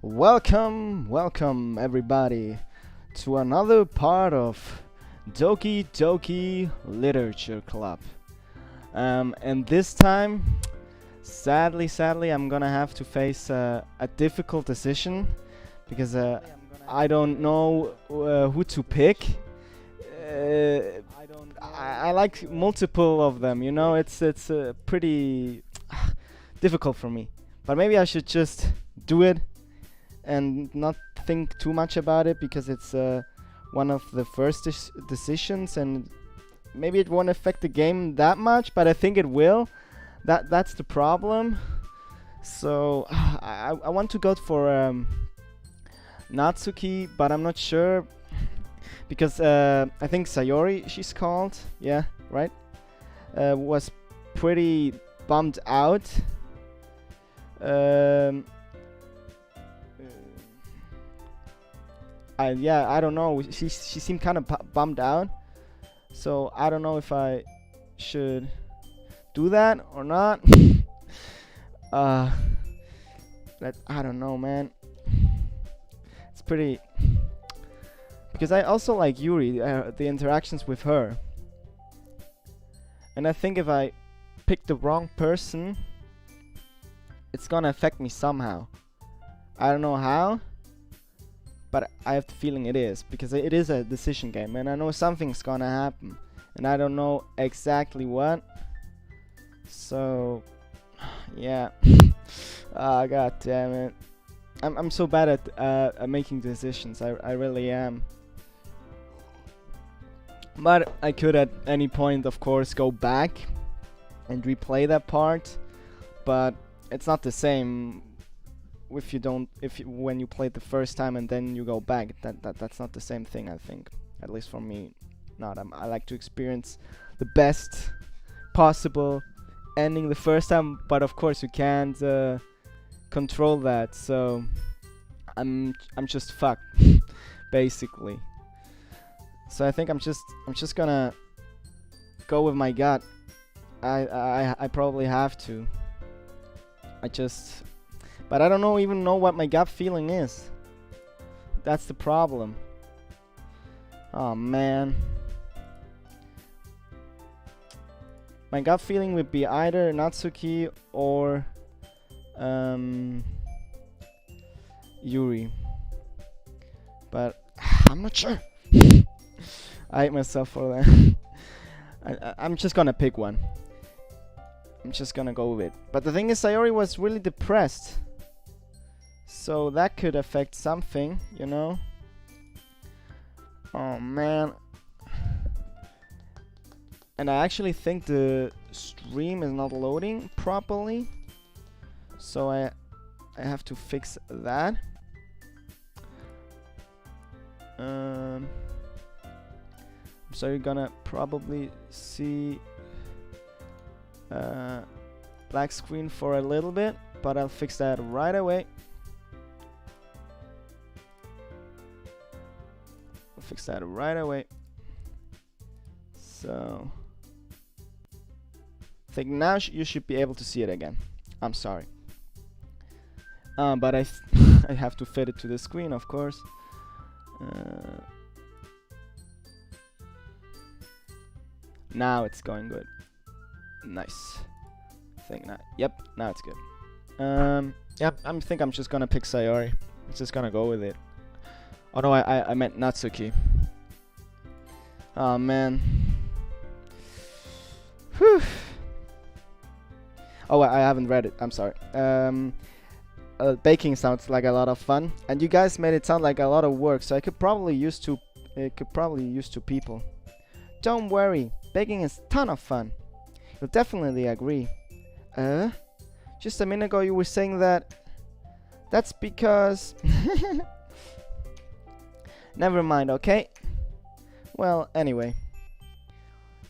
Welcome everybody to another part of Doki Doki Literature Club. And this time, sadly, I'm gonna have to face a difficult decision because I don't know who to pick. I like multiple of them, you know. It's pretty difficult for me. But maybe I should just do it and not think too much about it, because it's one of the first decisions, and maybe it won't affect the game that much, but I think it will. That's the problem. So I want to go for Natsuki, but I'm not sure, because I think Sayori, she's called, yeah, right, was pretty bummed out. I don't know. She seemed kind of bummed out, so I don't know if I should do that or not. I don't know, man. It's pretty, because I also like Yuri, the interactions with her, and I think if I pick the wrong person, it's gonna affect me somehow. I don't know how, but I have the feeling it is, because it is a decision game, and I know something's gonna happen, and I don't know exactly what. So, yeah. God damn it. I'm so bad at making decisions. I really am. But I could at any point, of course, go back and replay that part, but it's not the same when you play it the first time and then you go back. That's not the same thing, I think. At least for me, not. I like to experience the best possible ending the first time, but of course you can't control that. So I'm just fucked, basically. So I think I'm just gonna go with my gut. I probably have to. But I don't even know what my gut feeling is. That's the problem. Oh man. My gut feeling would be either Natsuki or Yuri. But I'm not sure. I hate myself for that. I'm just gonna pick one. I'm just gonna go with it. But the thing is, Sayori was really depressed, so that could affect something, you know. Oh man. And I actually think the stream is not loading properly, so I have to fix that. So you're gonna probably see black screen for a little bit, but I'll fix that right away. I'll fix that right away. So I think now you should be able to see it again. I'm sorry, but I have to fit it to the screen, of course. Now it's going good. Nice. Yep, now it's good. Yep, I think I'm just gonna pick Sayori. I'm just gonna go with it. Oh no, I meant Natsuki. Oh man. Whew. Oh, I haven't read it. I'm sorry. Baking sounds like a lot of fun, and you guys made it sound like a lot of work. So it could probably use two people. Don't worry, baking is a ton of fun. You'll definitely agree. Just a minute ago you were saying that. That's because... Never mind, okay? Well, anyway.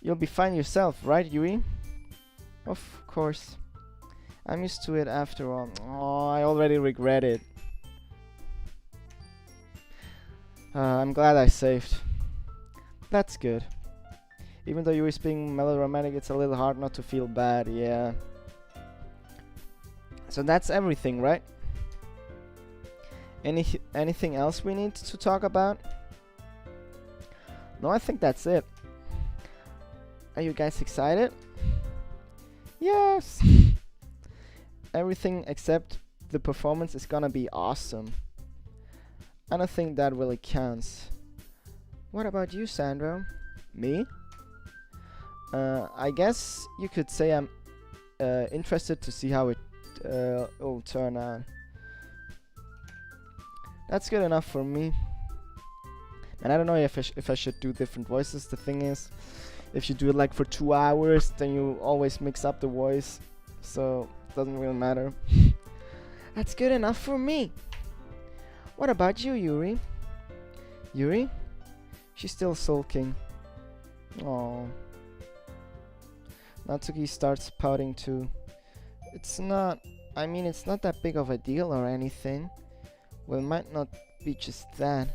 You'll be fine yourself, right, Yuri? Of course. I'm used to it after all. Oh, I already regret it. I'm glad I saved. That's good. Even though Yuri's being melodramatic, it's a little hard not to feel bad, yeah. So that's everything, right? Anything else we need to talk about? No, I think that's it. Are you guys excited? Yes! Everything except the performance is gonna be awesome. And I think that really counts. What about you, Sandro? Me? I guess you could say I'm interested to see how it will turn out. That's good enough for me. And I don't know if I should do different voices. The thing is, if you do it like for 2 hours, then you always mix up the voice. So, it doesn't really matter. That's good enough for me. What about you, Yuri? Yuri? She's still sulking. Oh. Natsuki starts pouting too. It's not that big of a deal or anything. Well, it might not be just that.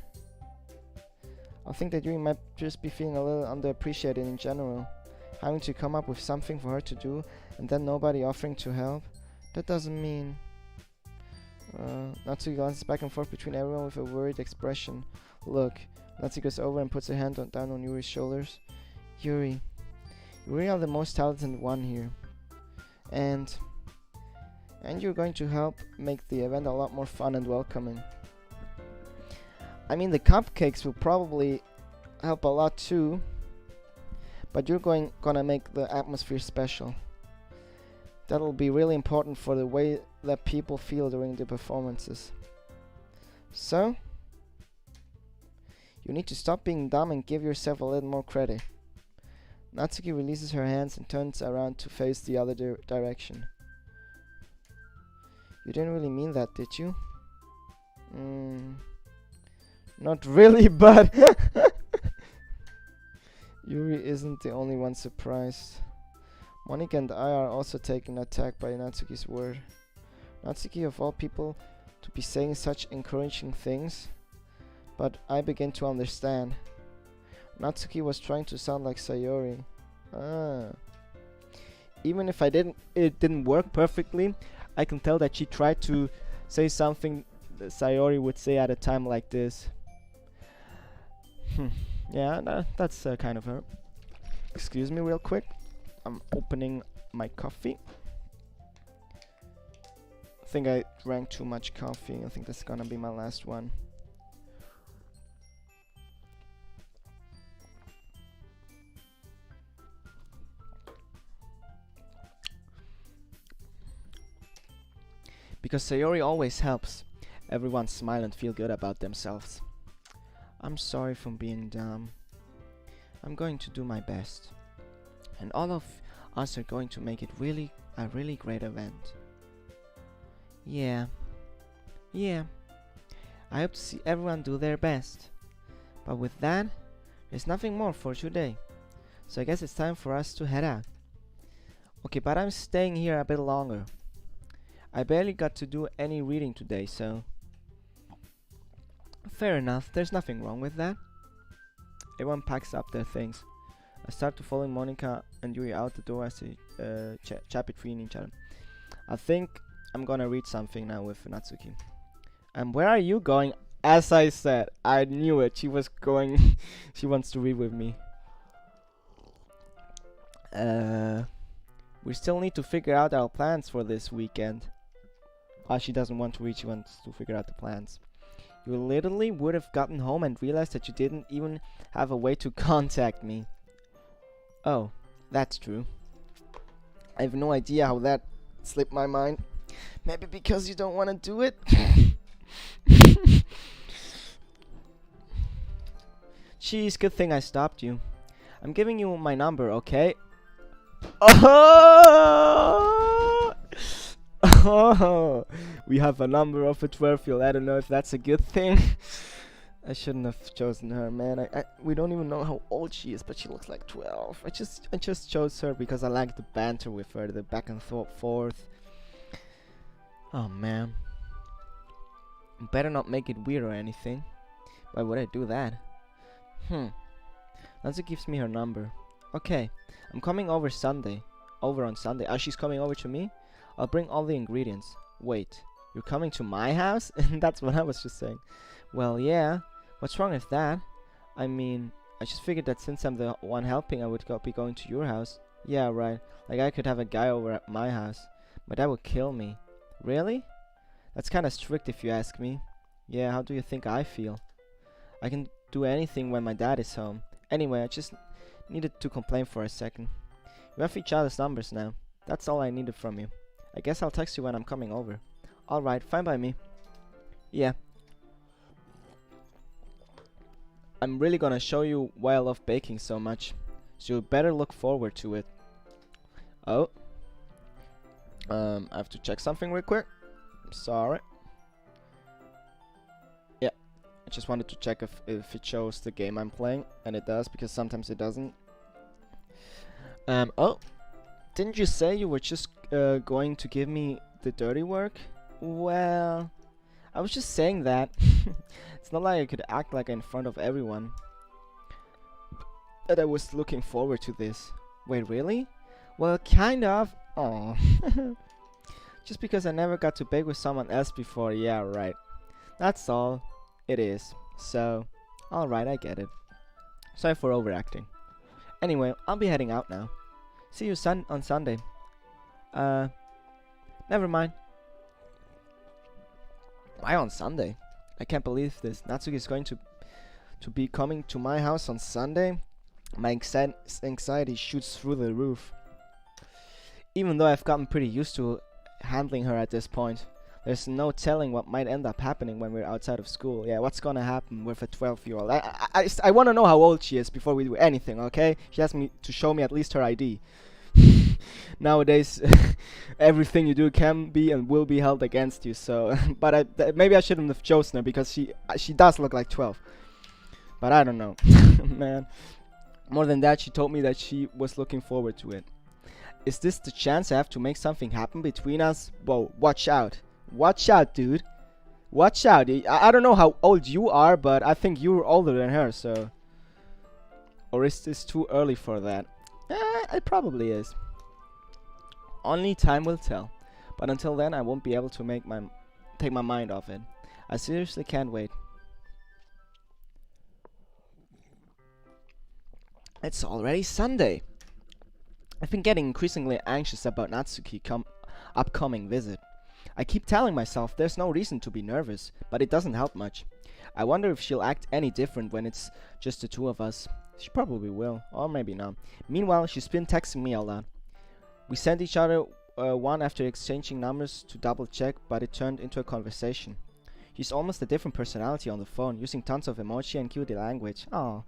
I think that Yuri might just be feeling a little underappreciated in general. Having to come up with something for her to do and then nobody offering to help. That doesn't mean... Natsuki glances back and forth between everyone with a worried expression. Look, Natsuki goes over and puts her hand down on Yuri's shoulders. Yuri, you really are the most talented one here. And you're going to help make the event a lot more fun and welcoming. I mean, the cupcakes will probably help a lot too, but you're gonna make the atmosphere special. That'll be really important for the way that people feel during the performances. So, you need to stop being dumb and give yourself a little more credit. Natsuki releases her hands and turns around to face the other direction. You didn't really mean that, did you? Not really, but... Yuri isn't the only one surprised. Monika and I are also taken aback by Natsuki's word. Natsuki, of all people, to be saying such encouraging things. But I begin to understand. Natsuki was trying to sound like Sayori. Even if it didn't work perfectly, I can tell that she tried to say something that Sayori would say at a time like this. Yeah, that's kind of her. Excuse me real quick. I'm opening my coffee. I think I drank too much coffee. I think that's gonna be my last one. Because Sayori always helps everyone smile and feel good about themselves. I'm sorry for being dumb. I'm going to do my best. And all of us are going to make it a really great event. Yeah. I hope to see everyone do their best. But with that, there's nothing more for today. So I guess it's time for us to head out. Okay, but I'm staying here a bit longer. I barely got to do any reading today, so... Fair enough, there's nothing wrong with that. Everyone packs up their things. I start to follow Monika and Yuri out the door as they chat between each other. I think I'm gonna read something now with Natsuki. And where are you going? As I said, I knew it. She was going... she wants to read with me. We still need to figure out our plans for this weekend. She doesn't want to read, she wants to figure out the plans. You literally would have gotten home and realized that you didn't even have a way to contact me. Oh, that's true. I have no idea how that slipped my mind. Maybe because you don't want to do it? Jeez, good thing I stopped you. I'm giving you my number, okay? Oh, we have a number of a 12-year-old. I don't know if that's a good thing. I shouldn't have chosen her, man. We don't even know how old she is, but she looks like 12. I just chose her because I like the banter with her, the back and forth. Oh man. Better not make it weird or anything. Why would I do that? Nancy gives me her number. Okay, I'm coming over on Sunday. She's coming over to me? I'll bring all the ingredients. Wait, You're coming to my house? That's what I was just saying. Well, yeah. What's wrong with that? I mean, I just figured that since I'm the one helping, I would be going to your house. Yeah, right. Like I could have a guy over at my house. My dad would kill me. Really? That's kinda strict if you ask me. Yeah, how do you think I feel? I can do anything when my dad is home. Anyway, I just needed to complain for a second. We have each other's numbers now. That's all I needed from you. I guess I'll text you when I'm coming over. Alright, fine by me. Yeah. I'm really gonna show you why I love baking so much. So you better look forward to it. Oh. I have to check something real quick. Sorry. Yeah. I just wanted to check if it shows the game I'm playing. And it does, because sometimes it doesn't. Oh. Didn't you say you were just going to give me the dirty work? Well, I was just saying that. It's not like I could act like in front of everyone that I was looking forward to this. Wait, really? Well, kind of. Oh. Just because I never got to bake with someone else before. Yeah, right. That's all it is. So, alright, I get it. Sorry for overacting. Anyway, I'll be heading out now. See you on Sunday. Never mind. Why on Sunday? I can't believe this. Natsuki is going to be coming to my house on Sunday. My anxiety shoots through the roof. Even though I've gotten pretty used to handling her at this point, there's no telling what might end up happening when we're outside of school. Yeah, what's gonna happen with a 12-year-old? I want to know how old she is before we do anything, okay? She has to show me at least her ID. Nowadays, everything you do can be and will be held against you. So, but maybe I shouldn't have chosen her because she does look like 12. But I don't know, man. More than that, she told me that she was looking forward to it. Is this the chance I have to make something happen between us? Whoa, watch out. Watch out, dude. Watch out. I don't know how old you are, but I think you're older than her, so... Or is this too early for that? It probably is. Only time will tell. But until then, I won't be able to take my mind off it. I seriously can't wait. It's already Sunday. I've been getting increasingly anxious about Natsuki's upcoming visit. I keep telling myself there's no reason to be nervous, but it doesn't help much. I wonder if she'll act any different when it's just the two of us. She probably will, or maybe not. Meanwhile, she's been texting me a lot. We sent each other one after exchanging numbers to double check, but it turned into a conversation. She's almost a different personality on the phone, using tons of emoji and cutie language. Aww.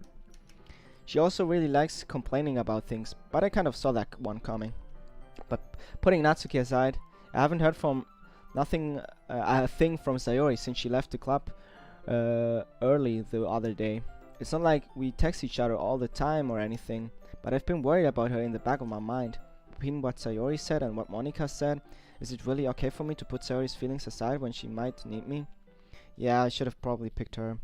She also really likes complaining about things, but I kind of saw that one coming. But putting Natsuki aside, I haven't heard a thing from Sayori since she left the club early the other day. It's not like we text each other all the time or anything, but I've been worried about her in the back of my mind. Between what Sayori said and what Monika said, is it really okay for me to put Sayori's feelings aside when she might need me? Yeah, I should have probably picked her.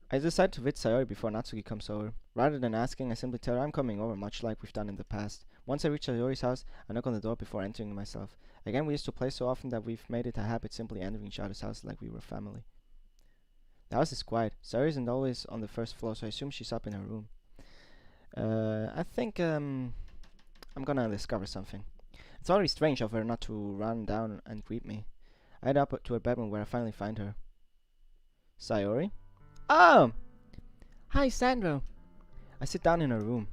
I decided to visit Sayori before Natsuki comes over. Rather than asking, I simply tell her I'm coming over, much like we've done in the past. Once I reach Sayori's house, I knock on the door before entering myself. Again, we used to play so often that we've made it a habit simply entering each other's house like we were family. The house is quiet. Sayori isn't always on the first floor, so I assume she's up in her room. I think I'm gonna discover something. It's already strange of her not to run down and greet me. I head up to her bedroom where I finally find her. Sayori? Oh! Hi, Sandro. I sit down in her room.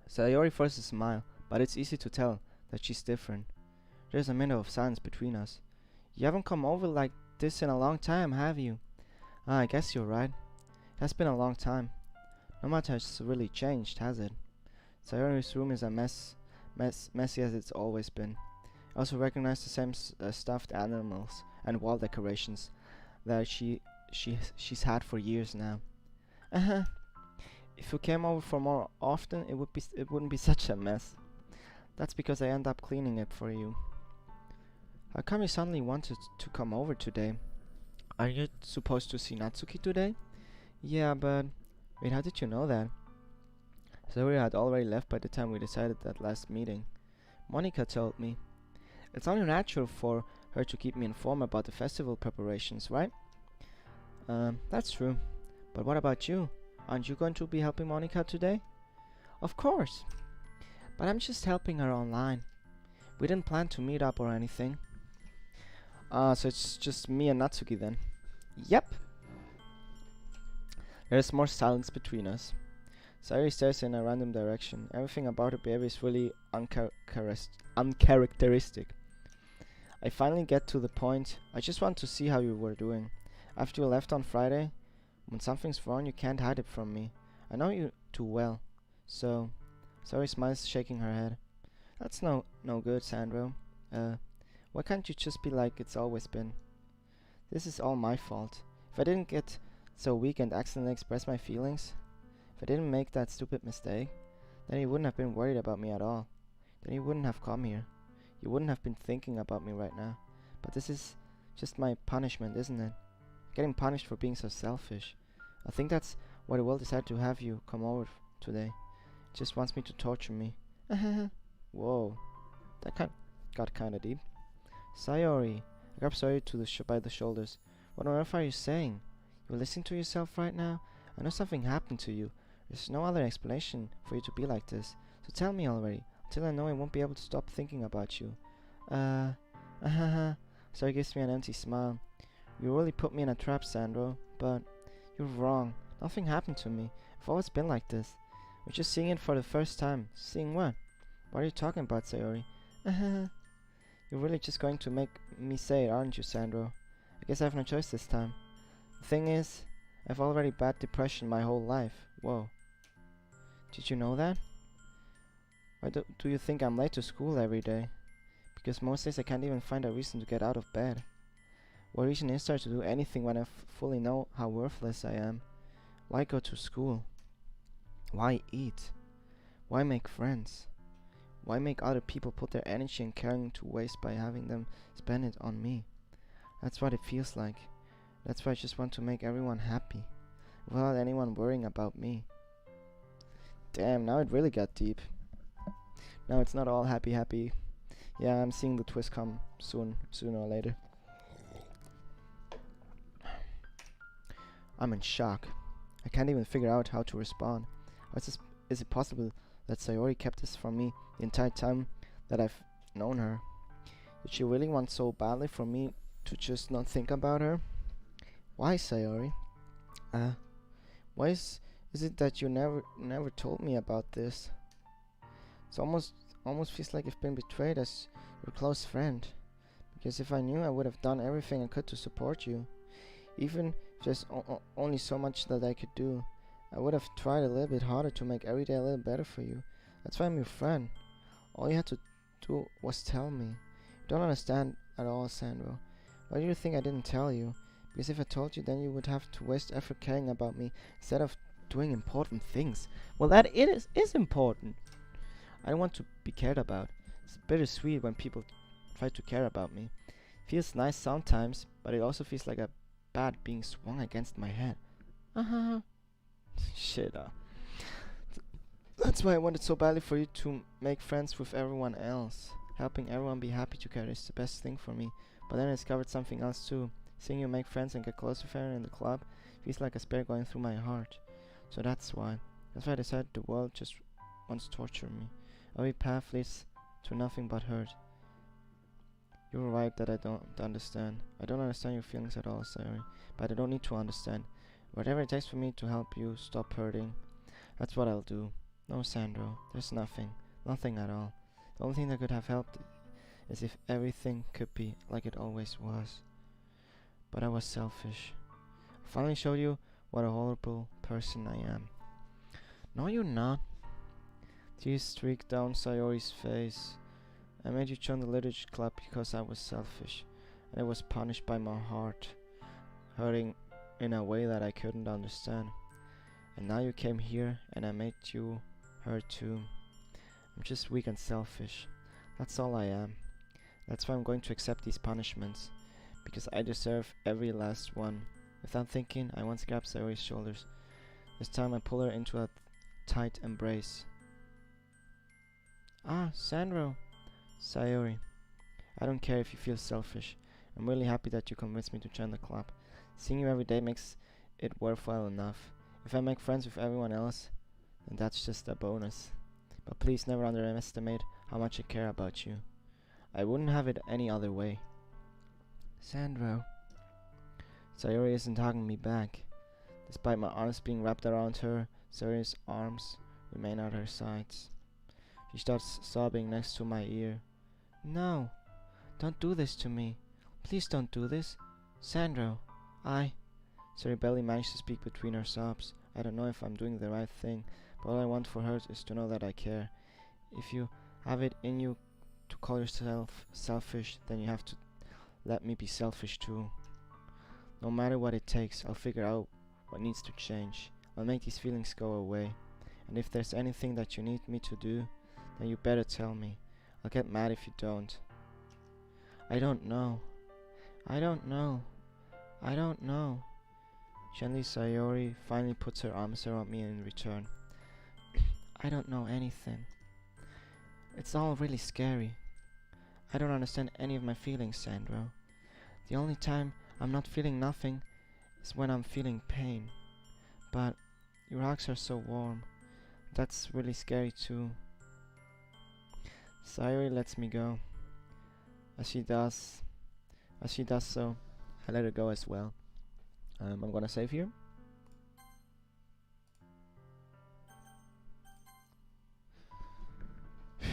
Sayori forces a smile, but it's easy to tell that she's different. There's a minute of silence between us. You haven't come over like this in a long time, have you? I guess you're right. It has been a long time. Not much has really changed, has it? Sayori's room is a messy as it's always been. I also recognize the same stuffed animals and wall decorations that she's had for years now. If you came over for more often, it wouldn't be such a mess. That's because I end up cleaning it for you. How come you suddenly wanted to come over today? Are you supposed to see Natsuki today? Yeah, but... Wait, how did you know that? Sayori had already left by the time we decided that last meeting. Monika told me. It's only natural for her to keep me informed about the festival preparations, right? That's true. But what about you? Aren't you going to be helping Monica today? Of course. But I'm just helping her online. We didn't plan to meet up or anything. So it's just me and Natsuki then. Yep. There's more silence between us. Sayori stares in a random direction. Everything about her behavior is really uncharacteristic. I finally get to the point. I just want to see how you were doing. After you left on Friday, when something's wrong you can't hide it from me. I know you too well. So, Sayori smiles, shaking her head. That's no good, Sandro. Why can't you just be like it's always been? This is all my fault. If I didn't get so weak and accidentally express my feelings, if I didn't make that stupid mistake, then you wouldn't have been worried about me at all. Then you wouldn't have come here. You wouldn't have been thinking about me right now. But this is just my punishment, isn't it? Getting punished for being so selfish. I think that's why the world decided to have you come over today. It just wants me to torture me. Whoa. That got kinda deep. Sayori. I grabbed Sayori by the shoulders. What on earth are you saying? You listening to yourself right now? I know something happened to you. There's no other explanation for you to be like this. So tell me already. Until I know I won't be able to stop thinking about you. Sayori gives me an empty smile. You really put me in a trap, Sandro. But you're wrong. Nothing happened to me. I've always been like this. We're just seeing it for the first time. Seeing what? What are you talking about, Sayori? You're really just going to make me say it, aren't you, Sandro? I guess I have no choice this time. The thing is, I've already bad depression my whole life. Whoa. Did you know that? Why do you think I'm late to school every day? Because most days I can't even find a reason to get out of bed. What reason is there to do anything when I fully know how worthless I am? Why go to school? Why eat? Why make friends? Why make other people put their energy and caring to waste by having them spend it on me? That's what it feels like. That's why I just want to make everyone happy, without anyone worrying about me. Damn, now it really got deep. Now it's not all happy. Yeah, I'm seeing the twist come sooner or later. I'm in shock. I can't even figure out how to respond. Is it possible that Sayori kept this from me the entire time that I've known her? Did she really want so badly for me to just not think about her? Why, Sayori? Why is it that you never told me about this? It's almost feels like I've been betrayed as your close friend. Because if I knew, I would have done everything I could to support you. Even if there's only so much that I could do, I would have tried a little bit harder to make every day a little better for you. That's why I'm your friend. All you had to do was tell me. You don't understand at all, Sandro. Why do you think I didn't tell you? Because if I told you, then you would have to waste effort caring about me instead of doing important things. Well, that is important. I don't want to be cared about. It's bittersweet when people try to care about me. It feels nice sometimes, but it also feels like a bat being swung against my head. Shit. That's why I wanted so badly for you to make friends with everyone else. Helping everyone be happy together is the best thing for me. But then I discovered something else too. Seeing you make friends and get close with everyone in the club feels like a spear going through my heart. So that's why I decided the world just wants to torture me. Every path leads to nothing but hurt. You're right that I don't understand. I don't understand your feelings at all, Sayori. But I don't need to understand. Whatever it takes for me to help you stop hurting, that's what I'll do. No, Sandro, there's nothing. Nothing at all. The only thing that could have helped is if everything could be like it always was. But I was selfish. I finally showed you what a horrible person I am. No, you're not. Tears streaked down Sayori's face. I made you join the literature club because I was selfish, and I was punished by my heart, hurting in a way that I couldn't understand. And now you came here, and I made you hurt too. I'm just weak and selfish. That's all I am. That's why I'm going to accept these punishments, because I deserve every last one. Without thinking, I once grabbed Sayori's shoulders. This time I pull her into a tight embrace. Ah, Sandro. Sayori. I don't care if you feel selfish. I'm really happy that you convinced me to join the club. Seeing you every day makes it worthwhile enough. If I make friends with everyone else, then that's just a bonus. But please never underestimate how much I care about you. I wouldn't have it any other way. Sandro. Sayori isn't hugging me back. Despite my arms being wrapped around her, Sayori's arms remain at her sides. She starts sobbing next to my ear. No, don't do this to me. Please don't do this. Sandro, Sayori barely managed to speak between her sobs. I don't know if I'm doing the right thing, but all I want for her is to know that I care. If you have it in you to call yourself selfish, then you have to let me be selfish too. No matter what it takes, I'll figure out what needs to change. I'll make these feelings go away. And if there's anything that you need me to do, then you better tell me. I'll get mad if you don't. I don't know. Gently, Sayori finally puts her arms around me in return. I don't know anything. It's all really scary. I don't understand any of my feelings, Sandro. The only time I'm not feeling nothing is when I'm feeling pain. But your hugs are so warm. That's really scary too. Sayori lets me go. As she does so, I let her go as well. I'm gonna save here. The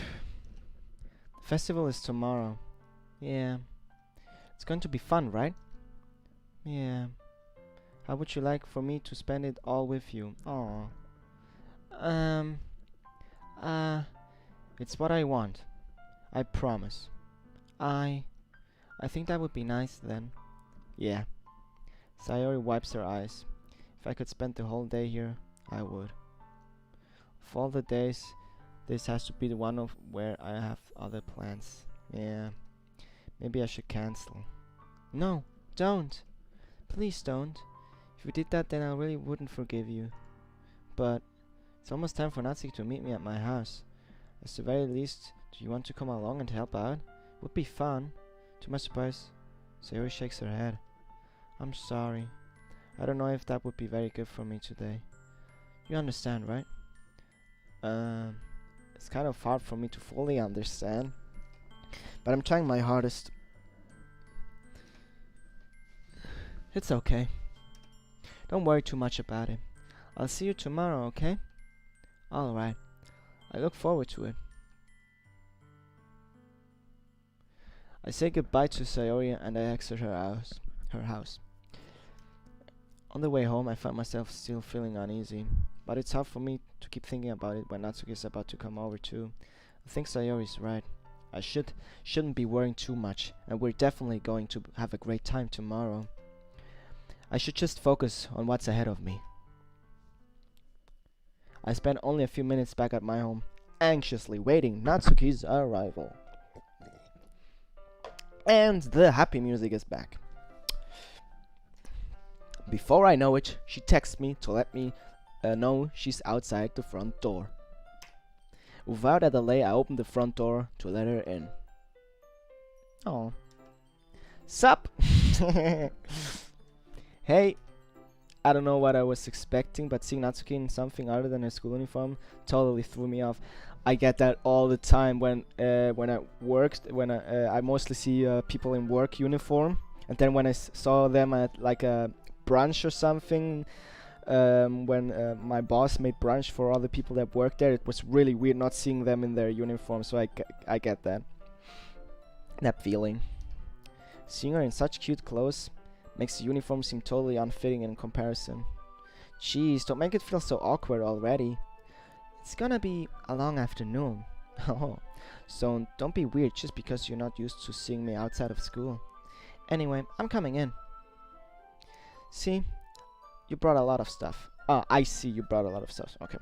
festival is tomorrow. Yeah. It's going to be fun, right? Yeah. How would you like for me to spend it all with you? Aww. It's what I want. I promise. I think that would be nice then. Yeah. Sayori wipes her eyes. If I could spend the whole day here, I would. Of all the days, this has to be the one of where I have other plans. Yeah. Maybe I should cancel. No, don't. Please don't. If you did that, then I really wouldn't forgive you. But it's almost time for Natsuki to meet me at my house. At the very least, do you want to come along and help out? Would be fun. To my surprise, Sayori shakes her head. I'm sorry. I don't know if that would be very good for me today. You understand, right? It's kind of hard for me to fully understand, but I'm trying my hardest. It's okay. Don't worry too much about it. I'll see you tomorrow, okay? Alright. I look forward to it. I say goodbye to Sayori and I exit her house. On the way home, I find myself still feeling uneasy, but it's hard for me to keep thinking about it when Natsuki is about to come over too. I think Sayori's right. I shouldn't be worrying too much, and we're definitely going to have a great time tomorrow. I should just focus on what's ahead of me. I spent only a few minutes back at my home, anxiously waiting Natsuki's arrival. And the happy music is back. Before I know it, she texts me to let me know she's outside the front door. Without a delay, I opened the front door to let her in. Oh. Sup? Hey. I don't know what I was expecting, but seeing Natsuki in something other than her school uniform totally threw me off. I get that all the time when I worked. I mostly see people in work uniform, and then when I saw them at like a brunch or something, when my boss made brunch for other people that work there, it was really weird not seeing them in their uniform. So I get that feeling. Seeing her in such cute clothes makes the uniform seem totally unfitting in comparison. Jeez, don't make it feel so awkward already. It's gonna be a long afternoon. Oh, so don't be weird just because you're not used to seeing me outside of school. Anyway, I'm coming in. See, you brought a lot of stuff. I see you brought a lot of stuff. Okay.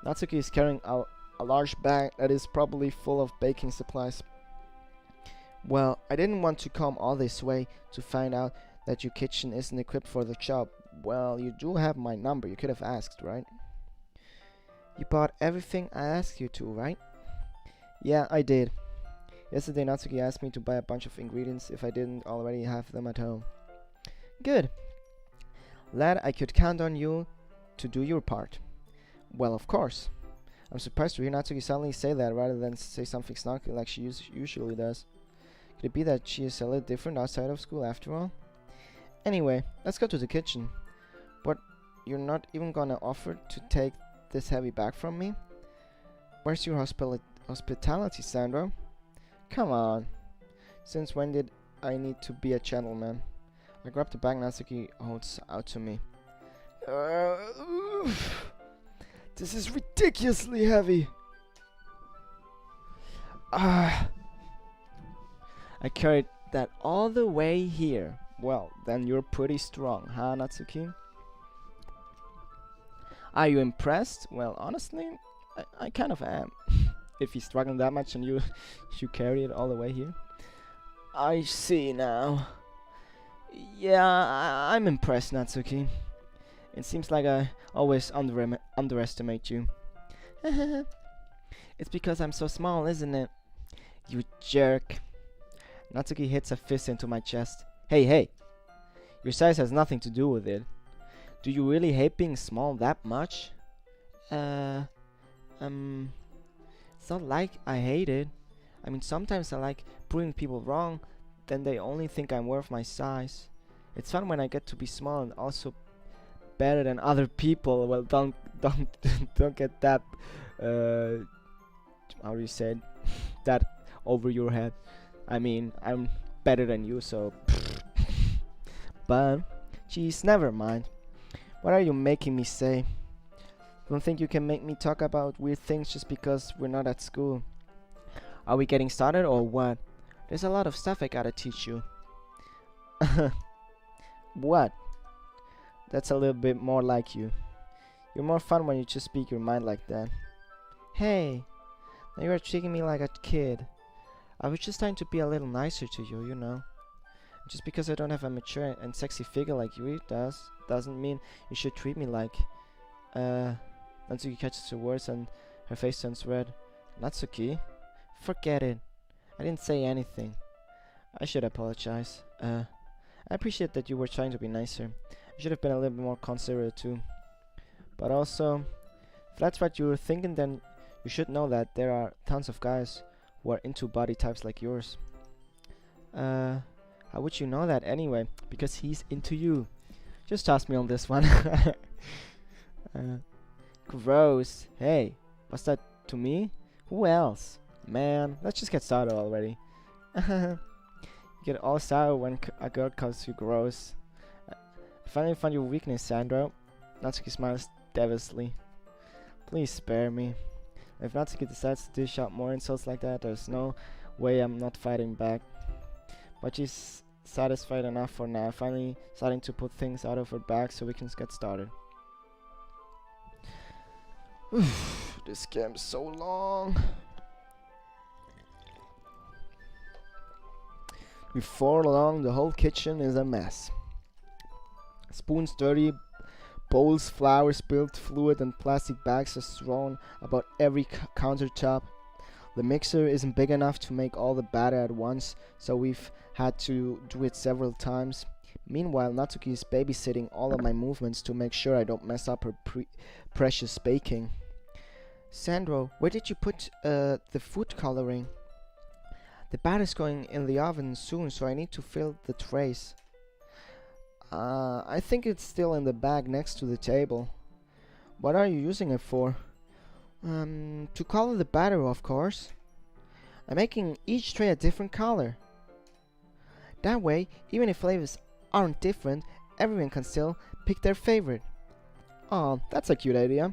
Natsuki is carrying a large bag that is probably full of baking supplies. Well, I didn't want to come all this way to find out that your kitchen isn't equipped for the job. Well, you do have my number. You could have asked, right? You bought everything I asked you to, right? Yeah, I did. Yesterday Natsuki asked me to buy a bunch of ingredients if I didn't already have them at home. Good. Lad, I could count on you to do your part. Well, of course. I'm surprised to hear Natsuki suddenly say that rather than say something snarky like she usually does. Could it be that she is a little different outside of school after all? Anyway, let's go to the kitchen. But you're not even gonna offer to take this heavy bag from me? Where's your hospitality, Sandro? Come on. Since when did I need to be a gentleman? I grab the bag Natsuki holds out to me. This is ridiculously heavy. I carried that all the way here. Well, then you're pretty strong, huh, Natsuki? Are you impressed? Well, honestly, I kind of am. If he's struggling that much and you carry it all the way here. I see now. Yeah, I'm impressed, Natsuki. It seems like I always underestimate you. It's because I'm so small, isn't it? You jerk. Natsuki hits a fist into my chest. Hey. Your size has nothing to do with it. Do you really hate being small that much? It's not like I hate it. I mean, sometimes I like proving people wrong, then they only think I'm worth my size. It's fun when I get to be small and also better than other people. Well, don't get that how do you say it? That over your head. I mean, I'm better than you, so but geez, never mind. What are you making me say? Don't think you can make me talk about weird things just because we're not at school. Are we getting started or what? There's a lot of stuff I gotta teach you. What? That's a little bit more like you. You're more fun when you just speak your mind like that. Hey, now you are treating me like a kid. I was just trying to be a little nicer to you, you know. Just because I don't have a mature and sexy figure like you doesn't mean you should treat me like. Natsuki catches her words and her face turns red. Natsuki? Forget it. I didn't say anything. I should apologize. I appreciate that you were trying to be nicer. I should have been a little bit more considerate too. But also, if that's what you were thinking, then you should know that there are tons of guys who are into body types like yours. How would you know that anyway? Because he's into you. Just trust me on this one. Gross. Hey, what's that to me? Who else? Man, let's just get started already. You get all sour when a girl calls you gross. I finally found your weakness, Sandro. Natsuki smiles devilishly. Please spare me. If Natsuki decides to dish out more insults like that, there's no way I'm not fighting back. But she's satisfied enough for now, finally starting to put things out of her bag so we can get started. This game's so long. Before long, the whole kitchen is a mess. Spoons dirty, bowls, flour spilled, fluid and plastic bags are thrown about every countertop. The mixer isn't big enough to make all the batter at once, so we've had to do it several times. Meanwhile, Natsuki is babysitting all of my movements to make sure I don't mess up her precious baking. Sandro, where did you put the food coloring? The batter's going in the oven soon, so I need to fill the trays. I think it's still in the bag next to the table. What are you using it for? To color the batter, of course. I'm making each tray a different color. That way, even if flavors aren't different, everyone can still pick their favorite. Oh, that's a cute idea.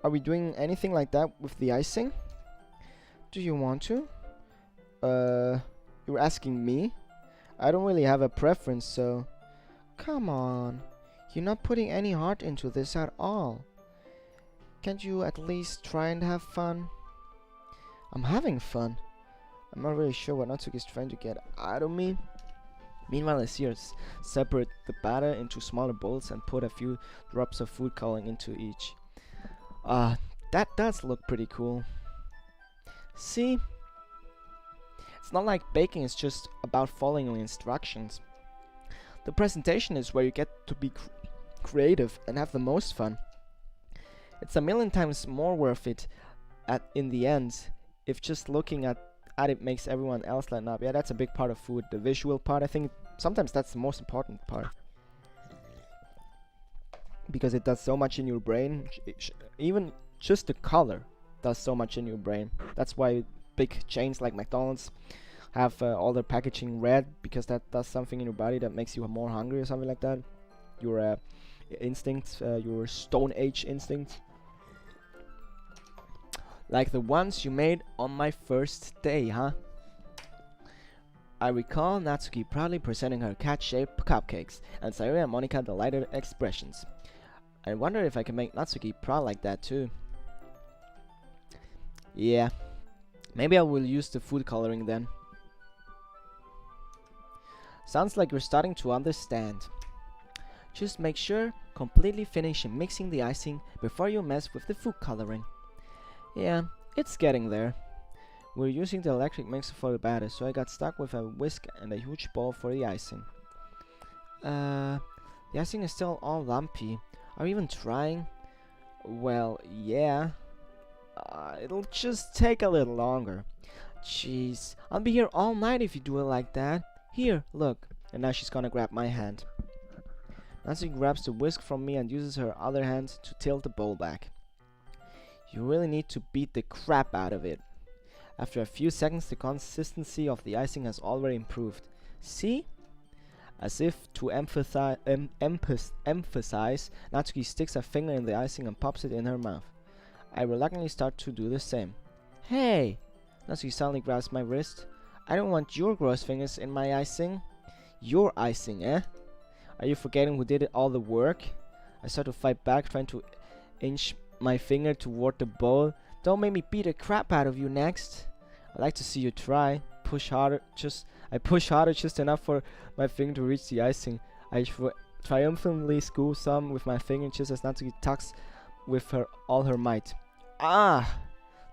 Are we doing anything like that with the icing? Do you want to? You're asking me? I don't really have a preference, so... Come on. You're not putting any heart into this at all. Can't you at least try and have fun? I'm having fun. I'm not really sure what Natsuki is trying to get out of me. Meanwhile, I see her separate the batter into smaller bowls and put a few drops of food coloring into each. That does look pretty cool. See? It's not like baking is just about following instructions. The presentation is where you get to be creative and have the most fun. It's a million times more worth it in the end if just looking at it makes everyone else lighten up. Yeah, that's a big part of food. The visual part, I think sometimes that's the most important part. Because it does so much in your brain. Even just the color does so much in your brain. That's why big chains like McDonald's have all their packaging red, because that does something in your body that makes you more hungry or something like that. Your instincts, your Stone Age instincts. Like the ones you made on my first day, huh? I recall Natsuki proudly presenting her cat-shaped cupcakes, and Sayori and Monika delighted expressions. I wonder if I can make Natsuki proud like that too. Yeah, maybe I will use the food coloring then. Sounds like you're starting to understand. Just make sure completely finish mixing the icing before you mess with the food coloring. Yeah, it's getting there. We're using the electric mixer for the batter, so I got stuck with a whisk and a huge bowl for the icing. The icing is still all lumpy. Are you even trying? Well, yeah. It'll just take a little longer. Jeez, I'll be here all night if you do it like that. Here, look. And now she's gonna grab my hand. Natsuki grabs the whisk from me and uses her other hand to tilt the bowl back. You really need to beat the crap out of it. After a few seconds, the consistency of the icing has already improved. See? As if to emphasize, Natsuki sticks a finger in the icing and pops it in her mouth. I reluctantly start to do the same. Hey! Natsuki suddenly grabs my wrist. I don't want your gross fingers in my icing. Your icing, eh? Are you forgetting who did all the work? I start to fight back, trying to inch my finger toward the bowl. Don't make me beat the crap out of you next. I like to see you try. Push harder. I push harder just enough for my finger to reach the icing. I triumphantly scoop some with my finger just as Natsuki tugs with all her might. Ah!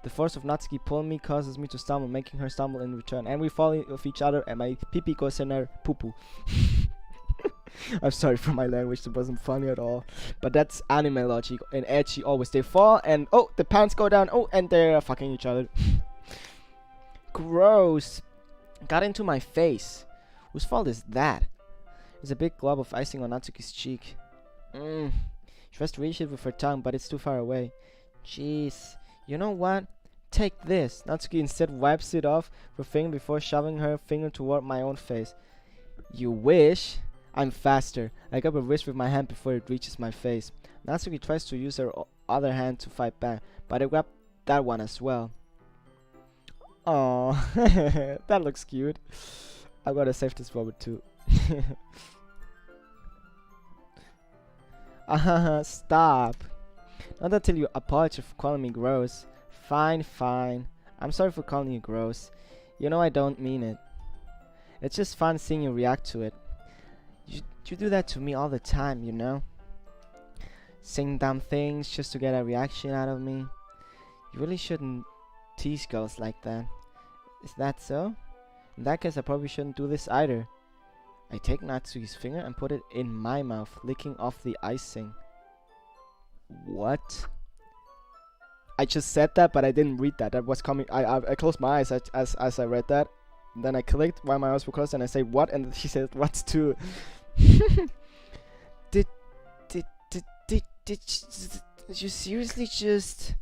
The force of Natsuki pulling me causes me to stumble, making her stumble in return. And we fall off each other and my pee-pee goes in her poo-poo. I'm sorry for my language, that wasn't funny at all. But that's anime logic. In ecchi always they fall and oh, the pants go down. Oh, and they're fucking each other. Gross. Got into my face. Whose fault is that? There's a big glob of icing on Natsuki's cheek. She tries to reach it with her tongue, but it's too far away. Jeez. You know what? Take this. Natsuki instead wipes it off with her finger before shoving her finger toward my own face. You wish? I'm faster. I grab her wrist with my hand before it reaches my face. Natsuki tries to use her other hand to fight back, but I grab that one as well. Oh, that looks cute. I gotta save this robot too. Stop. Not until you apologize for calling me gross. Fine, fine. I'm sorry for calling you gross. You know I don't mean it. It's just fun seeing you react to it. You do that to me all the time, you know? Saying dumb things just to get a reaction out of me. You really shouldn't tease girls like that. Is that so? In that case, I probably shouldn't do this either. I take Natsuki's finger and put it in my mouth, licking off the icing. What? I just said that, but I didn't read that. That was coming. I closed my eyes as I read that. Then I clicked while my eyes were closed, and I say what, and she said what's too. Did you seriously just?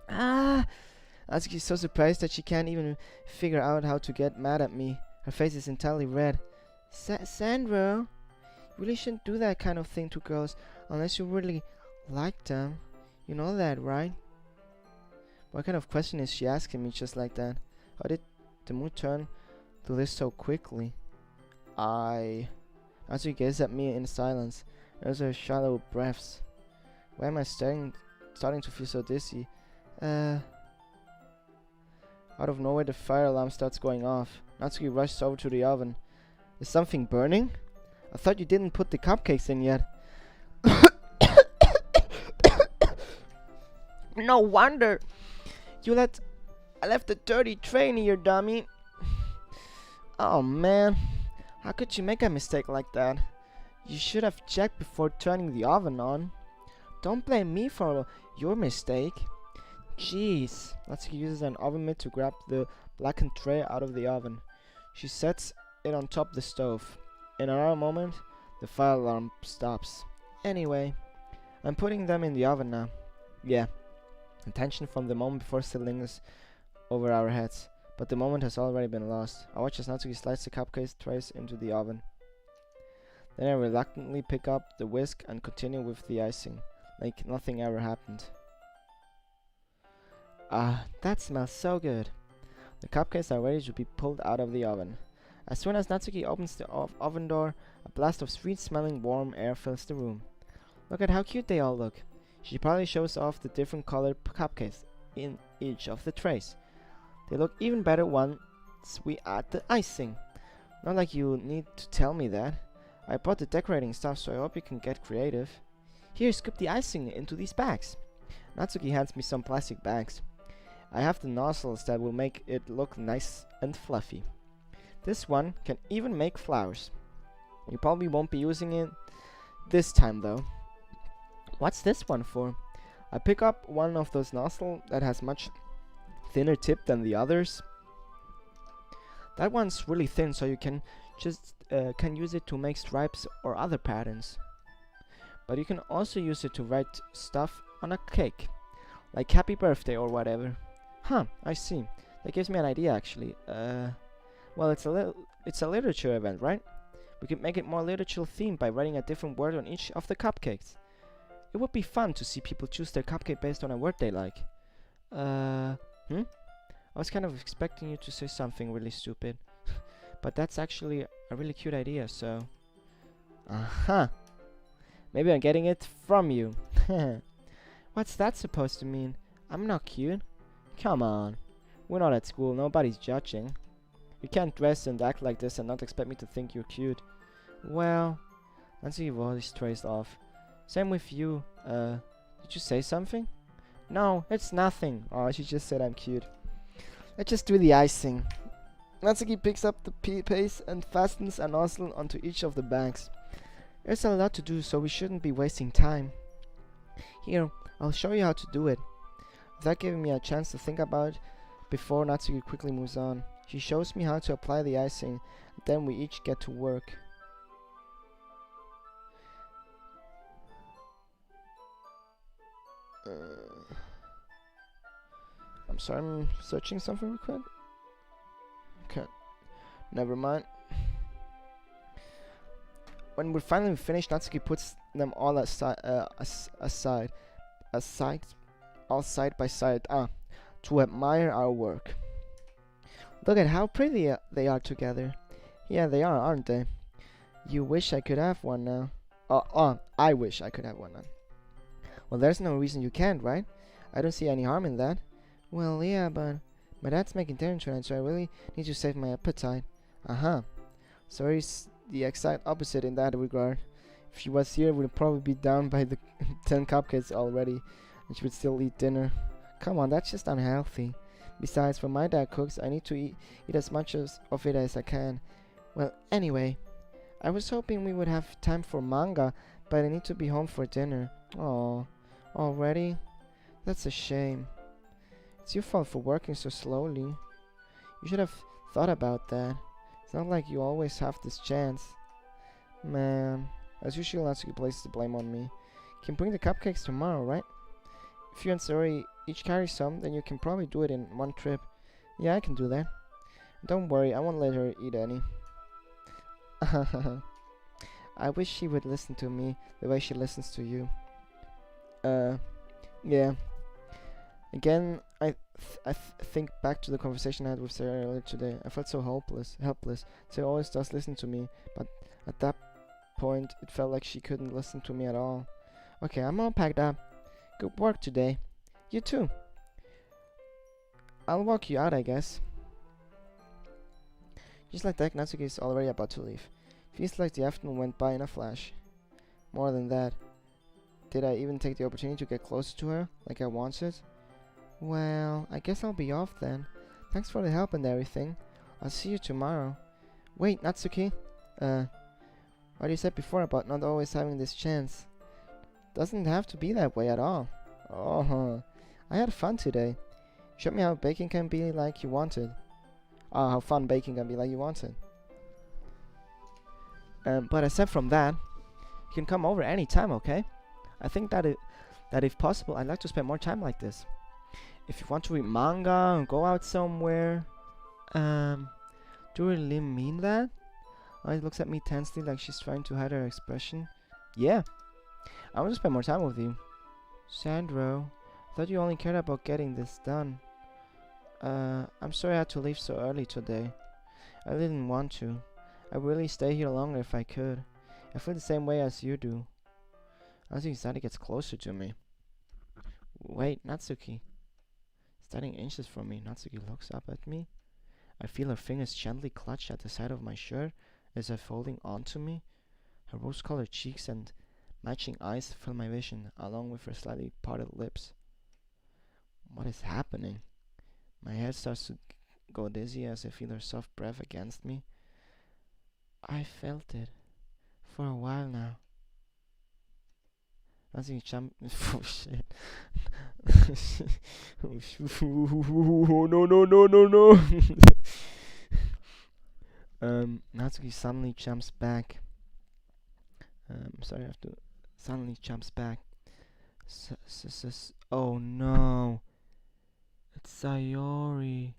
Natsuki's so surprised that she can't even figure out how to get mad at me. Her face is entirely red. Sandro, you really shouldn't do that kind of thing to girls unless you really like them. You know that, right? What kind of question is she asking me just like that? How did the mood turn to this so quickly? Natsuki gazes at me in silence. There's her shallow breaths. Why am I starting to feel so dizzy? Out of nowhere, the fire alarm starts going off. Natsuki rushes over to the oven. Is something burning? I thought you didn't put the cupcakes in yet. No wonder. I left the dirty tray in here, dummy. Oh man, how could you make a mistake like that? You should have checked before turning the oven on. Don't blame me for your mistake. Jeez. Natsuki uses an oven mitt to grab the blackened tray out of the oven. She sets it on top of the stove. In another moment, the fire alarm stops. Anyway, I'm putting them in the oven now. Yeah. The tension from the moment before still lingers over our heads, but the moment has already been lost. I watch as Natsuki slides the cupcake trays into the oven. Then I reluctantly pick up the whisk and continue with the icing, like nothing ever happened. Ah, that smells so good. The cupcakes are ready to be pulled out of the oven. As soon as Natsuki opens the oven door, a blast of sweet-smelling warm air fills the room. Look at how cute they all look. She proudly shows off the different colored cupcakes in each of the trays. They look even better once we add the icing. Not like you need to tell me that. I bought the decorating stuff, so I hope you can get creative. Here, scoop the icing into these bags. Natsuki hands me some plastic bags. I have the nozzles that will make it look nice and fluffy. This one can even make flowers. You probably won't be using it this time though. What's this one for? I pick up one of those nozzles that has much thinner tip than the others. That one's really thin, so you can just use it to make stripes or other patterns. But you can also use it to write stuff on a cake, like happy birthday or whatever. Huh, I see. That gives me an idea actually. Well, it's a literature event, right? We could make it more literature themed by writing a different word on each of the cupcakes. It would be fun to see people choose their cupcake based on a word they like. I was kind of expecting you to say something really stupid. But that's actually a really cute idea, so... Maybe I'm getting it from you. What's that supposed to mean? I'm not cute. Come on. We're not at school, nobody's judging. You can't dress and act like this and not expect me to think you're cute. Well, Nancy voice traced off. Same with you. Did you say something? No, it's nothing. Oh, she just said I'm cute. Let's just do the icing. Natsuki picks up the paste and fastens a nozzle onto each of the bags. There's a lot to do, so we shouldn't be wasting time. Here, I'll show you how to do it. Without giving me a chance to think about it before, Natsuki quickly moves on. She shows me how to apply the icing, and then we each get to work. I'm sorry, I'm searching something real quick. Okay, never mind. When we're finally finished, Natsuki puts them all all side by side, to admire our work. Look at how pretty they are together. Yeah, they are, aren't they? You wish I could have one now. I wish I could have one now. Well, there's no reason you can't, right? I don't see any harm in that. Well, yeah, but my dad's making dinner tonight, so I really need to save my appetite. Sorry, the exact opposite in that regard. If she was here, we'd probably be down by the 10 cupcakes already, and she would still eat dinner. Come on, that's just unhealthy. Besides, when my dad cooks, I need to eat as much of it as I can. Well, anyway, I was hoping we would have time for manga, but I need to be home for dinner. Oh, already? That's a shame. It's your fault for working so slowly. You should have thought about that. It's not like you always have this chance. Man, as usual, Natsuki places the blame on me. You can bring the cupcakes tomorrow, right? If you and Sori each carry some, then you can probably do it in one trip. Yeah, I can do that. Don't worry, I won't let her eat any. I wish she would listen to me the way she listens to you. Yeah. Again, I think back to the conversation I had with Sarah earlier today. I felt so helpless. Sarah always does listen to me, but at that point, it felt like she couldn't listen to me at all. Okay, I'm all packed up. Good work today. You too. I'll walk you out, I guess. Just like that, Natsuki is already about to leave. Feels like the afternoon went by in a flash. More than that, did I even take the opportunity to get closer to her, like I wanted? Well, I guess I'll be off then. Thanks for the help and everything. I'll see you tomorrow. Wait, Natsuki. What you said before about not always having this chance. Doesn't have to be that way at all. Oh, I had fun today. Showed me how baking can be like you wanted. How fun baking can be like you wanted. But aside from that, you can come over anytime, okay? I think that if possible, I'd like to spend more time like this. If you want to read manga or go out somewhere, do you really mean that? It looks at me tensely like she's trying to hide her expression. Yeah, I want to spend more time with you. Sandro, I thought you only cared about getting this done. I'm sorry I had to leave so early today. I didn't want to. I'd really stay here longer if I could. I feel the same way as you do. As Sadi gets closer to me. Wait, Natsuki. Standing inches from me, Natsuki looks up at me. I feel her fingers gently clutch at the side of my shirt as if holding onto me. Her rose-colored cheeks and matching eyes fill my vision, along with her slightly parted lips. What is happening? My head starts to go dizzy as I feel her soft breath against me. I felt it for a while now. Natsuki jumped. Oh shit. Oh, no. Natsuki suddenly jumps back. Sorry, I have to. Suddenly jumps back. Oh no. It's Sayori.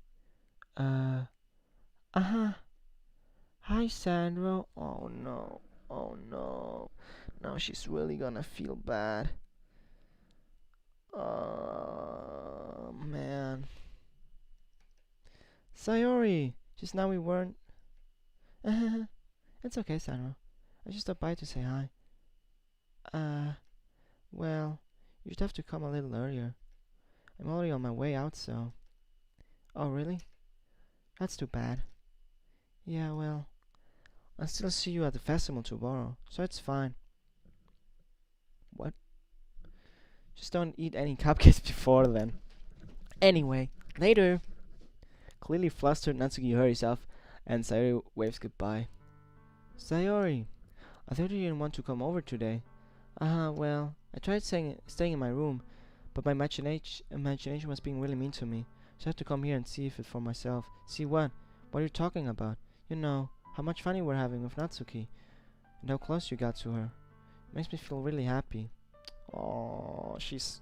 Hi, Sandro. Oh no. Oh no. Now she's really gonna feel bad. Oh man. Sayori. Just now we weren't. It's okay, Sandro. I just stopped by to say hi. Well, you'd have to come a little earlier. I'm already on my way out, so. Oh, really? That's too bad. Yeah, well, I'll still see you at the festival tomorrow, so it's fine. What? Just don't eat any cupcakes before then. Anyway, later. Clearly flustered, Natsuki hurries off, and Sayori waves goodbye. Sayori, I thought you didn't want to come over today. Well, I tried staying in my room, but my imagination was being really mean to me, so I had to come here and see it for myself. See what? What are you talking about? You know, how much fun you were having with Natsuki, and how close you got to her. It makes me feel really happy. Oh, she's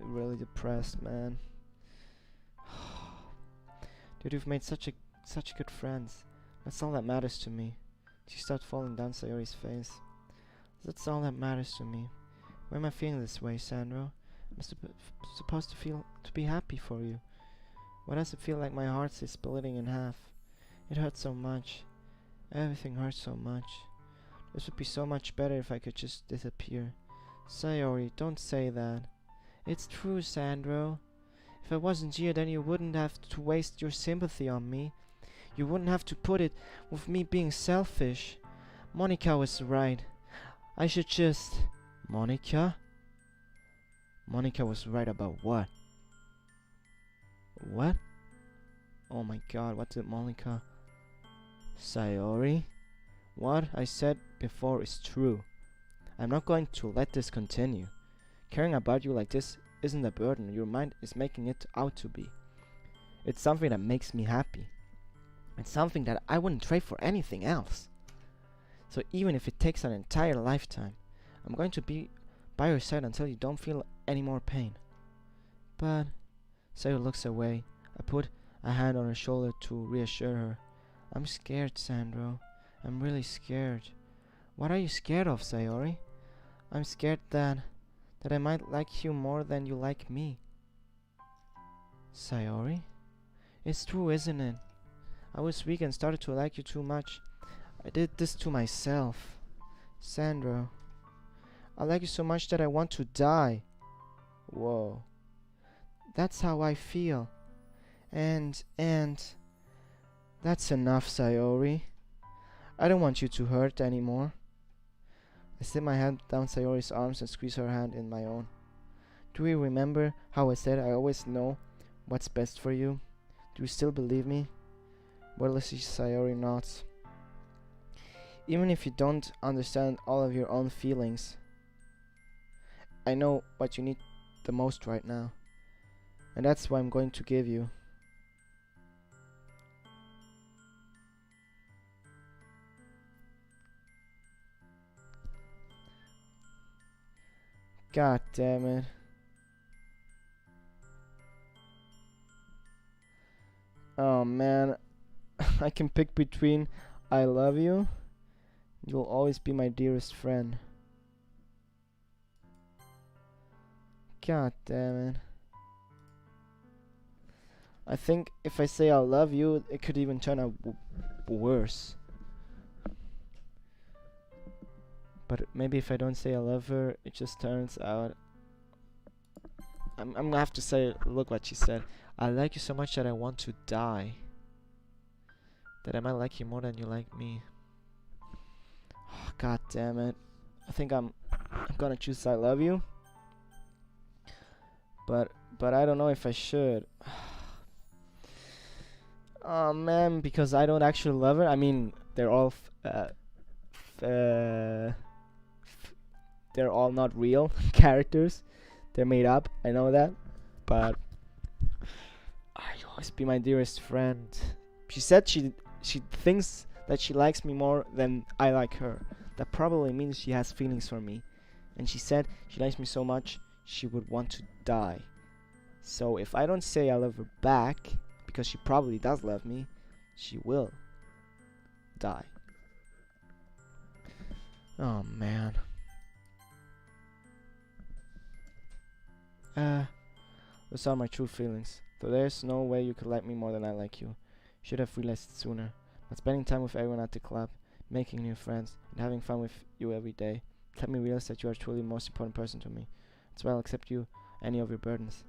really depressed, man. Dude, you've made such good friends. That's all that matters to me. She starts falling down Sayori's face. That's all that matters to me. Why am I feeling this way, Sandro? I'm supposed to be happy for you. Why does it feel like my heart is splitting in half? It hurts so much. Everything hurts so much. This would be so much better if I could just disappear. Sayori, don't say that. It's true, Sandro. If I wasn't here, then you wouldn't have to waste your sympathy on me. You wouldn't have to put it with me being selfish. Monica was right. I should just... Monica? Monica was right about what? What? Oh my god, what did Monica... Sayori? What I said before is true. I'm not going to let this continue. Caring about you like this isn't a burden your mind is making it out to be. It's something that makes me happy. It's something that I wouldn't trade for anything else. So even if it takes an entire lifetime, I'm going to be by your side until you don't feel any more pain. But Sayori looks away. I put a hand on her shoulder to reassure her. I'm scared, Sandro. I'm really scared. What are you scared of, Sayori? I'm scared that I might like you more than you like me. Sayori? It's true, isn't it? I was weak and started to like you too much. I did this to myself. Sandro, I like you so much that I want to die. Whoa. That's how I feel. And that's enough, Sayori. I don't want you to hurt anymore. I slid my hand down Sayori's arms and squeezed her hand in my own. Do you remember how I said I always know what's best for you? Do you still believe me? Well, is Sayori not? Even if you don't understand all of your own feelings, I know what you need the most right now. And that's what I'm going to give you. God damn it. Oh man. I can pick between I love you, you'll always be my dearest friend. God damn it. I think if I say I love you, it could even turn out worse. But maybe if I don't say I love her, it just turns out... I'm gonna have to say, look what she said. I like you so much that I want to die. That I might like you more than you like me. Oh, God damn it. I think I'm gonna choose I love you. But I don't know if I should. Oh man, because I don't actually love her. I mean, they're all they're all not real characters. They're made up. I know that, but I'll always be my dearest friend. She said she thinks that she likes me more than I like her. That probably means she has feelings for me. And she said she likes me so much she would want to die. So if I don't say I love her back, because she probably does love me, she will die. Oh man. Those are my true feelings. Though there's no way you could like me more than I like you. Should have realized it sooner. But spending time with everyone at the club, making new friends, and having fun with you every day, let me realize that you are truly the most important person to me. That's why I'll accept you, any of your burdens.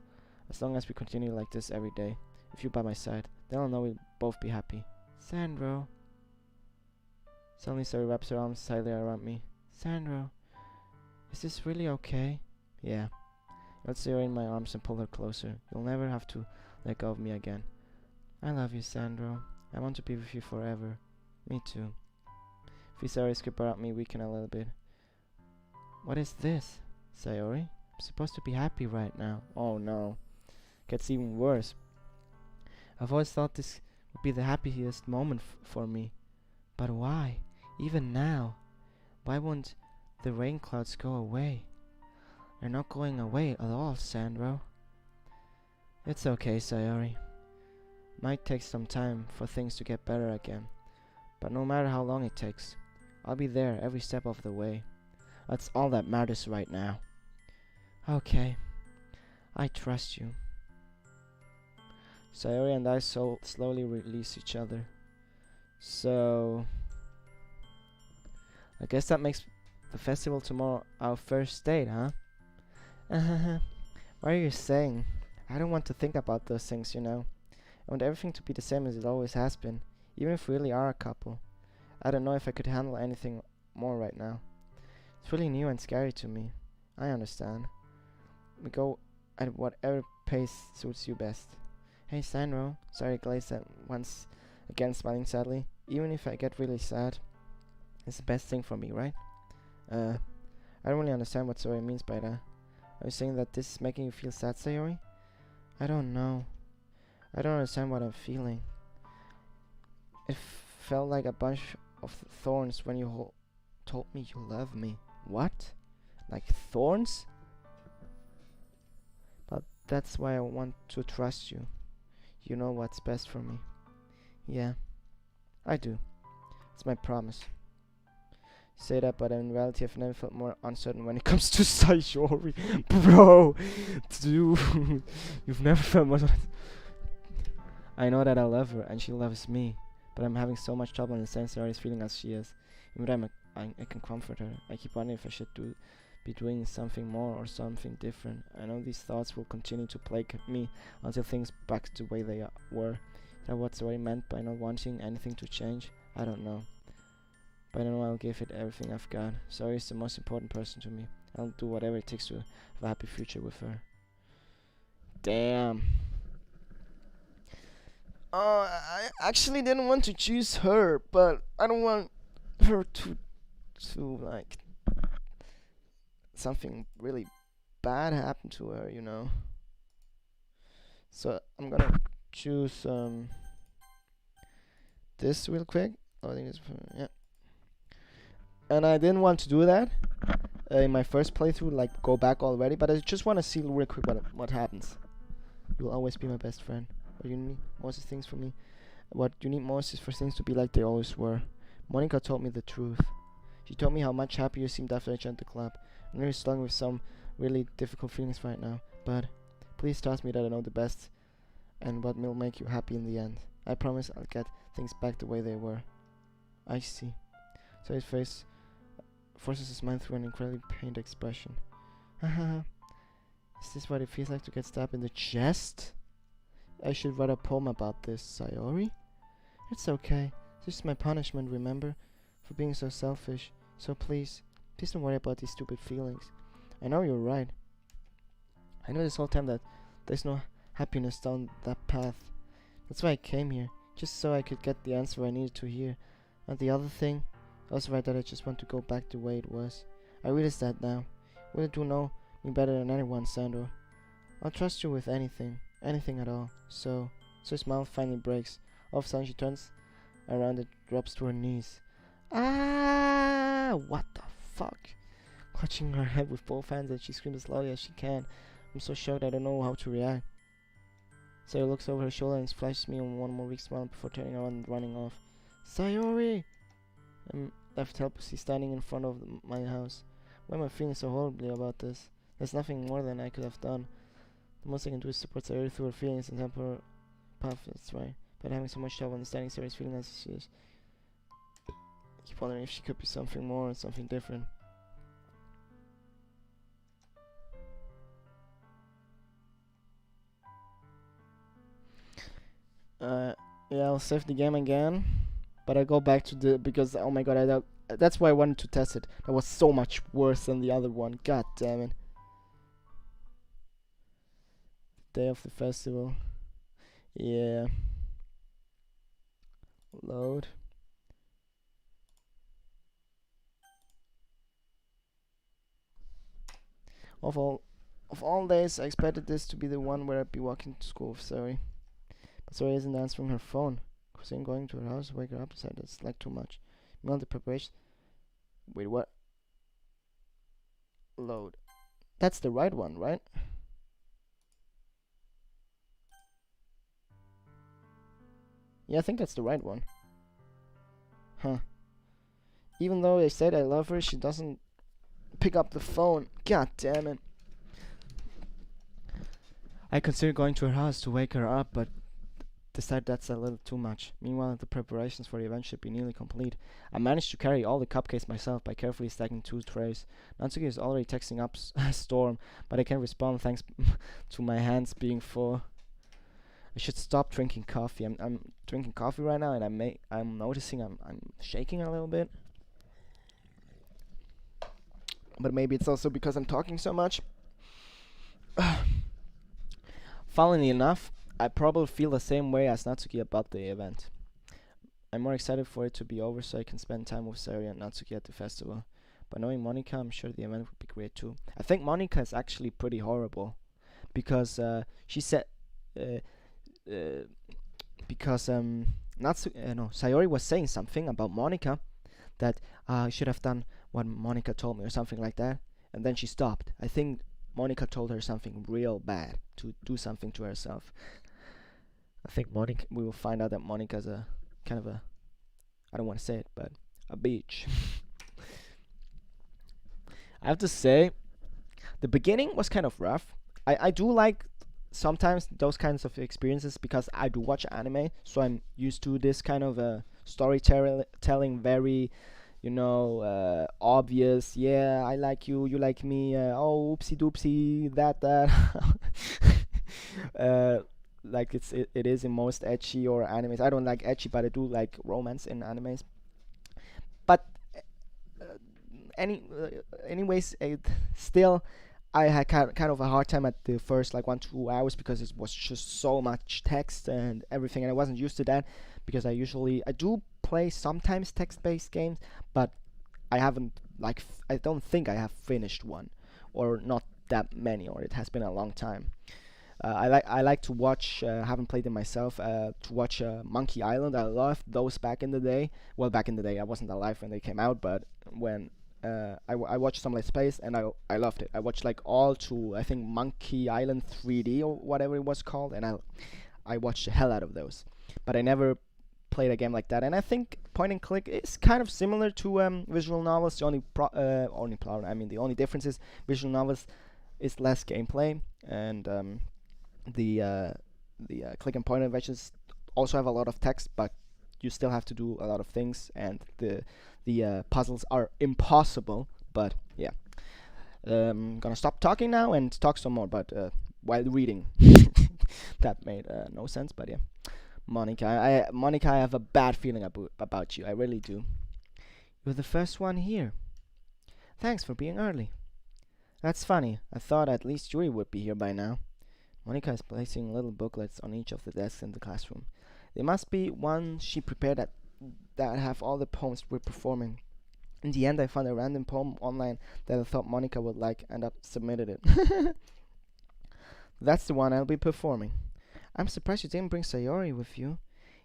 As long as we continue like this every day, with you by my side, then I'll know we'll both be happy. Sandro. Suddenly Sari wraps her arms tightly around me. Sandro, is this really okay? Yeah. I'll see her in my arms and pull her closer. You'll never have to let go of me again. I love you, Sandro. I want to be with you forever. Me too. Sayori skip around me, weaken a little bit. What is this, Sayori? I'm supposed to be happy right now. Oh no. Gets even worse. I've always thought this would be the happiest moment for me. But why? Even now? Why won't the rain clouds go away? They're not going away at all, Sandro. It's okay, Sayori. Might take some time for things to get better again. But no matter how long it takes, I'll be there every step of the way. That's all that matters right now. Okay. I trust you. Sayori and I slowly release each other. So... I guess that makes the festival tomorrow our first date, huh? What are you saying? I don't want to think about those things, you know. I want everything to be the same as it always has been, even if we really are a couple. I don't know if I could handle anything more right now. It's really new and scary to me. I understand. We go at whatever pace suits you best. Hey, Sandro. Sorry, glazed at once again, smiling sadly. Even if I get really sad, it's the best thing for me, right? I don't really understand what Sayori means by that. Are you saying that this is making you feel sad, Sayori? I don't know. I don't understand what I'm feeling. It felt like a bunch of thorns when you told me you love me. What? Like thorns? But that's why I want to trust you. You know what's best for me. Yeah, I do. It's my promise. Say that, but in reality I've never felt more uncertain when it comes to Sayori. Bro, dude, you've never felt more. I know that I love her and she loves me, but I'm having so much trouble understanding Sayori's feeling as she is. Even though I can comfort her, I keep wondering if I should be doing something more or something different. I know these thoughts will continue to plague me until things back to the way they were. Is that what Sayori meant by not wanting anything to change? I don't know. But I know I'll give it everything I've got. Sayori is the most important person to me. I'll do whatever it takes to have a happy future with her. Damn. I actually didn't want to choose her, but I don't want her to like something really bad happen to her, you know. So I'm gonna choose this real quick. Oh, I think it's yeah. And I didn't want to do that in my first playthrough, like go back already. But I just want to see real quick what happens. You'll always be my best friend. What you need most is things for me. What you need most is for things to be like they always were. Monica told me the truth. She told me how much happier you seemed after I joined the club. I'm really struggling with some really difficult feelings right now. But please trust me that I know the best and what will make you happy in the end. I promise I'll get things back the way they were. I see. So his face forces his mind through an incredibly pained expression. Haha. Is this what it feels like to get stabbed in the chest? I should write a poem about this, Sayori. It's okay. This is my punishment, remember? For being so selfish. So please don't worry about these stupid feelings. I know you're right. I know this whole time that there's no happiness down that path. That's why I came here. Just so I could get the answer I needed to hear. And the other thing, I was right that I just want to go back the way it was. I realize that now. You do know me better than anyone, Sandro. I'll trust you with anything at all. So his smile finally breaks. All of a sudden she turns around and drops to her knees. Ah! What the fuck? Clutching her head with both hands and she screams as loudly as she can. I'm so shocked I don't know how to react. Sayori looks over her shoulder and flashes me one more weak smile before turning around and running off. Sayori! I'm left helplessly standing in front of my house. Why am I feeling so horribly about this? There's nothing more than I could have done. The most I can do is support Sayori through her feelings and help her path, that's right. But having so much trouble understanding Sayori's feeling as she is. I keep wondering if she could be something more and something different. Yeah, I'll save the game again. But I go back to the, because oh my god, that's why I wanted to test it. That was so much worse than the other one. God damn it. Day of the festival. Yeah. Load. Of all days, I expected this to be the one where I'd be walking to school with Zoe. But Zoe isn't answering her phone. Christine going to her house, wake her up, decided it's like too much. Meanwhile, the preparation. Wait, what? Load. That's the right one, right? Yeah, I think that's the right one. Huh. Even though I said I love her, she doesn't pick up the phone. God damn it. I considered going to her house to wake her up, but decided that's a little too much. Meanwhile, the preparations for the event should be nearly complete. I managed to carry all the cupcakes myself by carefully stacking 2 trays. Natsuki is already texting up Storm, but I can't respond thanks to my hands being full. I should stop drinking coffee. I'm drinking coffee right now, and I'm noticing I'm shaking a little bit. But maybe it's also because I'm talking so much. Funnily enough, I probably feel the same way as Natsuki about the event. I'm more excited for it to be over so I can spend time with Sayori and Natsuki at the festival. But knowing Monika, I'm sure the event would be great too. I think Monika is actually pretty horrible because she said because Sayori was saying something about Monika that I should have done what Monika told me or something like that, and then she stopped. I think Monika told her something real bad to do something to herself. I think we will find out that Monika's a kind of a, I don't want to say it, but a bitch. I have to say, the beginning was kind of rough. I do like sometimes those kinds of experiences because I do watch anime, so I'm used to this kind of storytelling, very, obvious. Yeah, I like you, you like me. Oh, oopsie doopsie, that. Like it is in most ecchi or animes. I don't like ecchi, but I do like romance in animes. But anyways, still, I had kind of a hard time at the first like 1 2 hours because it was just so much text and everything, and I wasn't used to that because I do play sometimes text-based games, but I haven't I don't think I have finished one, or not that many, or it has been a long time. I like to watch. Haven't played them myself. To watch Monkey Island. I loved those back in the day. Well, back in the day, I wasn't alive when they came out, but when I watched some Let's Plays and I loved it. I watched like all to I think Monkey Island 3D or whatever it was called, and I watched the hell out of those. But I never played a game like that, and I think point and click is kind of similar to visual novels. The the only difference is visual novels is less gameplay, and the click and point adventures also have a lot of text, but you still have to do a lot of things, and the puzzles are impossible. But yeah, gonna stop talking now and talk some more, but while reading. That made no sense, but yeah. Monica, I have a bad feeling about you. I really do. You're the first one here. Thanks for being early. That's funny. I thought at least Yuri would be here by now. Monica is placing little booklets on each of the desks in the classroom. There must be one she prepared that have all the poems we're performing. In the end, I found a random poem online that I thought Monica would like, and I submitted it. That's the one I'll be performing. I'm surprised you didn't bring Sayori with you.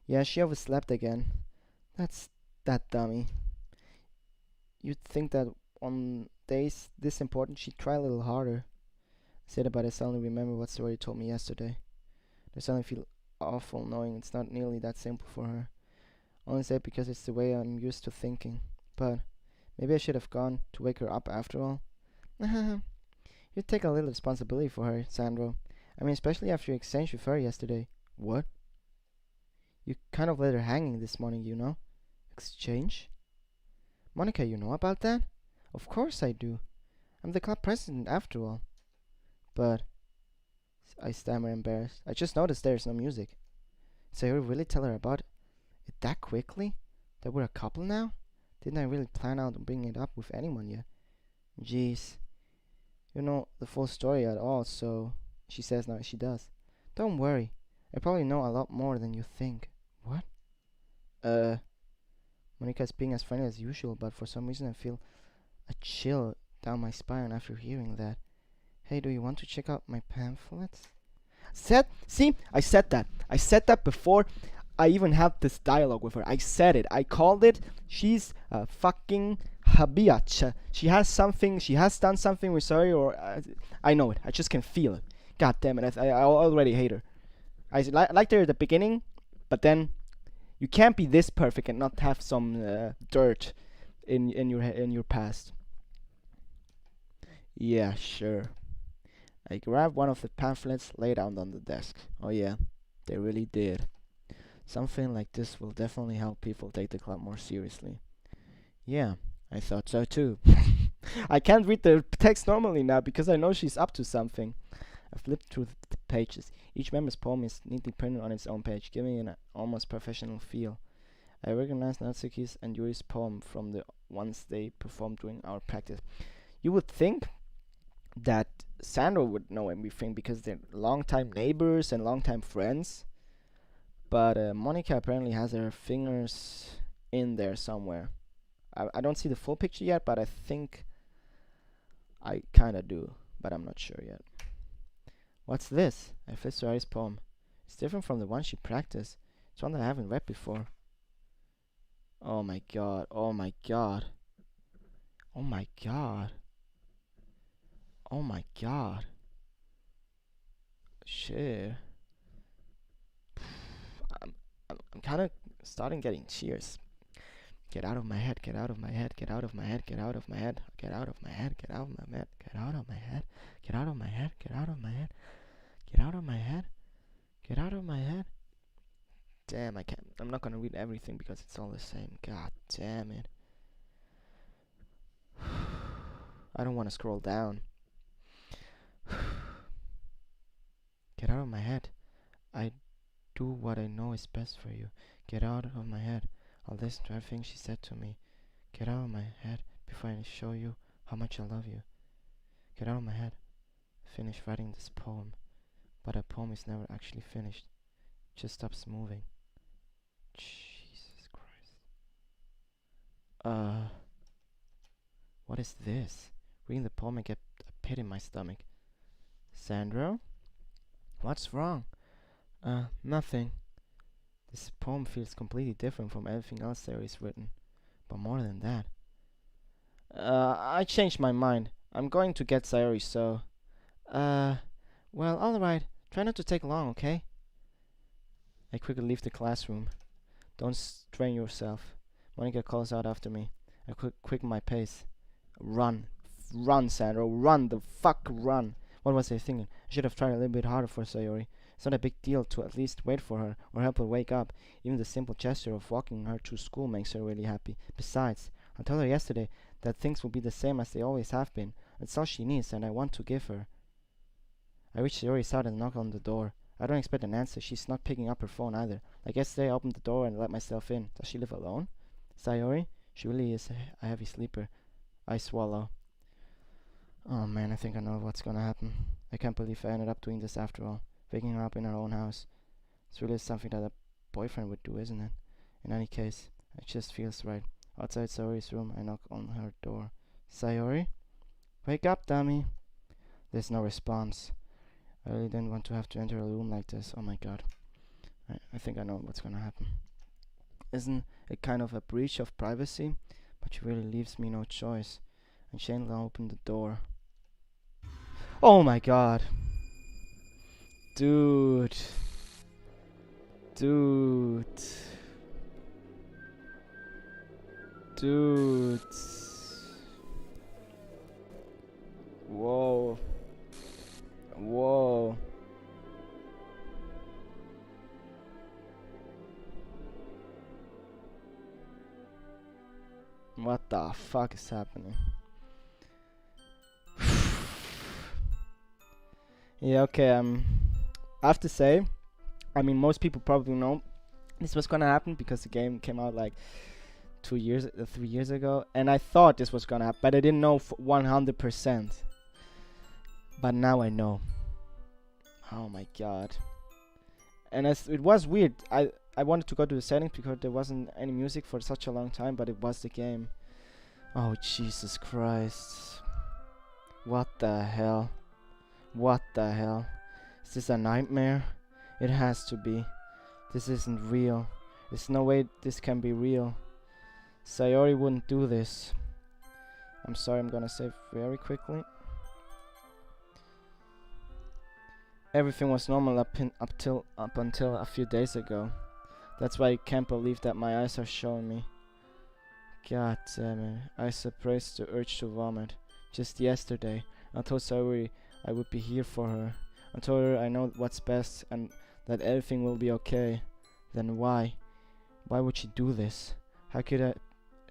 Yeah, she overslept again. That's that dummy. You'd think that on days this important she'd try a little harder. I said it, but I suddenly remember what Sayori told me yesterday. I suddenly feel awful knowing it's not nearly that simple for her. I only say it because it's the way I'm used to thinking. But maybe I should have gone to wake her up after all. You take a little responsibility for her, Sandro. I mean, especially after your exchange with her yesterday. What? You kind of let her hanging this morning, you know? Exchange? Monica, you know about that? Of course I do. I'm the club president after all. But, I stammer embarrassed. I just noticed there's no music. So you really tell her about it that quickly? That we're a couple now? Didn't I really plan out on bringing it up with anyone yet? Jeez. You know the full story at all, so... She says now she does. Don't worry. I probably know a lot more than you think. What? Monica's being as friendly as usual, but for some reason I feel a chill down my spine after hearing that. Hey, do you want to check out my pamphlets? See? I said that. I said that before I even had this dialogue with her. I said it. I called it. She's a fucking habiach. She has done something with Sari, or... I know it. I just can feel it. God damn it, I already hate her. I liked her at the beginning, but then you can't be this perfect and not have some dirt in your past. Yeah, sure. I grabbed one of the pamphlets laid out on the desk. Oh yeah, they really did. Something like this will definitely help people take the club more seriously. Yeah, I thought so too. I can't read the text normally now because I know she's up to something. I flipped through the pages. Each member's poem is neatly printed on its own page, giving it an almost professional feel. I recognized Natsuki's and Yuri's poem from the ones they performed during our practice. You would think that Sandro would know everything because they're longtime neighbors and longtime friends. But Monica apparently has her fingers in there somewhere. I don't see the full picture yet, but I think I kinda do, but I'm not sure yet. What's this? I flipped to Ari's poem. It's different from the one she practiced. It's one that I haven't read before. Oh my god, oh my god. Oh my god. Oh my god. Shit. I'm kind of starting getting cheers. Get out of my head, get out of my head, get out of my head, get out of my head, get out of my head, get out of my head, get out of my head, get out of my head, get out of my head. Get out of my head. Get out of my head. Damn, I can't. I'm not gonna read everything because it's all the same. God damn it. I don't want to scroll down. Get out of my head. I do what I know is best for you. Get out of my head. I'll listen to everything she said to me. Get out of my head before I show you how much I love you. Get out of my head. finish writing this poem. But a poem is never actually finished. It just stops moving. Jesus Christ. What is this? Reading the poem, I get a pit in my stomach. Sandro? What's wrong? Nothing. This poem feels completely different from everything else Sayori's written. But more than that. I changed my mind. I'm going to get Sayori, so... well, alright. Try not to take long, okay? I quickly leave the classroom. Don't strain yourself. Monica calls out after me. I quicken my pace. Run. Run, Sandro. Run. The fuck run. What was I thinking? I should have tried a little bit harder for Sayori. It's not a big deal to at least wait for her or help her wake up. Even the simple gesture of walking her to school makes her really happy. Besides, I told her yesterday that things will be the same as they always have been. It's all she needs and I want to give her. I reach Sayori's side and knock on the door. I don't expect an answer. She's not picking up her phone either. Like yesterday, I opened the door and let myself in. Does she live alone? Sayori? She really is a heavy sleeper. I swallow. Oh man, I think I know what's gonna happen. I can't believe I ended up doing this after all. Waking her up in her own house. It's really something that a boyfriend would do, isn't it? In any case, it just feels right. Outside Sayori's room, I knock on her door. Sayori? Wake up, dummy. There's no response. I really didn't want to have to enter a room like this. Oh my god. I think I know what's gonna happen. Isn't it kind of a breach of privacy? But she really leaves me no choice. And Shane opened the door. Oh my god. Dude. Dude. Dude. Whoa. Whoa. What the fuck is happening? Yeah, okay, I have to say, I mean, most people probably know this was gonna happen because the game came out like 3 years ago, and I thought this was gonna happen, but I didn't know 100%. But now I know. Oh my god. And it was weird. I wanted to go to the settings because there wasn't any music for such a long time, but it was the game. Oh Jesus Christ. What the hell? What the hell? Is this a nightmare? It has to be. This isn't real. There's no way this can be real. Sayori wouldn't do this. I'm sorry, I'm gonna save very quickly. Everything was normal up until a few days ago. That's why I can't believe that my eyes are showing me. God damn it. I suppressed the urge to vomit. Just yesterday, I told Sayori I would be here for her. I told her I know what's best and that everything will be okay. Then why? Why would she do this? How could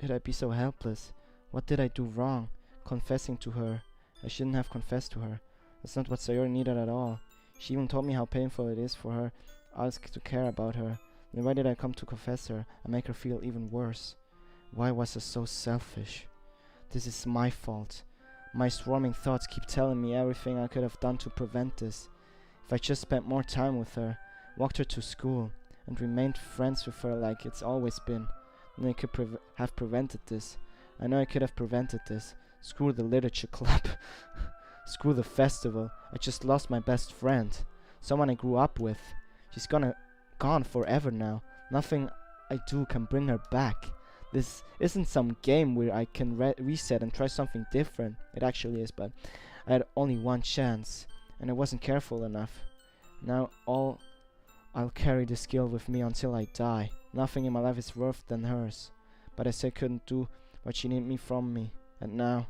I be so helpless? What did I do wrong? Confessing to her. I shouldn't have confessed to her. That's not what Sayori needed at all. She even told me how painful it is for her to care about her. Then why did I come to confess her and make her feel even worse? Why was I so selfish? This is my fault. My swarming thoughts keep telling me everything I could have done to prevent this. If I just spent more time with her, walked her to school, and remained friends with her like it's always been, then I could have prevented this. I know I could have prevented this. Screw the literature club. Screw the festival. I just lost my best friend. Someone I grew up with. She's gone forever now. Nothing I do can bring her back. This isn't some game where I can reset and try something different. It actually is, but I had only one chance, and I wasn't careful enough. Now I'll carry this guilt with me until I die. Nothing in my life is worse than hers. But I said I couldn't do what she needed me from me, and now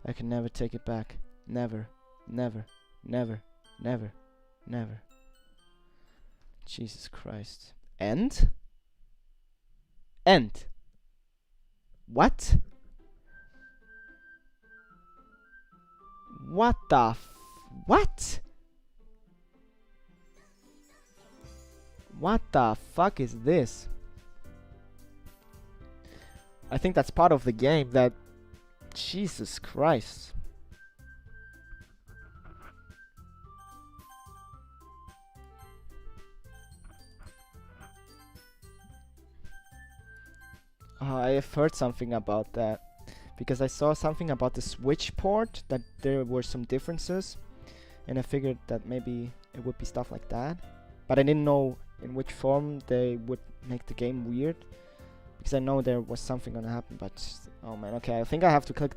I can never take it back. Never, never, never, never, never. Jesus Christ. End? End. What? What the what? What the fuck is this? I think that's part of the game that... Jesus Christ. I have heard something about that. Because I saw something about the Switch port, that there were some differences. And I figured that maybe it would be stuff like that. But I didn't know in which form they would make the game weird. Because I know there was something gonna happen, but... Oh man, okay, I think I have to click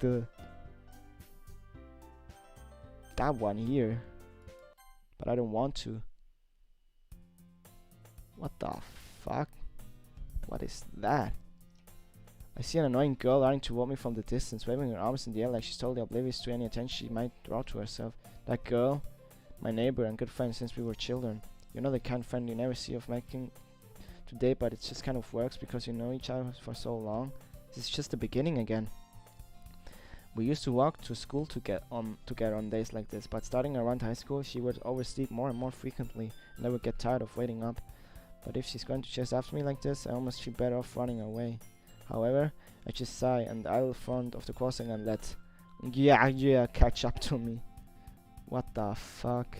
that one here. But I don't want to. What the fuck? What is that? I see an annoying girl running toward me from the distance, waving her arms in the air like she's totally oblivious to any attention she might draw to herself. That girl, my neighbor and good friend since we were children. You know the kind of friend you never see of making today, but it just kind of works because you know each other for so long. This is just the beginning again. We used to walk to school together on days like this, but starting around high school, she would oversleep more and more frequently, and I would get tired of waiting up. But if she's going to chase after me like this, I almost feel better off running away. However, I just sigh and idle front of the crossing and let yeah catch up to me. What the fuck?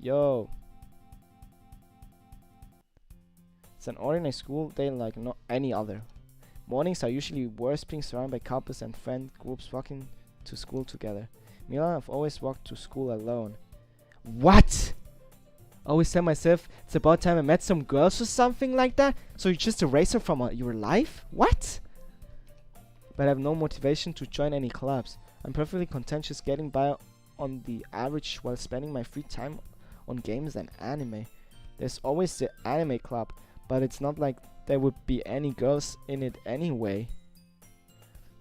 Yo. It's an ordinary school day like no any other. Mornings are usually worse, being surrounded by couples and friend groups walking to school together. Meanwhile, I've always walked to school alone. What? I always tell myself it's about time I met some girls or something like that. So you just erase her from your life? What? But I have no motivation to join any clubs. I'm perfectly content just getting by on the average while spending my free time on games and anime. There's always the anime club, but it's not like there would be any girls in it anyway.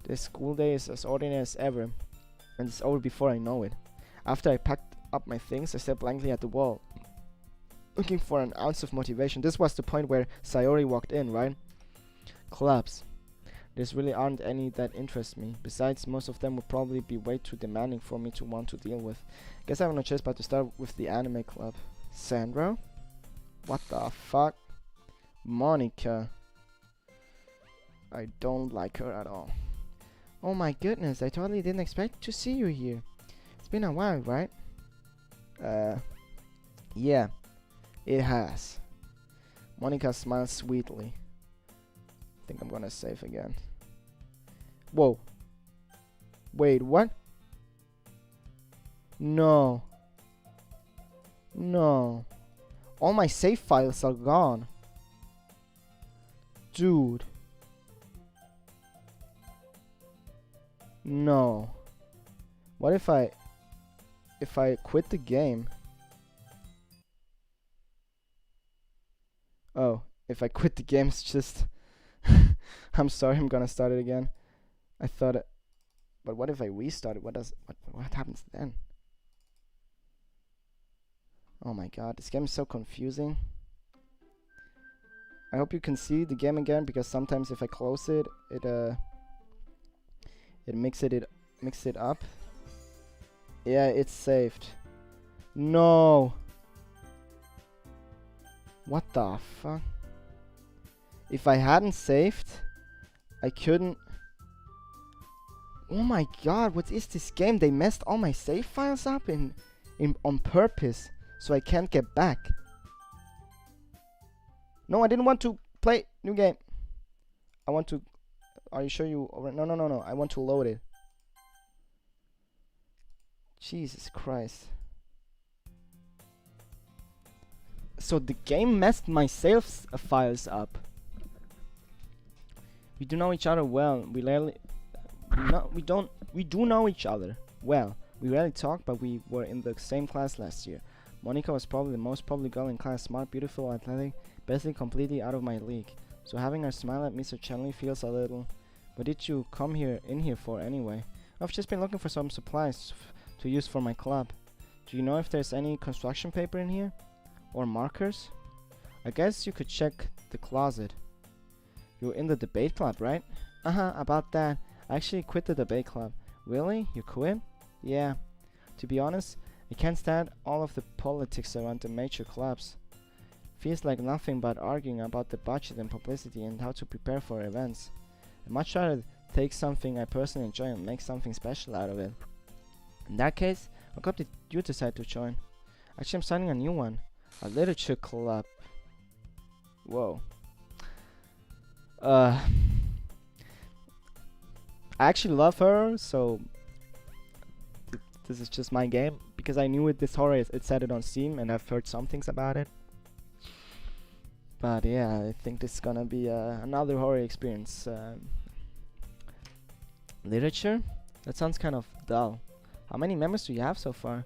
This school day is as ordinary as ever, and it's over before I know it. After I packed up my things, I stared blankly at the wall, looking for an ounce of motivation. This was the point where Sayori walked in, right? Clubs. There's really aren't any that interest me. Besides, most of them would probably be way too demanding for me to want to deal with. Guess I have no choice but to start with the anime club. Sandra? What the fuck? Monica. I don't like her at all. Oh my goodness, I totally didn't expect to see you here. It's been a while, right? Yeah, it has. Monica smiles sweetly. I think I'm gonna save again. Whoa. Wait, what? No. No. All my save files are gone. Dude. No. What if I quit the game? Oh, if I quit the game, it's just I'm sorry, I'm gonna start it again. I thought it, but what if I restart it? What happens then? Oh my god, this game is so confusing. I hope you can see the game again, because sometimes if I close it, it mix it up. Yeah, it's saved. No. What the fuck? If I hadn't saved, I couldn't. Oh my god, what is this game? They messed all my save files up on purpose, so I can't get back. No, I didn't want to play new game. I want to. Are you sure you? No. I want to load it. Jesus Christ. So the game messed my save files up. We do know each other well. We do know each other well. We rarely talk, but we were in the same class last year. Monica was probably the most popular girl in class, smart, beautiful, athletic, basically completely out of my league. So having her smile at me so gently feels a little. What did you come in here for anyway? I've just been looking for some supplies to use for my club. Do you know if there's any construction paper in here? Or markers? I guess you could check the closet. You're in the debate club, right? About that. I actually quit the debate club. Really? You quit? Yeah. To be honest, I can't stand all of the politics around the major clubs. Feels like nothing but arguing about the budget and publicity and how to prepare for events. I'd much rather take something I personally enjoy and make something special out of it. In that case, what club did you decide to join? Actually, I'm starting a new one. A literature club. Whoa. I actually love her, so this is just my game because I knew this horror. It said it on Steam, and I've heard some things about it. But yeah, I think this is gonna be another horror experience. Literature? That sounds kind of dull. How many members do you have so far?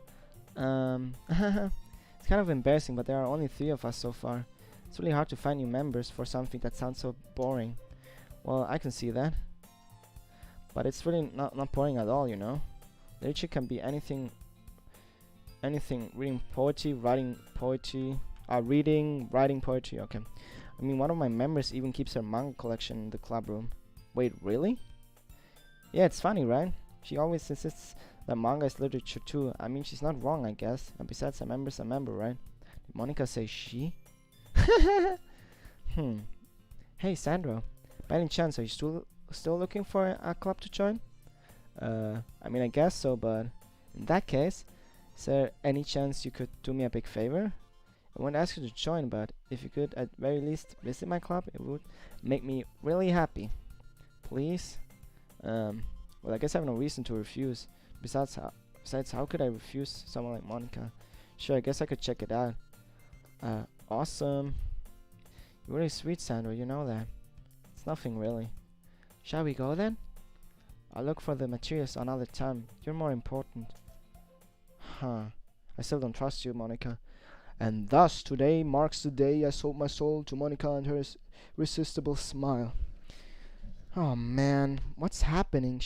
It's kind of embarrassing, but there are only 3 of us so far. It's really hard to find new members for something that sounds so boring. Well, I can see that. But it's really not boring at all, you know? Literature can be anything. Reading poetry, writing poetry. Reading, writing poetry, okay. I mean, one of my members even keeps her manga collection in the club room. Wait, really? Yeah, it's funny, right? She always insists that manga is literature too. I mean, she's not wrong, I guess. And besides, a member's a member, right? Did Monica say she? Hey, Sandro. By any chance, are you still looking for a club to join? I mean, I guess so, but in that case, is there any chance you could do me a big favor? I won't ask you to join, but if you could at very least visit my club, it would make me really happy. Please? Well, I guess I have no reason to refuse. Besides, how could I refuse someone like Monica? Sure, I guess I could check it out. Awesome. You're really sweet, Sandra, you know that. It's nothing really. Shall we go then? I'll look for the materials another time. You're more important. Huh. I still don't trust you, Monica. And thus, today marks the day I sold my soul to Monica and her irresistible smile. Oh man, what's happening?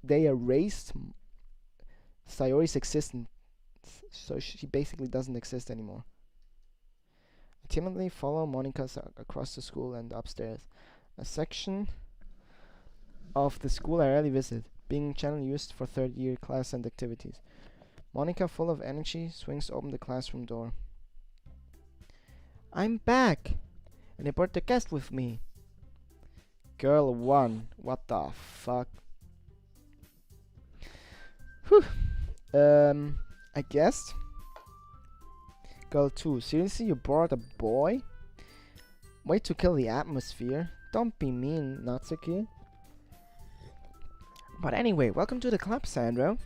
They erased Sayori's existence, so she basically doesn't exist anymore. I timidly follow Monica across the school and upstairs. A section of the school I rarely visit, being channel used for third year class and activities. Monica, full of energy, swings open the classroom door. I'm back! And I brought the guest with me. Girl 1, what the fuck? Whew. I guess. Girl 2, seriously, you brought a boy? Way to kill the atmosphere. Don't be mean, Natsuki. But anyway, welcome to the club, Sandro.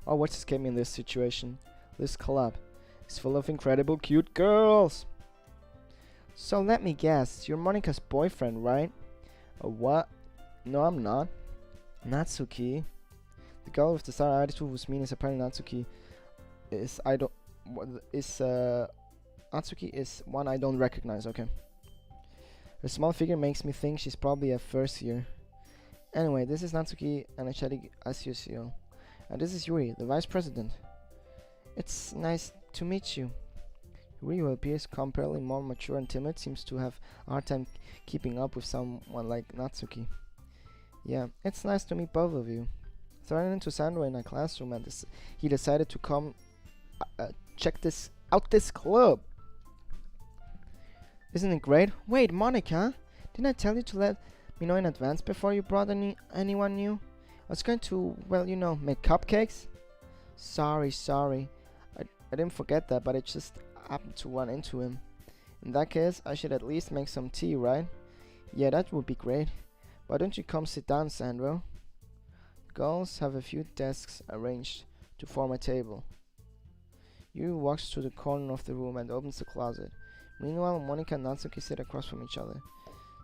Oh, what just came in this situation? This club is full of incredible cute girls. So let me guess, you're Monica's boyfriend, right? What? No, I'm not. Natsuki. The girl with the sour attitude whose mean is apparently Natsuki Natsuki is one I don't recognize, okay. Her small figure makes me think she's probably a first year. Anyway, this is Natsuki energetic as usual. And this is Yuri, the vice president. It's nice to meet you. Yuri, who appears comparatively more mature and timid, seems to have a hard time keeping up with someone like Natsuki. Yeah, it's nice to meet both of you. So I ran into Sandro in a classroom and he decided to come check this club. Isn't it great? Wait, Monica, didn't I tell you to let me know in advance before you brought anyone new? I was going to, well, you know, make cupcakes. Sorry. I didn't forget that, but I just happened to run into him. In that case, I should at least make some tea, right? Yeah, that would be great. Why don't you come sit down, Sandro? The girls have a few desks arranged to form a table. Yuri walks to the corner of the room and opens the closet. Meanwhile, Monica and Natsuki sit across from each other.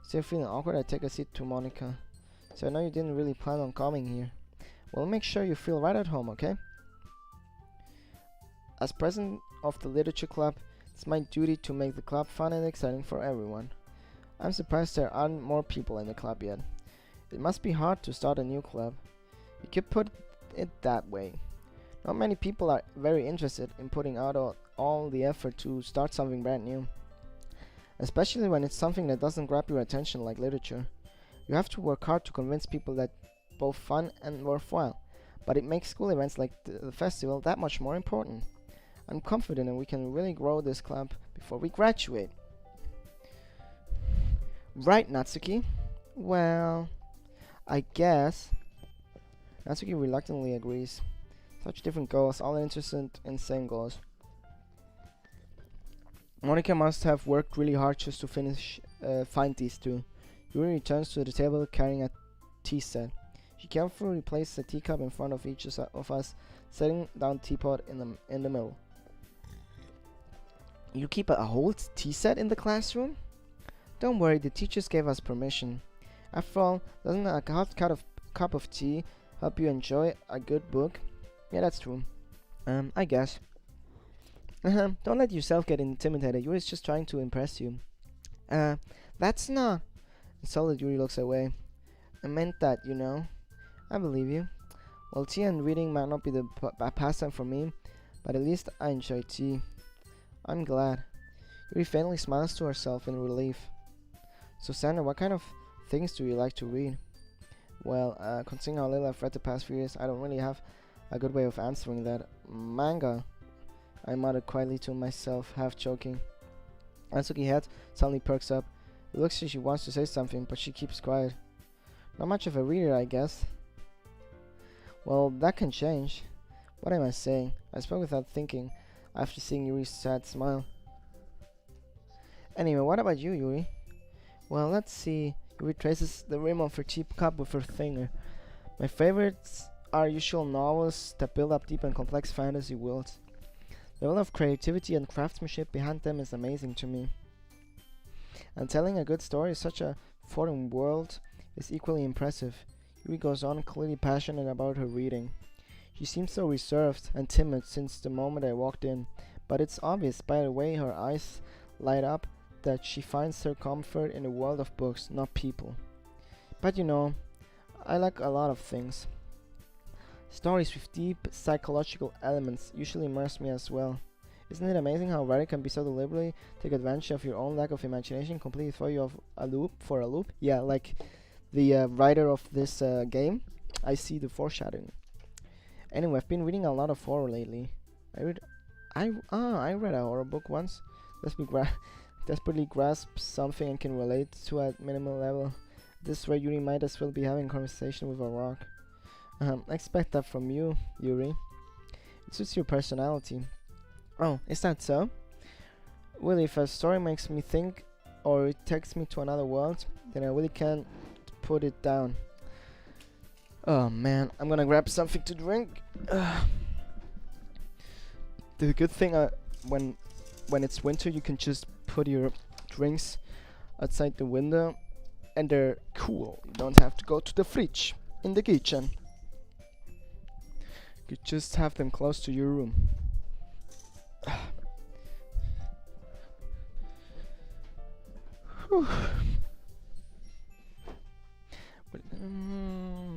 Still feeling awkward, I take a seat to Monica. So I know you didn't really plan on coming here. Well, make sure you feel right at home, okay? As president of the literature club, it's my duty to make the club fun and exciting for everyone. I'm surprised there aren't more people in the club yet. It must be hard to start a new club. You could put it that way. Not many people are very interested in putting out all the effort to start something brand new. Especially when it's something that doesn't grab your attention like literature. You have to work hard to convince people that both fun and worthwhile, but it makes school events like the festival that much more important. I'm confident that we can really grow this club before we graduate. Right, Natsuki? Well, I guess. Natsuki reluctantly agrees. Such different goals, all interested in same goals. Monica must have worked really hard just to finish find these two. Yuri returns to the table carrying a tea set. She carefully places a teacup in front of each of us, setting down teapot in the middle. You keep a whole tea set in the classroom? Don't worry, the teachers gave us permission. After all, doesn't a hot cup of tea help you enjoy a good book? Yeah, that's true. I guess. Don't let yourself get intimidated. Yuri's just trying to impress you. That's not. Insulted, Yuri looks away. I meant that, you know. I believe you. Well, tea and reading might not be the pastime for me, but at least I enjoy tea. I'm glad. Yuri faintly smiles to herself in relief. So, Sandra, what kind of things do you like to read? Well, considering how little I've read the past few years, I don't really have a good way of answering that. Manga, I muttered quietly to myself, half joking. Natsuki's head suddenly perks up. It looks like she wants to say something, but she keeps quiet. Not much of a reader, I guess. Well, that can change. What am I saying? I spoke without thinking, after seeing Yuri's sad smile. Anyway, what about you, Yuri? Well, let's see. Yuri traces the rim of her teacup with her finger. My favorites are usual novels that build up deep and complex fantasy worlds. The level of creativity and craftsmanship behind them is amazing to me. And telling a good story in such a foreign world is equally impressive. Yuri goes on, clearly passionate about her reading. She seems so reserved and timid since the moment I walked in, but it's obvious by the way her eyes light up that she finds her comfort in the world of books, not people. But you know, I like a lot of things. Stories with deep psychological elements usually immerse me as well. Isn't it amazing how writing can be so deliberately take advantage of your own lack of imagination, completely throw you off a loop? Yeah, like the writer of this game. I see the foreshadowing. Anyway, I've been reading a lot of horror lately. I read a horror book once. Desperately grasp something and can relate to at minimal level. This way, Yuri might as well be having a conversation with a rock. I expect that from you, Yuri. It suits your personality. Oh, is that so? Well, if a story makes me think or it takes me to another world, then I really can't put it down. Oh man, I'm gonna grab something to drink. The good thing when it's winter, you can just put your drinks outside the window and they're cool. You don't have to go to the fridge in the kitchen. You just have them close to your room.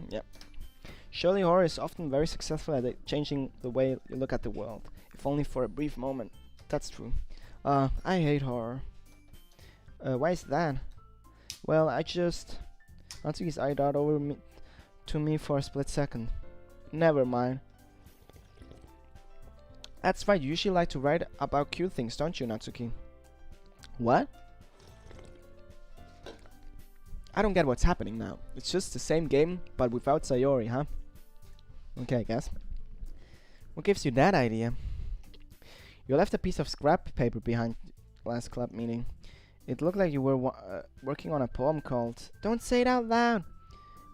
Yeah. Surely horror is often very successful at changing the way you look at the world, if only for a brief moment. That's true. I hate horror. Why is that? Well, Natsuki's eye darted over to me for a split second. Never mind. That's right, you usually like to write about cute things, don't you, Natsuki? What? I don't get what's happening now. It's just the same game, but without Sayori, huh? Okay, I guess. What gives you that idea? You left a piece of scrap paper behind last club meeting. It looked like you were working on a poem called "Don't Say It Out Loud"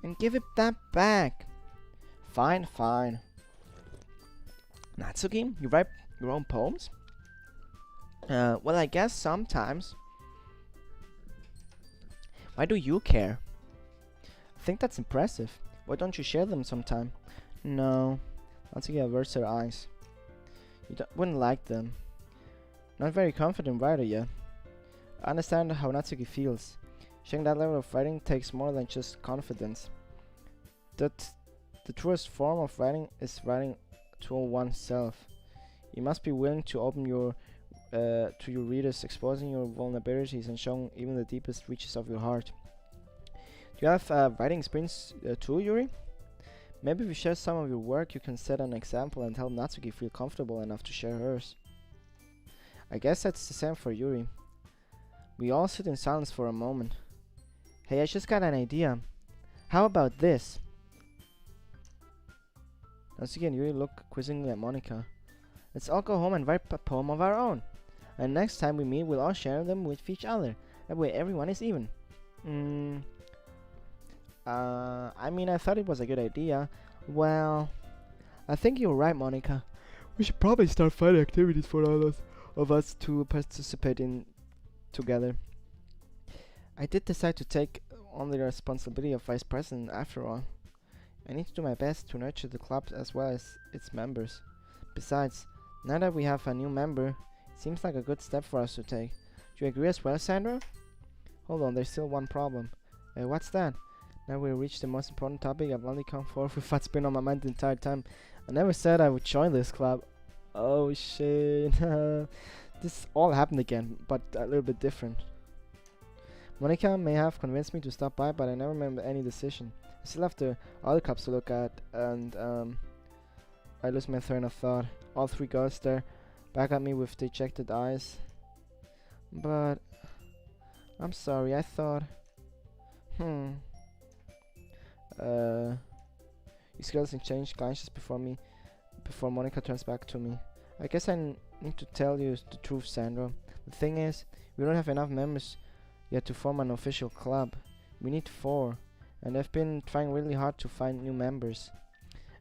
and give it that back. Fine, fine. Natsuki, you write your own poems? Well, I guess sometimes. Why do you care? I think that's impressive. Why don't you share them sometime? No. Natsuki averts her eyes. You wouldn't like them. Not very confident writer yet. I understand how Natsuki feels. Sharing that level of writing takes more than just confidence. That the truest form of writing is writing to oneself. You must be willing to open your to your readers, exposing your vulnerabilities and showing even the deepest reaches of your heart. Do you have writing experience too, Yuri? Maybe if you share some of your work, you can set an example and help Natsuki feel comfortable enough to share hers. I guess that's the same for Yuri. We all sit in silence for a moment. Hey, I just got an idea. How about this? Natsuki and Yuri look quizzingly at Monika. Let's all go home and write a poem of our own. And next time we meet, we'll all share them with each other. That way everyone is even. I mean, I thought it was a good idea. Well, I think you're right, Monica. We should probably start finding activities for all of us to participate in together. I did decide to take on the responsibility of vice president after all. I need to do my best to nurture the club as well as its members. Besides, now that we have a new member, it seems like a good step for us to take. Do you agree as well, Sandra? Hold on, there's still one problem. What's that? Now we reached the most important topic I've only come forth with what's been on my mind the entire time. I never said I would join this club. Oh shit. This all happened again, but a little bit different. Monica may have convinced me to stop by, but I never remember any decision. I still have the other clubs to look at, and I lose my train of thought. All three girls stare back at me with dejected eyes. But I'm sorry, I thought. These girls exchange glances before Monica turns back to me. I guess I need to tell you the truth, Sandra. The thing is, we don't have enough members yet to form an official club. We need 4, and I've been trying really hard to find new members.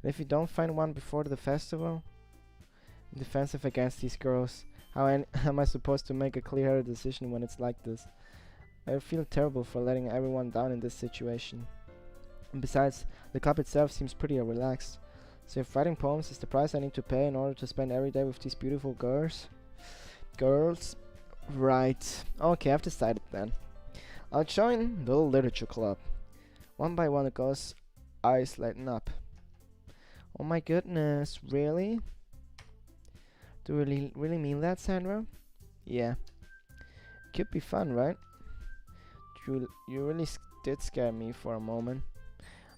And if we don't find one before the festival, I'm defensive against these girls. How am I supposed to make a clear decision when it's like this? I feel terrible for letting everyone down in this situation. And besides, the club itself seems pretty relaxed. So if writing poems is the price I need to pay in order to spend every day with these beautiful girls? Right. Okay, I've decided then. I'll join the literature club. One by one the girls' eyes lighten up. Oh my goodness, really? Do you really mean that, Sandra? Yeah. Could be fun, right? You really did scare me for a moment.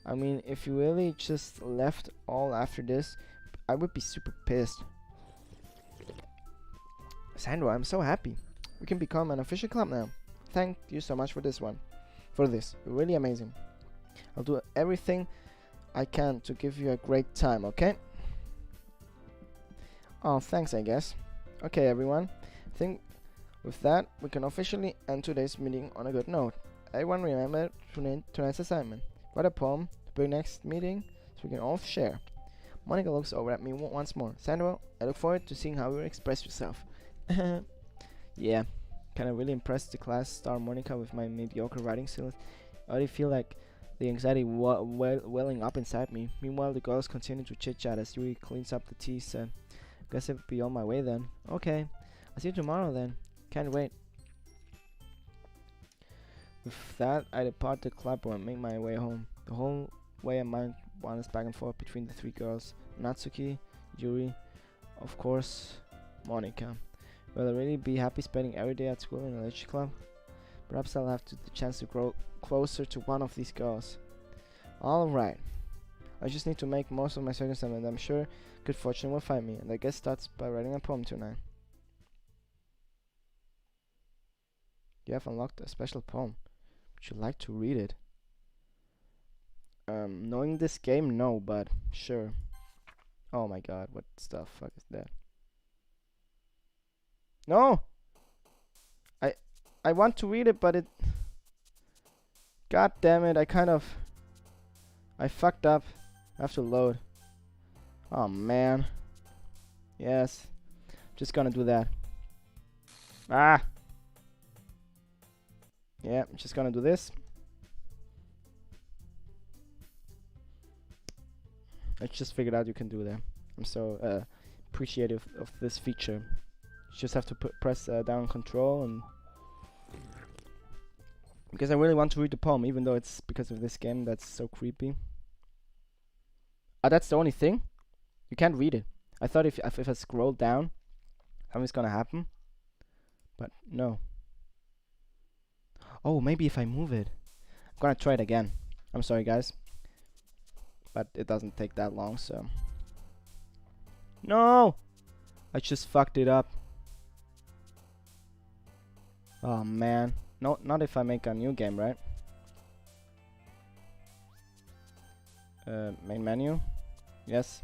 I mean, if you really just left all after this, I would be super pissed. Sandra, I'm so happy. We can become an official club now. Thank you so much for this. You're really amazing. I'll do everything I can to give you a great time, okay? Oh, thanks, I guess. Okay, everyone. I think with that, we can officially end today's meeting on a good note. Everyone remember tonight's assignment. Write a poem to bring next meeting so we can all share. Monica looks over at me once more. Sandra, I look forward to seeing how you express yourself. Yeah, kinda really impressed the class star Monica with my mediocre writing skills. I already feel like the anxiety welling up inside me. Meanwhile, the girls continue to chit-chat as Yuri cleans up the tea set. Guess I'll be on my way then. Okay, I'll see you tomorrow then. Can't wait. With that, I depart the club and make my way home. The whole way my mind wanders back and forth between the 3 girls. Natsuki, Yuri, of course, Monica. Will I really be happy spending every day at school in a literature club? Perhaps I'll have the chance to grow closer to one of these girls. Alright. I just need to make most of my circumstances, and I'm sure good fortune will find me. And I guess starts by writing a poem tonight. You have unlocked a special poem. Would you like to read it? Knowing this game, no, but sure. Oh my god, what the fuck is that? No! I want to read it, but it... God damn it, I fucked up. I have to load. Oh man. Yes. Just gonna do that. Ah! Yeah, I'm just gonna do this. I just figured out you can do that. I'm so appreciative of this feature. You just have to press down control, and because I really want to read the poem, even though it's because of this game that's so creepy. Ah, that's the only thing? You can't read it. I thought if I scroll down, something's gonna happen. But no. Oh, maybe if I move it. I'm gonna try it again. I'm sorry, guys. But it doesn't take that long, so... No! I just fucked it up. Oh, man. No, not if I make a new game, right? Main menu. Yes.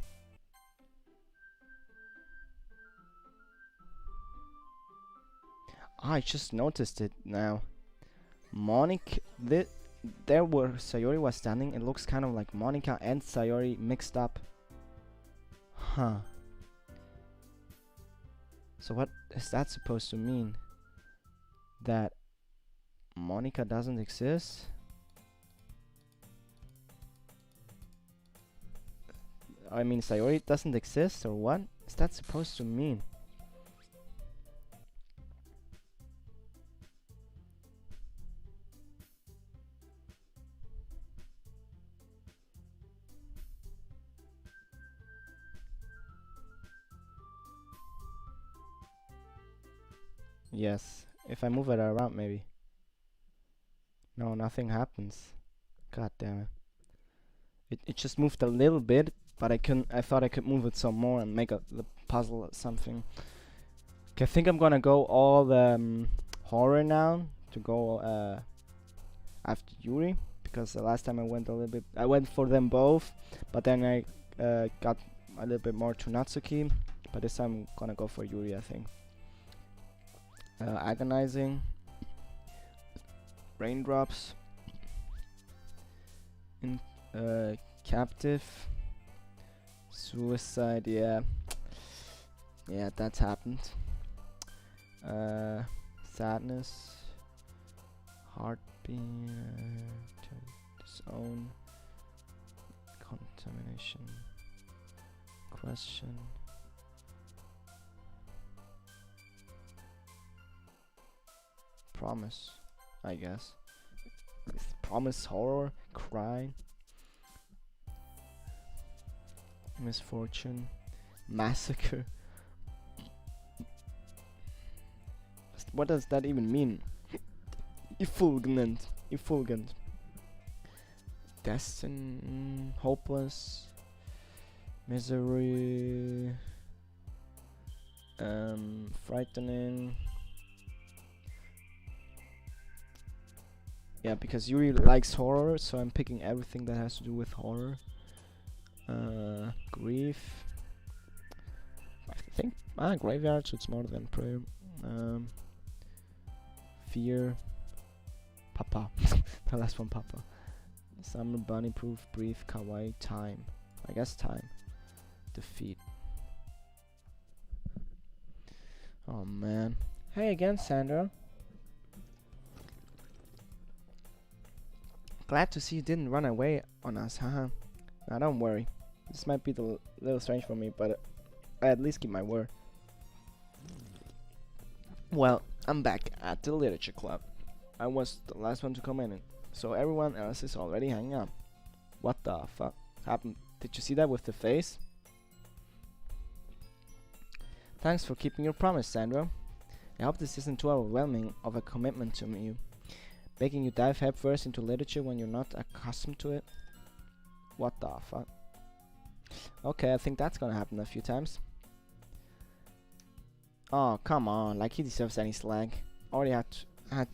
I just noticed it now. Monica, there where Sayori was standing, it looks kind of like Monica and Sayori mixed up. Huh. So what is that supposed to mean? That Monica doesn't exist? I mean, Sayori doesn't exist, or what is that supposed to mean? Yes, if I move it around, maybe. No, nothing happens. God damn it. It just moved a little bit, but I couldn't. I thought I could move it some more and make the puzzle or something. Okay, I think I'm gonna go all the horror now to go after Yuri, because the last time I went a little bit, I went for them both, but then I got a little bit more to Natsuki. But this time I'm gonna go for Yuri, I think. Agonizing, raindrops, in captive, suicide. Yeah, that's happened. Sadness, heartbeat, disown, contamination, question. Promise, I guess. Promise, horror, crime, misfortune, massacre. What does that even mean? Effulgent. Destiny, hopeless, misery, frightening. Yeah, because Yuri likes horror, so I'm picking everything that has to do with horror. Grief. I think graveyard, so it's more than prayer. Fear. Papa. The last one, Papa. Summer, bunny proof, breathe, kawaii, time. I guess time. Defeat. Oh man. Hey again, Sandra. Glad to see you didn't run away on us, haha. Now don't worry. This might be a little strange for me, but I at least keep my word. Well, I'm back at the literature club. I was the last one to come in, so everyone else is already hanging out. What the fuck happened? Did you see that with the face? Thanks for keeping your promise, Sandra. I hope this isn't too overwhelming of a commitment to you. Making you dive headfirst into literature when you're not accustomed to it. What the fuck? Okay, I think that's gonna happen a few times. Oh, come on, like he deserves any slag. Already had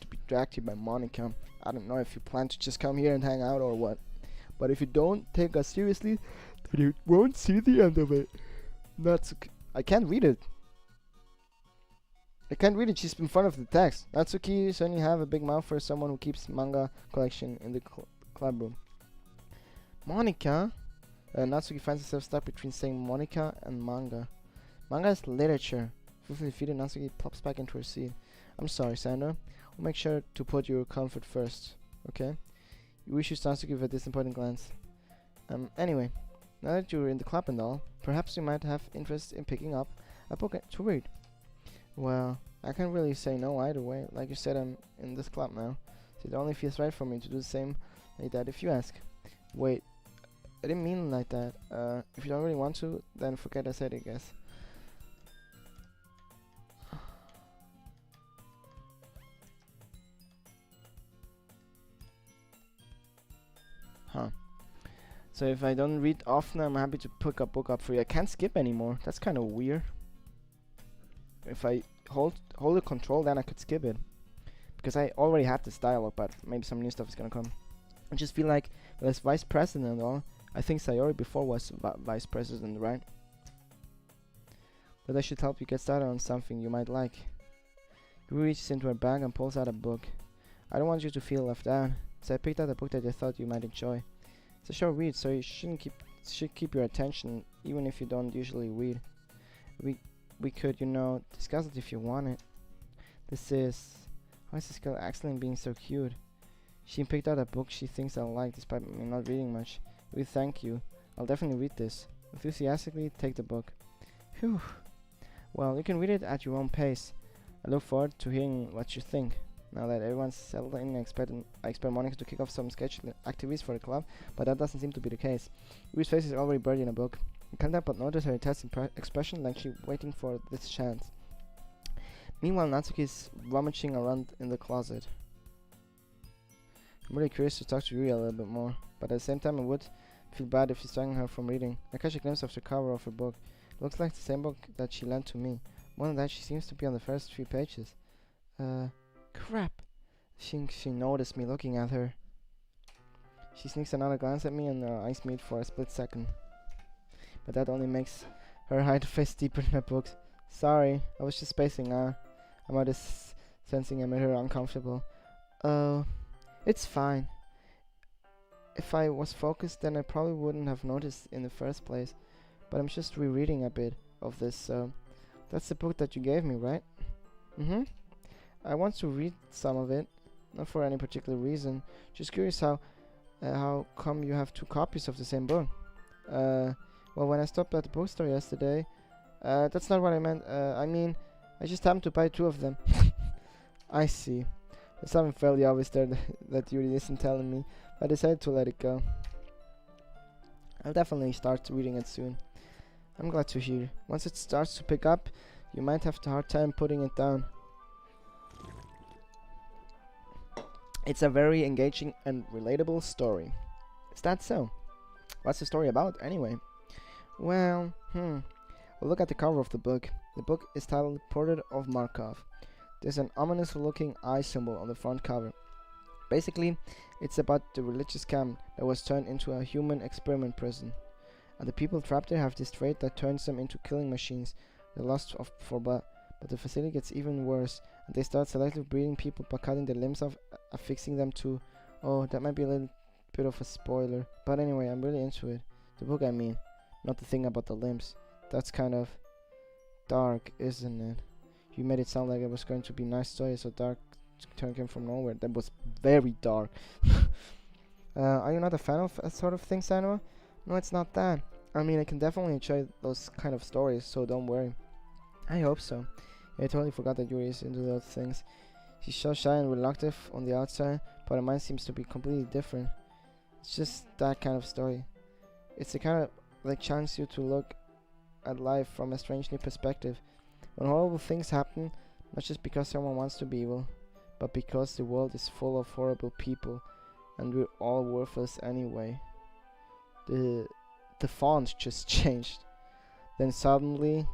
to be dragged here by Monica. I don't know if you plan to just come here and hang out or what. But if you don't take us seriously, then you won't see the end of it. I can't read it. She's in front of the text. Natsuki, you certainly have a big mouth for someone who keeps manga collection in the club room. Monica? Natsuki finds herself stuck between saying Monica and manga. Manga is literature. Briefly defeated, Natsuki plops back into her seat. I'm sorry, Sandra. We'll make sure to put your comfort first, okay? You wishes Natsuki with a disappointing glance. Anyway, now that you're in the club and all, perhaps you might have interest in picking up a book to read. Well, I can't really say no either way. Like you said, I'm in this club now, so it only feels right for me to do the same like that if you ask. Wait, I didn't mean like that. If you don't really want to, then forget I said it, I guess. Huh. So if I don't read often, I'm happy to pick a book up for you. I can't skip anymore. That's kind of weird. If I hold the control, then I could skip it. Because I already had this dialogue, but maybe some new stuff is gonna come. I just feel like, well, as vice president and all, I think Sayori before was vice president, right? But I should help you get started on something you might like. He reaches into her bag and pulls out a book. I don't want you to feel left out, so I picked out a book that I thought you might enjoy. It's a short read, so you should keep your attention, even if you don't usually read. We could, you know, discuss it if you want it. This is... Why is this girl excellent being so cute? She picked out a book she thinks I'll like, despite me not reading much. We thank you. I'll definitely read this. Enthusiastically, take the book. Phew. Well, you can read it at your own pace. I look forward to hearing what you think. Now that everyone's settled in, I expect Monica to kick off some scheduled activities for the club, but that doesn't seem to be the case. Ruby's face is already buried in a book. I can't help but notice her intense expression, like she's waiting for this chance. Meanwhile, Natsuki is rummaging around in the closet. I'm really curious to talk to Yuri a little bit more, but at the same time I would feel bad if distracting her from reading. I catch a glimpse of the cover of her book. It looks like the same book that she lent to me. More than that, she seems to be on the first few pages. Crap. She noticed me looking at her. She sneaks another glance at me and our eyes meet for a split second. But that only makes her hide her face deeper in her books. Sorry, I was just spacing out. I might have sensing I made her uncomfortable. Oh, it's fine. If I was focused, then I probably wouldn't have noticed in the first place. But I'm just rereading a bit of this, so... That's the book that you gave me, right? Mm-hmm. I want to read some of it. Not for any particular reason. Just curious how come you have 2 copies of the same book? Well, when I stopped at the bookstore yesterday... that's not what I meant. I mean, I just happened to buy 2 of them. I see. There's something fairly obvious there that Yuri isn't telling me. I decided to let it go. I'll definitely start reading it soon. I'm glad to hear. Once it starts to pick up, you might have a hard time putting it down. It's a very engaging and relatable story. Is that so? What's the story about, anyway? Well, look at the cover of the book. The book is titled Portrait of Markov. There's an ominous-looking eye symbol on the front cover. Basically, it's about the religious camp that was turned into a human experiment prison. And the people trapped there have this trait that turns them into killing machines. They're lost for blood. But the facility gets even worse, and they start selectively breeding people by cutting their limbs off, affixing them to... Oh, that might be a little bit of a spoiler. But anyway, I'm really into it. The book, I mean. Not the thing about the limbs. That's kind of dark, isn't it? You made it sound like it was going to be a nice story, so dark came from nowhere. That was very dark. Are you not a fan of that sort of thing, Sanua? No, it's not that. I mean, I can definitely enjoy those kind of stories, so don't worry. I hope so. Yeah, I totally forgot that Yuri is into those things. She's so shy and reluctant on the outside, but her mind seems to be completely different. It's just that kind of story. It's the kind of that chance you to look at life from a strange new perspective. When horrible things happen, not just because someone wants to be evil, but because the world is full of horrible people, and we're all worthless anyway. The font just changed. Then suddenly,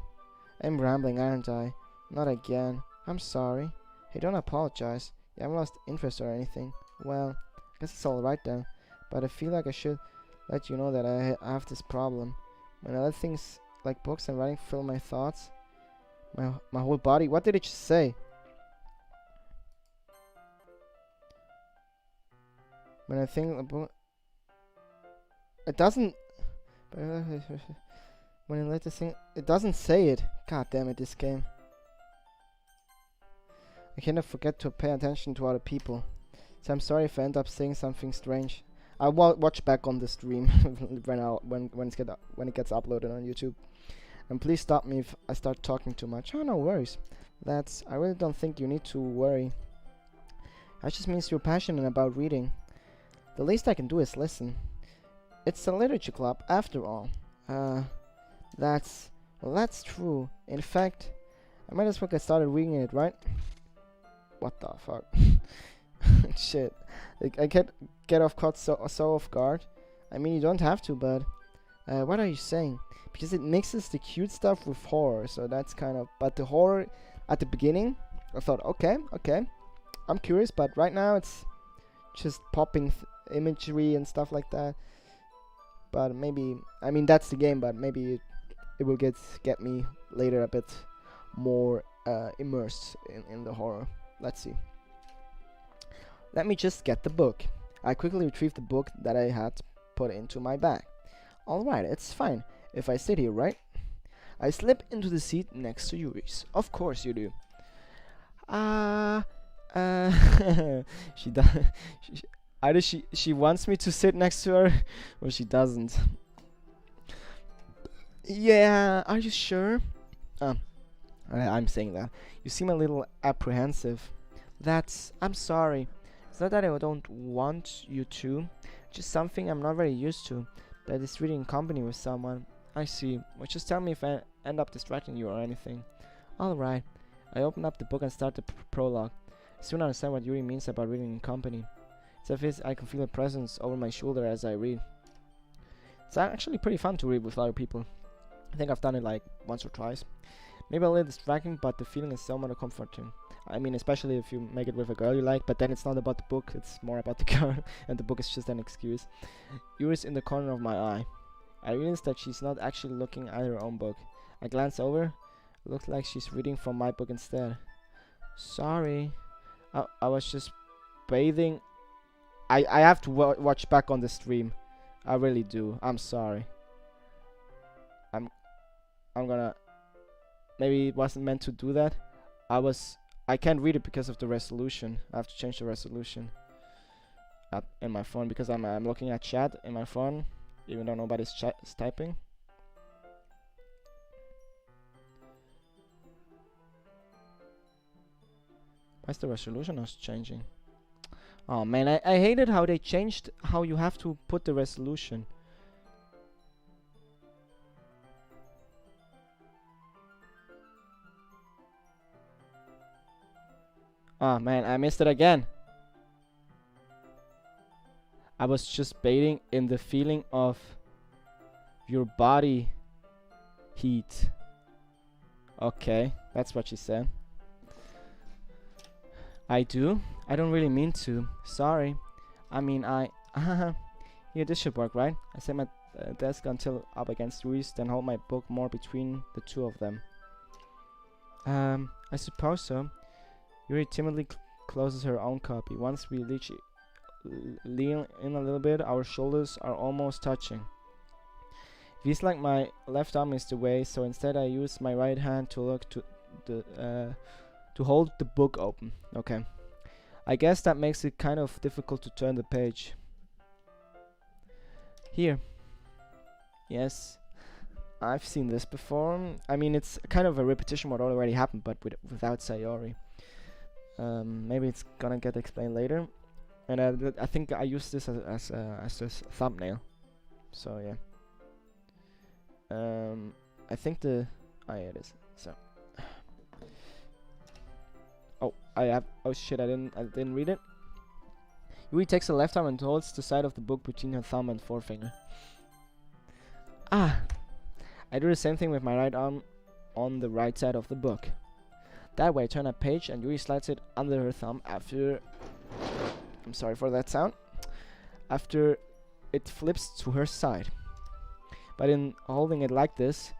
I'm rambling, aren't I? Not again. I'm sorry. Hey, don't apologize. You haven't lost interest or anything. Well, I guess it's alright then. But I feel like I should let you know that I have this problem. When I let things like books and writing fill my thoughts, my whole body... What did it just say? When I think about... It doesn't... When I let this thing... It doesn't say it. God damn it, this game. I cannot forget to pay attention to other people. So I'm sorry if I end up saying something strange. I'll watch back on the stream when it gets uploaded on YouTube. And please stop me if I start talking too much. Oh, no worries. I really don't think you need to worry. That just means you're passionate about reading. The least I can do is listen. It's a literature club, after all. That's true. In fact, I might as well get started reading it, right? What the fuck? Shit. I can't get caught so off guard. I mean, you don't have to, but... what are you saying? Because it mixes the cute stuff with horror, so that's kind of... But the horror at the beginning, I thought, okay. I'm curious, but right now it's just popping imagery and stuff like that. But maybe... I mean, that's the game, but maybe it will get me later a bit more immersed in the horror. Let's see. Let me just get the book. I quickly retrieved the book that I had put into my bag. Alright, it's fine if I sit here, right? I slip into the seat next to Yuri's. Of course you do. She does. Either she wants me to sit next to her, or she doesn't. Yeah, are you sure? I'm saying that. You seem a little apprehensive. I'm sorry. It's not that I don't want you to, just something I'm not very used to. That is reading in company with someone. I see. Well, just tell me if I end up distracting you or anything. Alright. I open up the book and start the prologue. I soon understand what Yuri means about reading in company. It's as if I can feel a presence over my shoulder as I read. It's actually pretty fun to read with other people. I think I've done it like once or twice. Maybe a little distracting, but the feeling is somewhat comforting. I mean, especially if you make it with a girl you like, but then it's not about the book, it's more about the girl, and the book is just an excuse. Yuri's in the corner of my eye. I realize that she's not actually looking at her own book. I glance over. It looks like she's reading from my book instead. Sorry. I was just bathing. I have to watch back on the stream. I really do. I'm sorry. I'm gonna... Maybe it wasn't meant to do that. I can't read it because of the resolution. I have to change the resolution up in my phone because I'm looking at chat in my phone, even though nobody's typing. Why is the resolution not changing? Oh man, I hated how they changed how you have to put the resolution. Oh man, I missed it again. I was just bathing in the feeling of your body heat. Okay, that's what she said. I do? I don't really mean to. Sorry. I mean, Here, this should work, right? I set my desk until up against Ruiz, then hold my book more between the two of them. I suppose so. Yuri timidly closes her own copy. Once we lean in a little bit, our shoulders are almost touching. It feels like my left arm is the way, so instead I use my right hand to look to hold the book open. Okay. I guess that makes it kind of difficult to turn the page. Here. Yes. I've seen this before. I mean, it's kind of a repetition what already happened, but without Sayori. Maybe it's gonna get explained later. And I think I use this as a thumbnail. So yeah. I think the... Oh yeah, it is. So... Oh shit, I didn't read it. Yuri takes the left arm and holds the side of the book between her thumb and forefinger. I do the same thing with my right arm on the right side of the book. That way I turn a page and Yuri slides it under her thumb after... I'm sorry for that sound. After it flips to her side. But in holding it like this,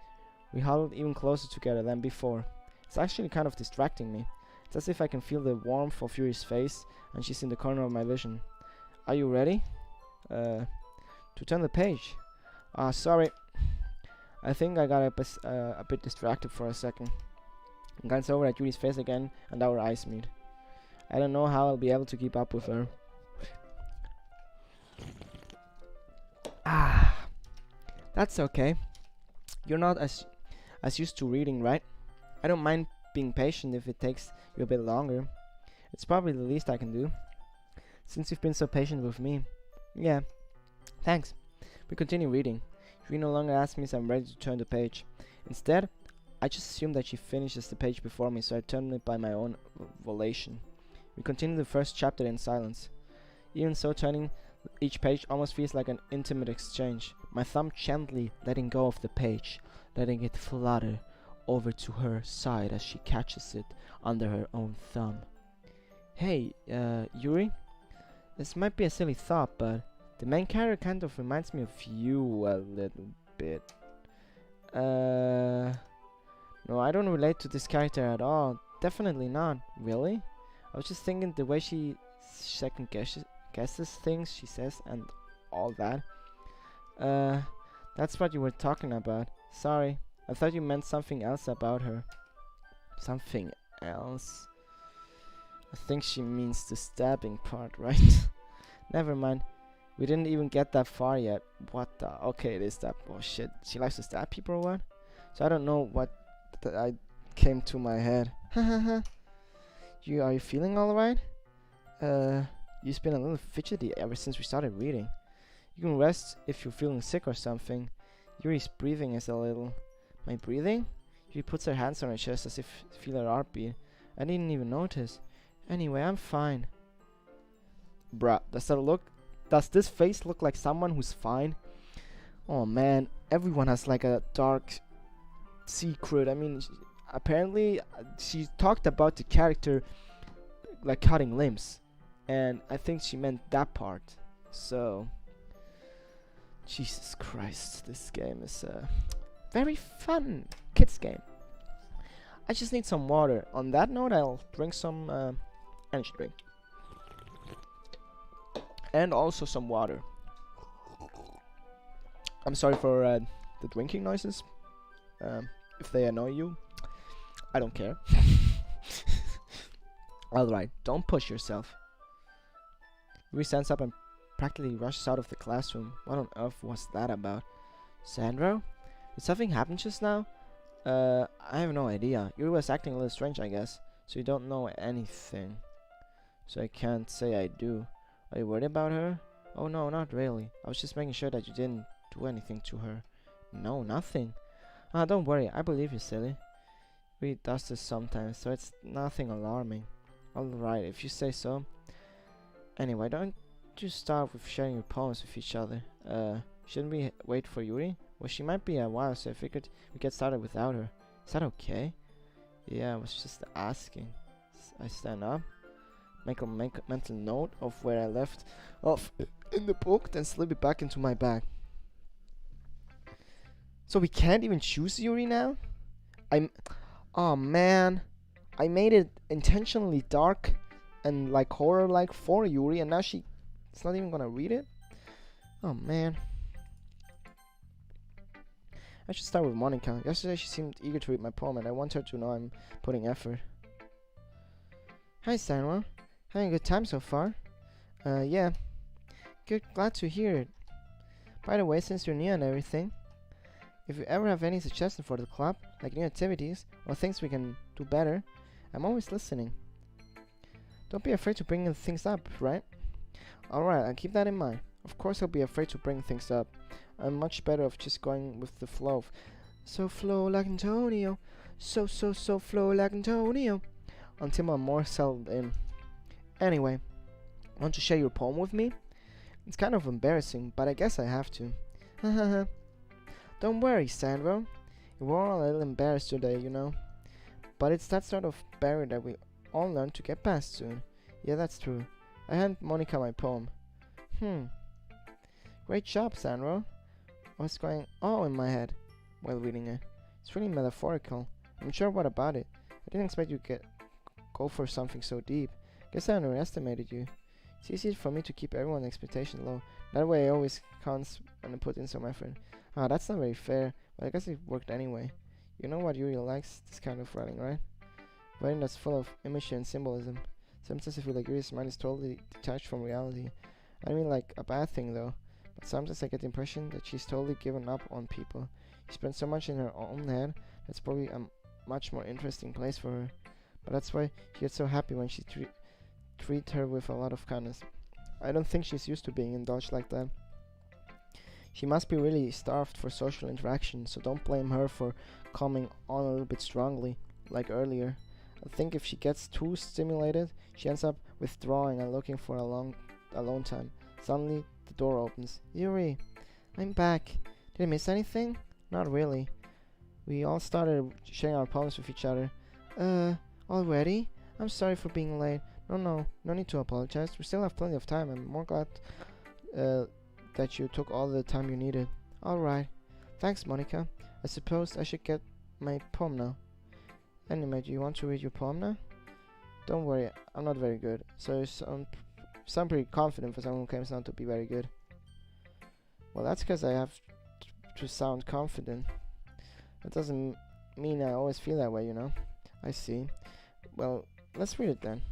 we huddled even closer together than before. It's actually kind of distracting me. It's as if I can feel the warmth of Yuri's face, and she's in the corner of my vision. Are you ready? To turn the page. Sorry. I think I got a bit distracted for a second. I glance over at Yuri's face again, and our eyes meet. I don't know how I'll be able to keep up with her. That's okay. You're not as used to reading, right? I don't mind being patient if it takes you a bit longer. It's probably the least I can do. Since you've been so patient with me. Yeah. Thanks. We continue reading. She no longer asks me if I'm ready to turn the page. Instead, I just assume that she finishes the page before me, so I turn it by my own volition. We continue the first chapter in silence. Even so, turning each page almost feels like an intimate exchange. My thumb gently letting go of the page, letting it flutter over to her side as she catches it under her own thumb. Hey, Yuri? This might be a silly thought, but the main character kind of reminds me of you a little bit. No, I don't relate to this character at all. Definitely not. Really? I was just thinking the way she second guesses things she says and all that. That's what you were talking about. Sorry, I thought you meant something else about her. Something else? I think she means the stabbing part, right? Never mind. We didn't even get that far yet. What the? Okay, it is that bullshit. She likes to stab people or what? So I don't know what I came to my head. Are you feeling alright? You've been a little fidgety ever since we started reading. You can rest if you're feeling sick or something. Yuri's breathing is a little... My breathing? Yuri puts her hands on her chest as if to feel her heartbeat. I didn't even notice. Anyway, I'm fine. Bruh, does this face look like someone who's fine? Oh man, everyone has like a dark secret. I mean, apparently she talked about the character like cutting limbs, and I think she meant that part. So, Jesus Christ, this game is a very fun kids game. I just need some water. On that note, I'll drink some energy drink. And also some water. I'm sorry for the drinking noises. If they annoy you, I don't care. Alright, don't push yourself. Yuri stands up and practically rushes out of the classroom. What on earth was that about? Sandro? Did something happen just now? I have no idea. Yuri was acting a little strange, I guess. So you don't know anything. So I can't say I do. Are you worried about her? Oh no, not really. I was just making sure that you didn't do anything to her. No, nothing. Ah, don't worry. I believe you, silly. Yuri does this sometimes, so it's nothing alarming. Alright, if you say so. Anyway, don't you start with sharing your poems with each other. Shouldn't we wait for Yuri? Well, she might be a while, so I figured we'd get started without her. Is that okay? Yeah, I was just asking. I stand up, make a mental note of where I left off in the book, then slip it back into my bag. So we can't even choose Yuri now? Oh man. I made it intentionally dark and like horror-like for Yuri, and now she's not even gonna read it? Oh man. I should start with Monica. Yesterday she seemed eager to read my poem, and I want her to know I'm putting effort. Hi, Sanwa. Having a good time so far? Yeah. Good, glad to hear it. By the way, since you're new and everything, if you ever have any suggestions for the club, like new activities, or things we can do better, I'm always listening. Don't be afraid to bring things up, right? Alright, I'll keep that in mind. Of course I'll be afraid to bring things up. I'm much better off just going with the flow. So flow like Antonio. So flow like Antonio. Until I'm more settled in. Anyway, want to share your poem with me? It's kind of embarrassing, but I guess I have to. Hahaha. Don't worry, Sandro. We're all a little embarrassed today, you know. But it's that sort of barrier that we all learn to get past soon. Yeah, that's true. I hand Monica my poem. Great job, Sandro. What's going on in my head while reading it? It's really metaphorical. I'm sure. What about it? I didn't expect you to go for something so deep. Guess I underestimated you. It's easy for me to keep everyone's expectation low. That way I always counts and I put in some effort. Ah, that's not very fair, but I guess it worked anyway. You know what Yuri likes? This kind of writing, right? Writing that's full of imagery and symbolism. Sometimes I feel like Yuri's mind is totally detached from reality. I don't mean like a bad thing though, but sometimes I get the impression that she's totally given up on people. She spends so much in her own head, that's probably a much more interesting place for her. But that's why she gets so happy when she treat her with a lot of kindness. I don't think she's used to being indulged like that. She must be really starved for social interaction, so don't blame her for coming on a little bit strongly, like earlier. I think if she gets too stimulated, she ends up withdrawing and looking for alone time. Suddenly, the door opens. Yuri, I'm back. Did I miss anything? Not really. We all started sharing our poems with each other. Already? I'm sorry for being late. No need to apologize. We still have plenty of time. I'm more glad that you took all the time you needed. Alright. Thanks, Monica. I suppose I should get my poem now. Anyway, do you want to read your poem now? Don't worry, I'm not very good, so sound pretty confident for someone who claims not to be very good. Well, that's because I have to sound confident. That doesn't mean I always feel that way, you know. I see. Well, let's read it then.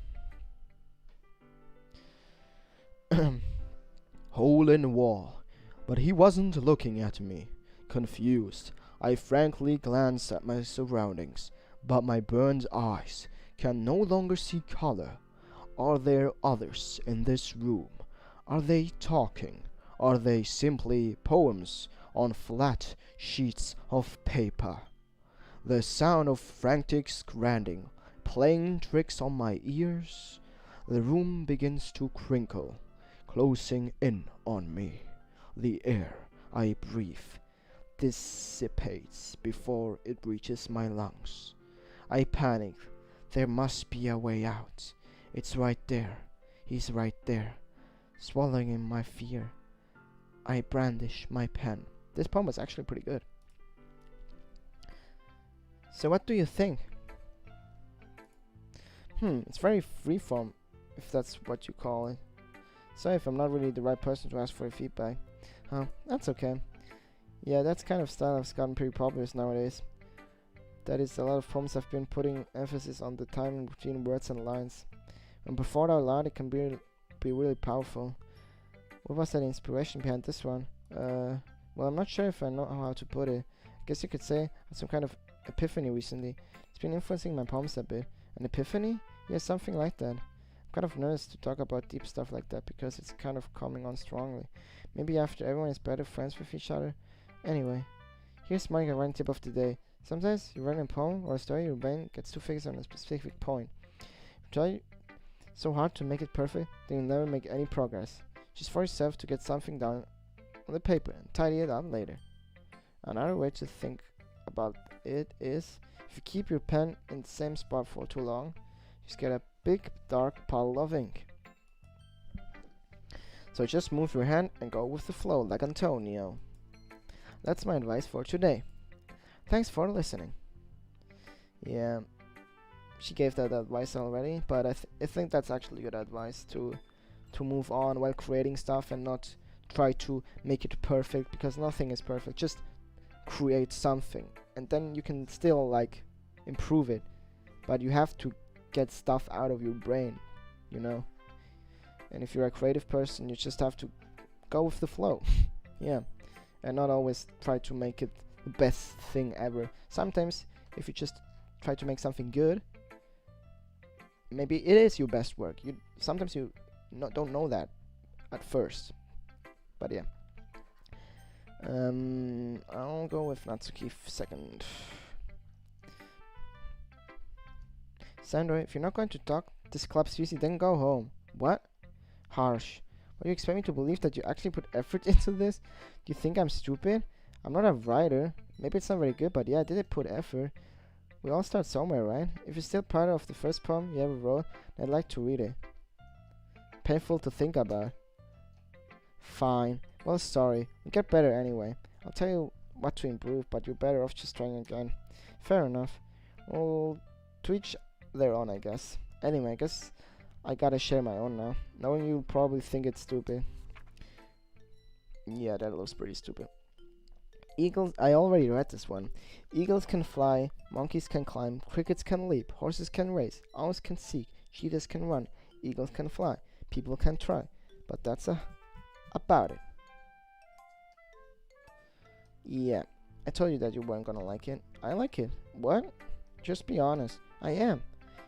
Hole in wall. But he wasn't looking at me. Confused, I frankly glanced at my surroundings, but my burned eyes can no longer see color. Are there others in this room? Are they talking? Are they simply poems on flat sheets of paper? The sound of frantic scrambling, playing tricks on my ears. The room begins to crinkle, closing in on me. The air I breathe dissipates before it reaches my lungs. I panic. There must be a way out. It's right there. He's right there. Swallowing in my fear, I brandish my pen. This poem is actually pretty good. So what do you think? It's very freeform, if that's what you call it. Sorry if I'm not really the right person to ask for feedback. That's okay. Yeah, that's kind of style has gotten pretty popular nowadays. That is, a lot of poems have been putting emphasis on the time between words and lines. When performed out loud, it can be really powerful. What was that inspiration behind this one? Well, I'm not sure if I know how to put it. I guess you could say I had some kind of epiphany recently. It's been influencing my poems a bit. An epiphany? Yeah, something like that. I'm kind of nervous to talk about deep stuff like that because it's kind of coming on strongly. Maybe after everyone is better friends with each other. Anyway, here's my writing tip of the day. Sometimes you write a poem or a story, your brain gets too fixed on a specific point. Try so hard to make it perfect, then you'll never make any progress. Just force yourself to get something down on the paper and tidy it up later. Another way to think about it is, if you keep your pen in the same spot for too long, you just get a big dark puddle of ink. So just move your hand and go with the flow like Antonio. That's my advice for today. Thanks for listening. Yeah, she gave that advice already, but I think that's actually good advice to move on while creating stuff and not try to make it perfect, because nothing is perfect. Just create something and then you can still like improve it, but you have to get stuff out of your brain, you know. And if you're a creative person, you just have to go with the flow. Yeah, and not always try to make it the best thing ever. Sometimes if you just try to make something good, maybe it is your best work. Sometimes you don't know that at first, but yeah. I'll go with Natsuki second. Sandro, if you're not going to talk this club seriously, then go home. What? Harsh. What, you expect me to believe that you actually put effort into this? Do you think I'm stupid? I'm not a writer. Maybe it's not very good, but yeah, I did put effort. We all start somewhere, right? If you're still proud of the first poem you ever wrote, then I'd like to read it. Painful to think about. Fine. Well, sorry. You'll get better anyway. I'll tell you what to improve, but you're better off just trying again. Fair enough. Well, to each their own, I guess. Anyway, I guess I gotta share my own now. Knowing you'll probably think it's stupid. Yeah, that looks pretty stupid. Eagles, I already read this one. Eagles can fly, monkeys can climb, crickets can leap, horses can race, owls can seek, cheetahs can run, eagles can fly, people can try. But that's about it. Yeah, I told you that you weren't gonna like it. I like it. What? Just be honest. I am.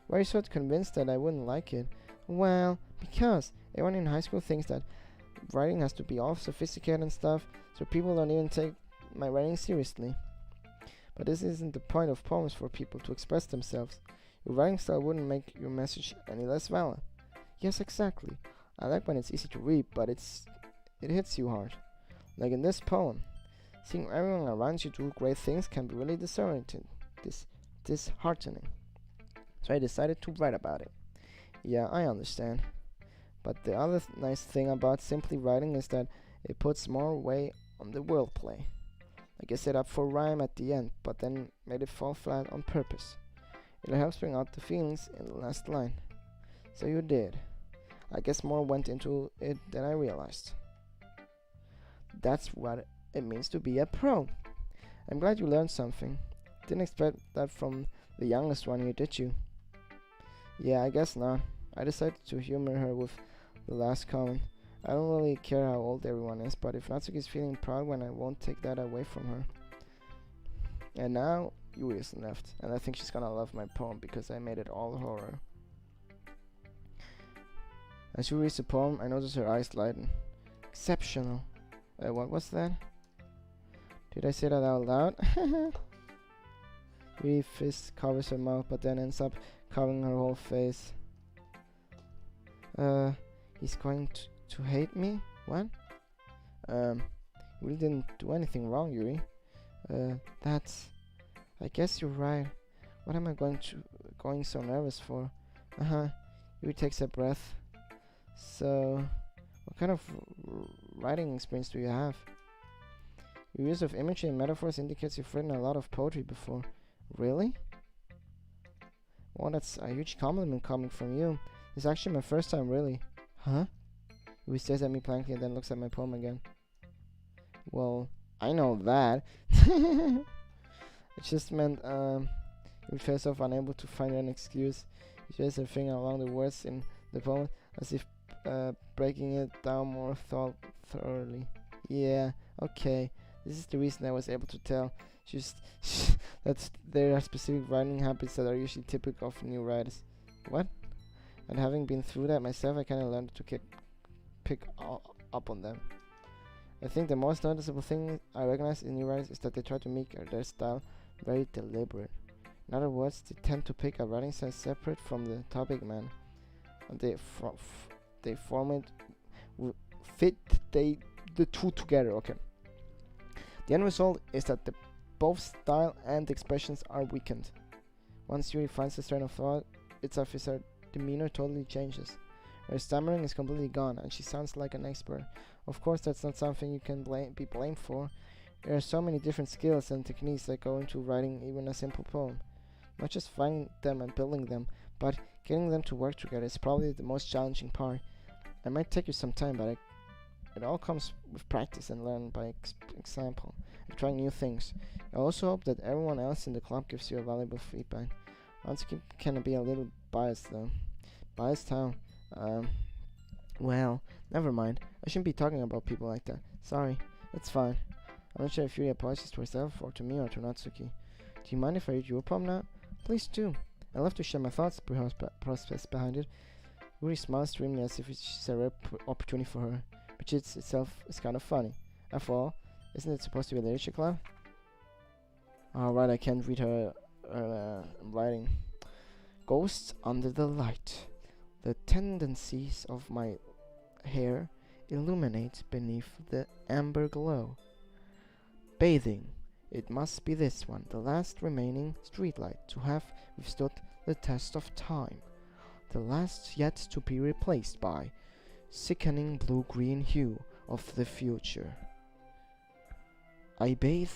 Why are you so convinced that I wouldn't like it? Well, because everyone in high school thinks that writing has to be all sophisticated and stuff, so people don't even take my writing seriously. But this isn't the point of poems, for people to express themselves. Your writing style wouldn't make your message any less valid. Yes, exactly. I like when it's easy to read, but it hits you hard. Like in this poem. Seeing everyone around you do great things can be really disheartening. So I decided to write about it. Yeah, I understand. But the other nice thing about simply writing is that it puts more weight on the wordplay. Like I set up for rhyme at the end, but then made it fall flat on purpose. It helps bring out the feelings in the last line. So you did. I guess more went into it than I realized. That's what it means to be a pro. I'm glad you learned something. Didn't expect that from the youngest one here, did you? Yeah, I guess not. I decided to humor her with the last comment. I don't really care how old everyone is, but if Natsuki's feeling proud, when I won't take that away from her. And now Yuri is left, and I think she's gonna love my poem because I made it all horror. As she reads the poem, I notice her eyes lighten. Exceptional. What was that? Did I say that out loud? Yuri fist covers her mouth, but then ends up covering her whole face. He's going to hate me? What? You really didn't do anything wrong, Yuri. That's... I guess you're right. What am I going so nervous for? Yuri takes a breath. So, what kind of writing experience do you have? Your use of imagery and metaphors indicates you've written a lot of poetry before. Really? Well, that's a huge compliment coming from you. It's actually my first time, really. Huh? Yuri stares at me blankly and then looks at my poem again. Well, I know that. It just meant, Yuri felt herself unable to find an excuse. She raised her finger along the words in the poem as if breaking it down more thoroughly. Yeah, okay. This is the reason I was able to tell. That there are specific writing habits that are usually typical of new writers. What? And having been through that myself, I kind of learned to pick up on them. I think the most noticeable thing I recognize in new writers is that they try to make their style very deliberate. In other words, they tend to pick a writing style separate from the topic matter. And they form it, fit the two together. Okay. The end result is that both style and expressions are weakened. Once Yuri finds the train of thought, it's as if her demeanor totally changes. Her stammering is completely gone, and she sounds like an expert. Of course, that's not something you can be blamed for. There are so many different skills and techniques that go into writing even a simple poem. Not just finding them and building them, but getting them to work together is probably the most challenging part. It might take you some time, but it all comes with practice and learn by example and trying new things. I also hope that everyone else in the club gives you a valuable feedback. Natsuki can be a little biased though. Biased how? Well, never mind. I shouldn't be talking about people like that. Sorry, it's fine. I'm not sure if Yuri apologizes to herself or to me or to Natsuki. Do you mind if I read your poem now? Please do. I love to share my thoughts, process behind it. Yuri smiles dreamily as if it's a rare opportunity for her, which itself is kind of funny. After all, isn't it supposed to be a literature club? Alright, I can't read her writing. Ghosts under the light. The tendencies of my hair illuminate beneath the amber glow. Bathing. It must be this one, the last remaining streetlight to have withstood the test of time. The last yet to be replaced by sickening blue-green hue of the future. I bathe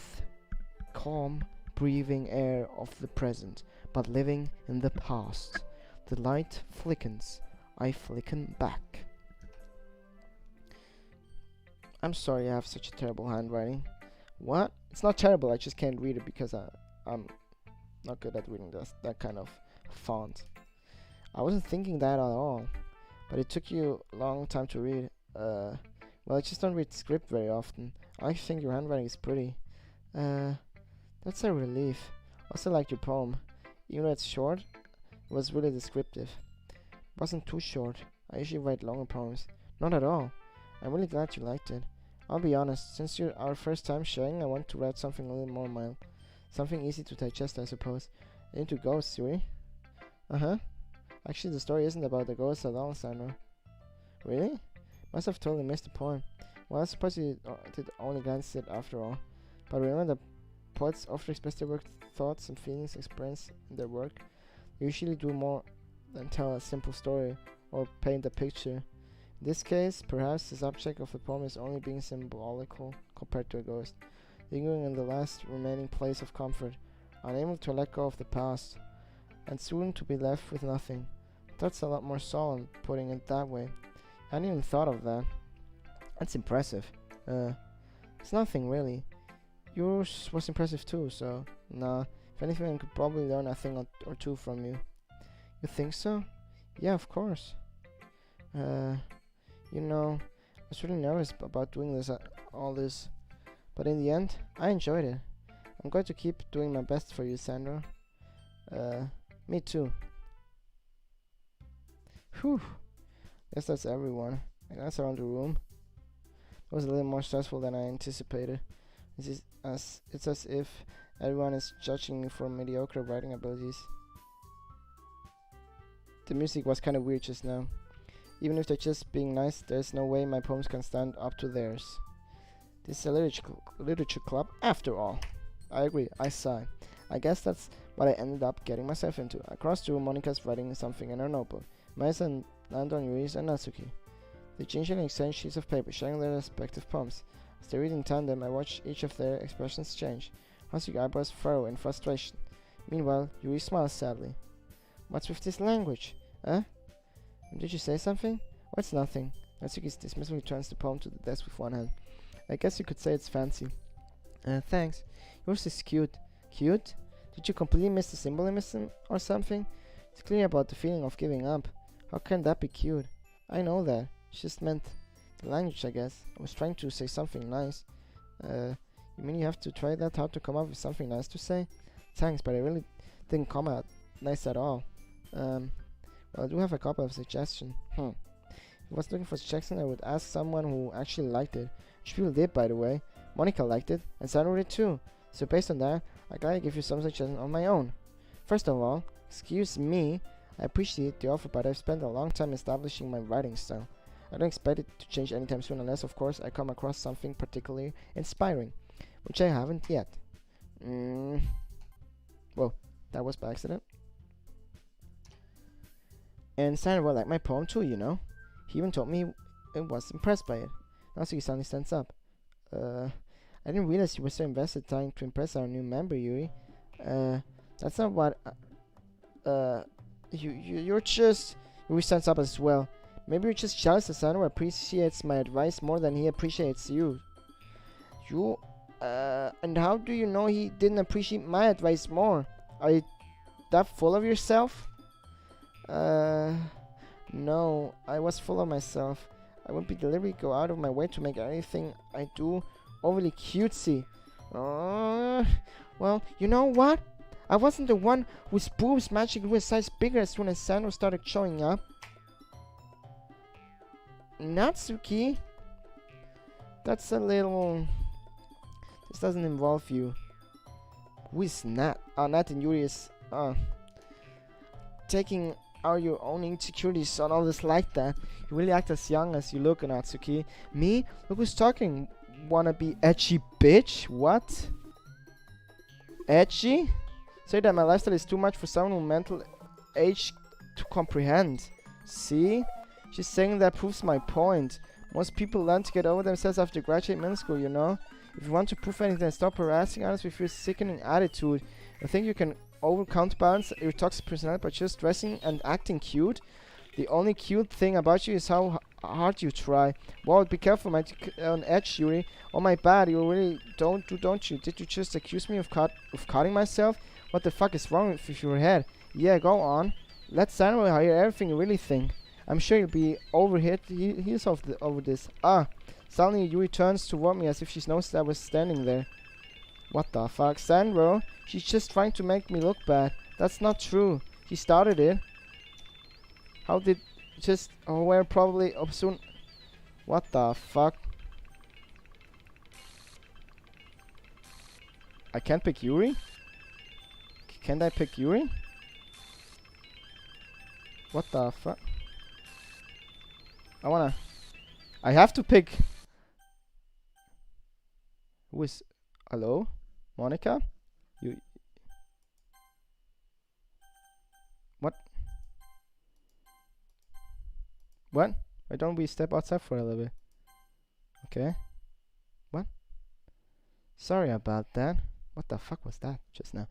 calm, breathing air of the present, but living in the past. The light flickens, I flicken back. I'm sorry I have such a terrible handwriting. What? It's not terrible, I just can't read it because I'm not good at reading that kind of font. I wasn't thinking that at all, but it took you a long time to read. Well, I just don't read script very often. I think your handwriting is pretty. That's a relief. Also like your poem. Even though it's short, it was really descriptive. It wasn't too short. I usually write longer poems. Not at all. I'm really glad you liked it. I'll be honest, since you're our first time sharing, I want to write something a little more mild. Something easy to digest, I suppose. Into ghosts, Yuri? Uh-huh. Actually, the story isn't about the ghosts at all, Sandra. Really? Must have totally missed the point. Well, I suppose you did only glance at it after all. But remember that poets often express their work, thoughts and feelings experienced in their work. They usually do more than tell a simple story or paint a picture. In this case, perhaps the subject of the poem is only being symbolical compared to a ghost, lingering in the last remaining place of comfort, unable to let go of the past, and soon to be left with nothing. That's a lot more solid, putting it that way. I hadn't even thought of that. That's impressive. It's nothing really. Yours was impressive too, so nah. If anything, I could probably learn a thing or two from you. You think so? Yeah, of course. You know, I was really nervous about doing this, all this, but in the end, I enjoyed it. I'm going to keep doing my best for you, Sandra. Me too. Whew. Guess that's everyone. I glance around the room. It was a little more stressful than I anticipated. It's as if everyone is judging me for mediocre writing abilities. The music was kind of weird just now. Even if they're just being nice, there's no way my poems can stand up to theirs. This is a literature club after all. I agree, I sigh. I guess that's what I ended up getting myself into. Across the room, Monika's writing something in her notebook. Maisa land on Yuri's and Natsuki. They gingerly exchange sheets of paper, sharing their respective poems. As they read in tandem, I watch each of their expressions change. Natsuki's eyebrows furrow in frustration. Meanwhile, Yuri smiles sadly. What's with this language? Did you say something? Oh, it's nothing. Natsuki dismissively turns the poem to the desk with one hand. I guess you could say it's fancy. Thanks. Yours is cute. Cute? Did you completely miss the symbolism or something? It's clear about the feeling of giving up. How can that be cute? I know that. She just meant the language, I guess. I was trying to say something nice. You mean you have to try that hard to come up with something nice to say? Thanks, but I really didn't come out nice at all. Well, I do have a couple of suggestions. If I was looking for suggestions, I would ask someone who actually liked it. Which people did, by the way. Monica liked it, and Sandra did too. So based on that, I gotta give you some suggestions on my own. First of all, excuse me, I appreciate the offer, but I've spent a long time establishing my writing style. I don't expect it to change anytime soon unless, of course, I come across something particularly inspiring, which I haven't yet. Whoa, that was by accident. And Sandra liked my poem too, you know. He even told me it was impressed by it. Natsuki suddenly stands up. I didn't realize you were so invested trying to impress our new member, Yuri. That's not what... You're just... Yuri stands up as well. Maybe you're just jealous that Sandra appreciates my advice more than he appreciates you. And how do you know he didn't appreciate my advice more? Are you that full of yourself? No, I was full of myself. I wouldn't be deliberately go out of my way to make anything I do overly cutesy. Well, you know what? I wasn't the one whose boobs magically grew a size bigger as soon as Sandra started showing up. Natsuki? That's a little... This doesn't involve you. Who is Nat? Nat and Yuri is... taking out your own insecurities on all this like that. You really act as young as you look, Natsuki. Me? Look who's talking. Wanna be edgy bitch? What? Edgy? Say that my lifestyle is too much for someone with mental age to comprehend. See? She's saying that proves my point. Most people learn to get over themselves after graduate middle school, you know? If you want to prove anything, stop harassing others with your sickening attitude. I think you can counterbalance your toxic personality by just dressing and acting cute. The only cute thing about you is how hard you try. Wow, be careful, my on edge, Yuri. Oh my bad, you really don't you? Did you just accuse me of cutting myself? What the fuck is wrong with your head? Yeah, go on. Let Sandra hear everything you really think. I'm sure you'll be heels over this. Suddenly Yuri turns toward me as if she's noticed I was standing there. What the fuck, Sandra? She's just trying to make me look bad. That's not true. She started it. How did just... Oh, we're probably up soon. What the fuck? I can't pick Yuri? Can't I pick Yuri? What the fuck? I have to pick... Who is... Hello? Monica? You... What? What? Why don't we step outside for a little bit? Okay. What? Sorry about that. What the fuck was that just now?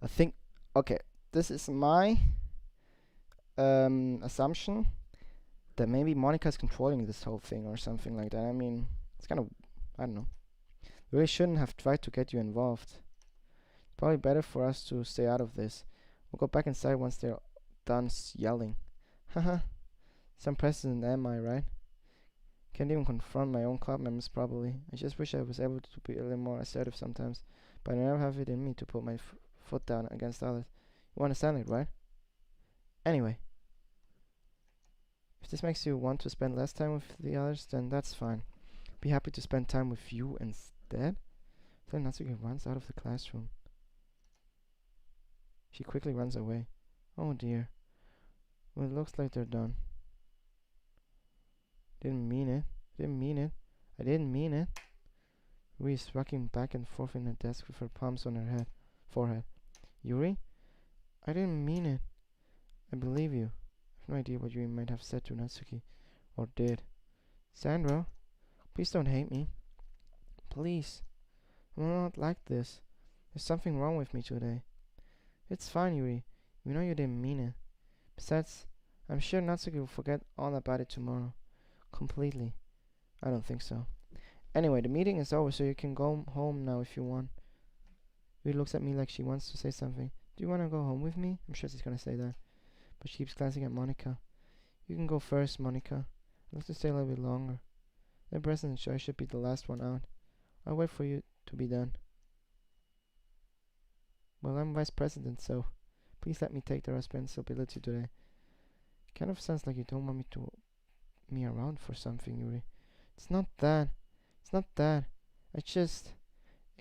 I think... Okay. This is my... assumption that maybe Monica's controlling this whole thing or something like that. I mean, it's kind of, I don't know. Really shouldn't have tried to get you involved. Probably better for us to stay out of this. We'll go back inside once they're done yelling. Haha. Some president am I, right? Can't even confront my own club members probably. I just wish I was able to be a little more assertive sometimes. But I never have it in me to put my foot down against others. You understand it, right? Anyway. If this makes you want to spend less time with the others, then that's fine. Be happy to spend time with you instead. Then Natsuki runs out of the classroom. She quickly runs away. Oh dear. Well, it looks like they're done. Didn't mean it. Didn't mean it. I didn't mean it. Yuri is rocking back and forth in her desk with her palms on her forehead. Yuri? I didn't mean it. I believe you. I have no idea what Yuri might have said to Natsuki. Or did. Sandro? Please don't hate me. Please. I'm not like this. There's something wrong with me today. It's fine, Yuri. You know you didn't mean it. Besides, I'm sure Natsuki will forget all about it tomorrow. Completely. I don't think so. Anyway, the meeting is over, so you can go home now if you want. Yuri looks at me like she wants to say something. Do you want to go home with me? I'm sure she's gonna say that. But she keeps glancing at Monica. You can go first, Monica. I'd like to stay a little bit longer. The president show should be the last one out. I'll wait for you to be done. Well, I'm vice president, so please let me take the responsibility today. Kind of sounds like you don't want me around for something, Yuri. It's not that. It's not that. I didn't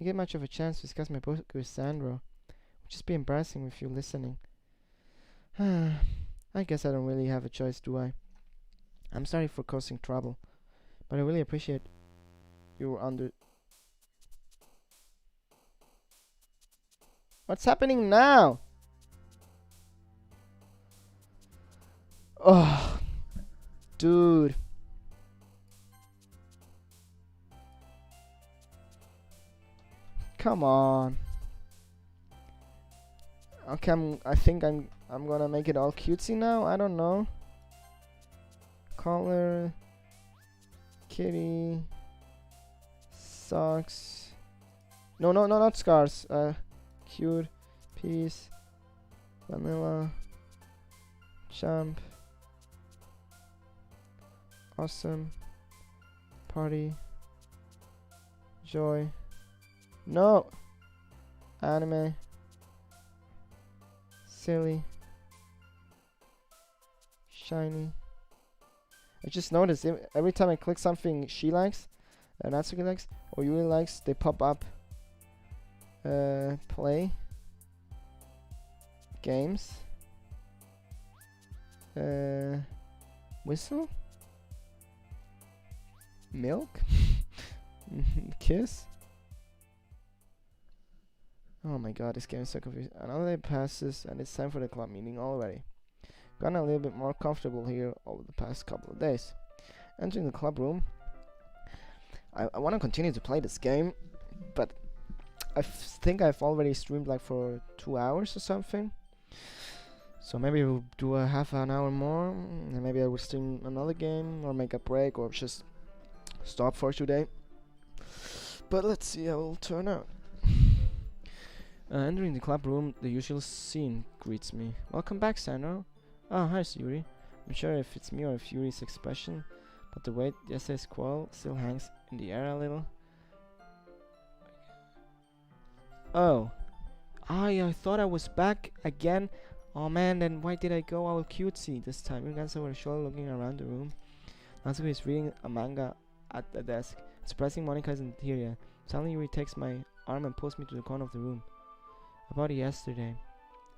get much of a chance to discuss my book with Sandro. It would just be embarrassing with you listening. I guess I don't really have a choice, do I? I'm sorry for causing trouble, but I really appreciate your What's happening now? Oh, dude. Come on. Okay, I think I'm gonna make it all cutesy now. I don't know. Collar, kitty, socks. No, not scars. Cute, peace, vanilla, champ, awesome, party, joy, no, anime, silly, shiny. I just noticed every time I click something she likes, Natsuki likes, or Yuri likes, they pop up. Play games, whistle, milk, kiss. Oh my god, this game is so confusing. Another day passes and it's time for the club meeting already. Gotten a little bit more comfortable here over the past couple of days. Entering the club room, I want to continue to play this game, but I think I've already streamed like for 2 hours or something. So maybe we'll do a half an hour more, and maybe I will stream another game or make a break or just stop for today. But let's see how it'll turn out. Entering the club room, the usual scene greets me. Welcome back, Sandro. Oh, hi, Yuri. I'm sure if it's me or if Yuri's expression, but the weight yesterday's quarrel still hangs in the air a little. Oh. I thought I was back again. Oh man, then why did I go all cutesy this time? Yuri glanced over her shoulder looking around the room. Natsuki is reading a manga at the desk. Surprising Monica isn't here yet. Suddenly Yuri takes my arm and pulls me to the corner of the room. About yesterday.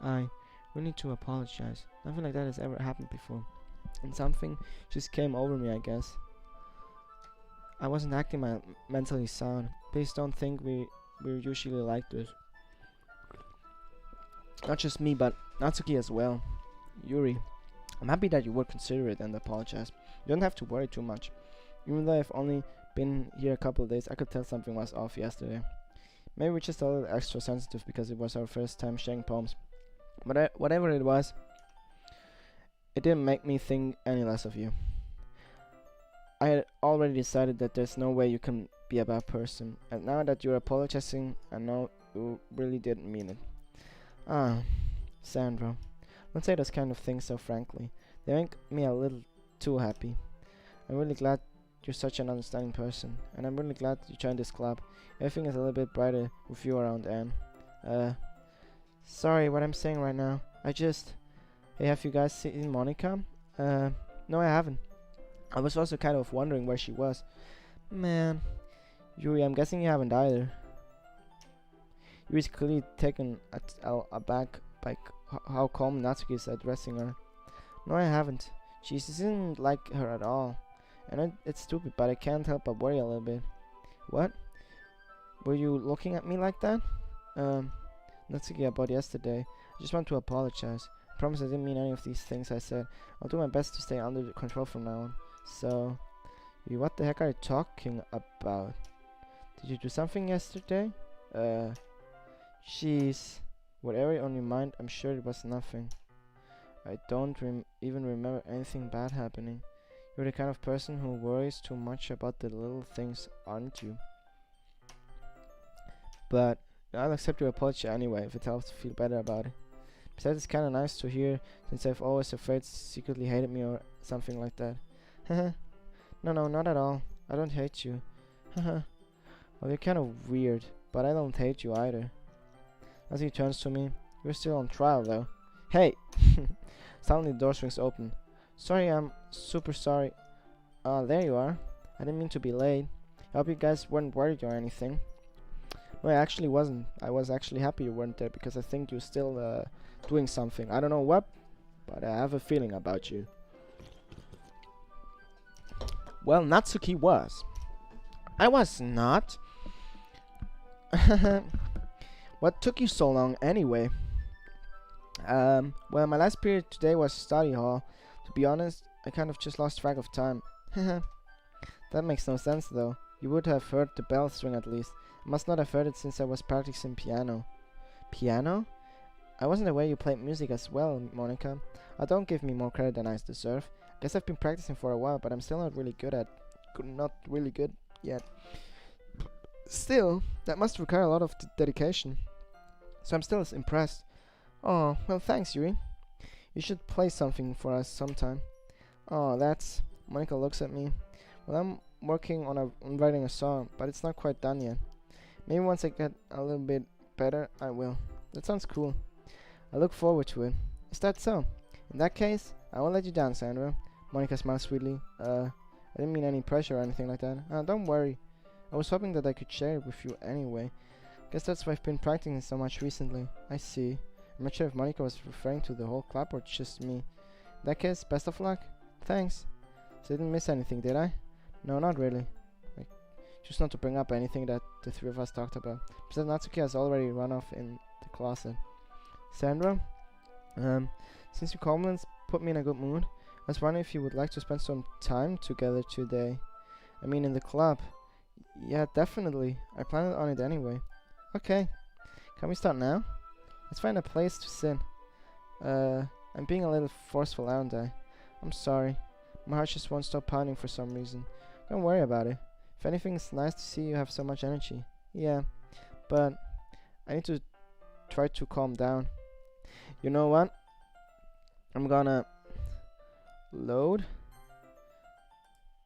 I really need to apologize. Nothing like that has ever happened before. And something just came over me, I guess. I wasn't acting mentally sound. Please don't think we're usually like this. Not just me, but Natsuki as well. Yuri, I'm happy that you were considerate and apologized. You don't have to worry too much. Even though I've only been here a couple of days, I could tell something was off yesterday. Maybe we're just a little extra sensitive because it was our first time sharing poems. But whatever it was, it didn't make me think any less of you. I had already decided that there's no way you can be a bad person, and now that you're apologizing, I know you really didn't mean it. Ah, Sandra, don't say those kind of things so frankly. They make me a little too happy. I'm really glad you're such an understanding person, and I'm really glad you joined this club. Everything is a little bit brighter with you around, Anne. Sorry what I'm saying right now. Hey, have you guys seen Monica? No, I haven't. I was also kind of wondering where she was. Man, Yuri, I'm guessing you haven't either. Yuri's clearly taken aback by how calm Natsuki is addressing her. No, I haven't. She isn't like her at all. And it's stupid, but I can't help but worry a little bit. What? Were you looking at me like that? Natsuki, about yesterday. I just want to apologize. I promise I didn't mean any of these things I said. I'll do my best to stay under control from now on. So, what the heck are you talking about? Did you do something yesterday? Jeez. Whatever on your mind, I'm sure it was nothing. I don't even remember anything bad happening. You're the kind of person who worries too much about the little things, aren't you? But I'll accept your apology anyway, if it helps to feel better about it. Besides, it's kinda nice to hear, since I've always afraid secretly hated me or something like that. Haha. No, not at all. I don't hate you. Haha. Well, you're kinda weird, but I don't hate you either. As he turns to me, you're still on trial though. Hey! Suddenly the door swings open. Sorry, I'm super sorry. There you are. I didn't mean to be late. I hope you guys weren't worried or anything. No, I actually wasn't. I was actually happy you weren't there because I think you're still doing something. I don't know what, but I have a feeling about you. Well, Natsuki was. I was not. What took you so long anyway? Well, my last period today was study hall. To be honest, I kind of just lost track of time. That makes no sense though. You would have heard the bells ring at least. I must not have heard it since I was practicing piano. Piano? I wasn't aware you played music as well, Monica. Don't give me more credit than I deserve. Guess I've been practicing for a while, but I'm still not really good yet. Still, that must require a lot of dedication. So I'm still impressed. Oh, well thanks, Yuri. You should play something for us sometime. Oh, that's... Monica looks at me. Well, I'm working on writing a song, but it's not quite done yet. Maybe once I get a little bit better, I will. That sounds cool. I look forward to it. Is that so? In that case, I won't let you down, Sandra. Monica smiles sweetly. I didn't mean any pressure or anything like that. Don't worry. I was hoping that I could share it with you anyway. Guess that's why I've been practicing so much recently. I see. I'm not sure if Monica was referring to the whole club or just me. In that case, best of luck. Thanks. So I didn't miss anything, did I? No, not really. Just not to bring up anything that the three of us talked about. Besides, Natsuki has already run off in the closet. Sandra? Since your compliments put me in a good mood, I was wondering if you would like to spend some time together today. I mean, in the club. Yeah, definitely. I planned on it anyway. Okay. Can we start now? Let's find a place to sit. I'm being a little forceful, aren't I? I'm sorry. My heart just won't stop pounding for some reason. Don't worry about it. If anything, it's nice to see you have so much energy. Yeah, but I need to try to calm down. You know what? I'm gonna load.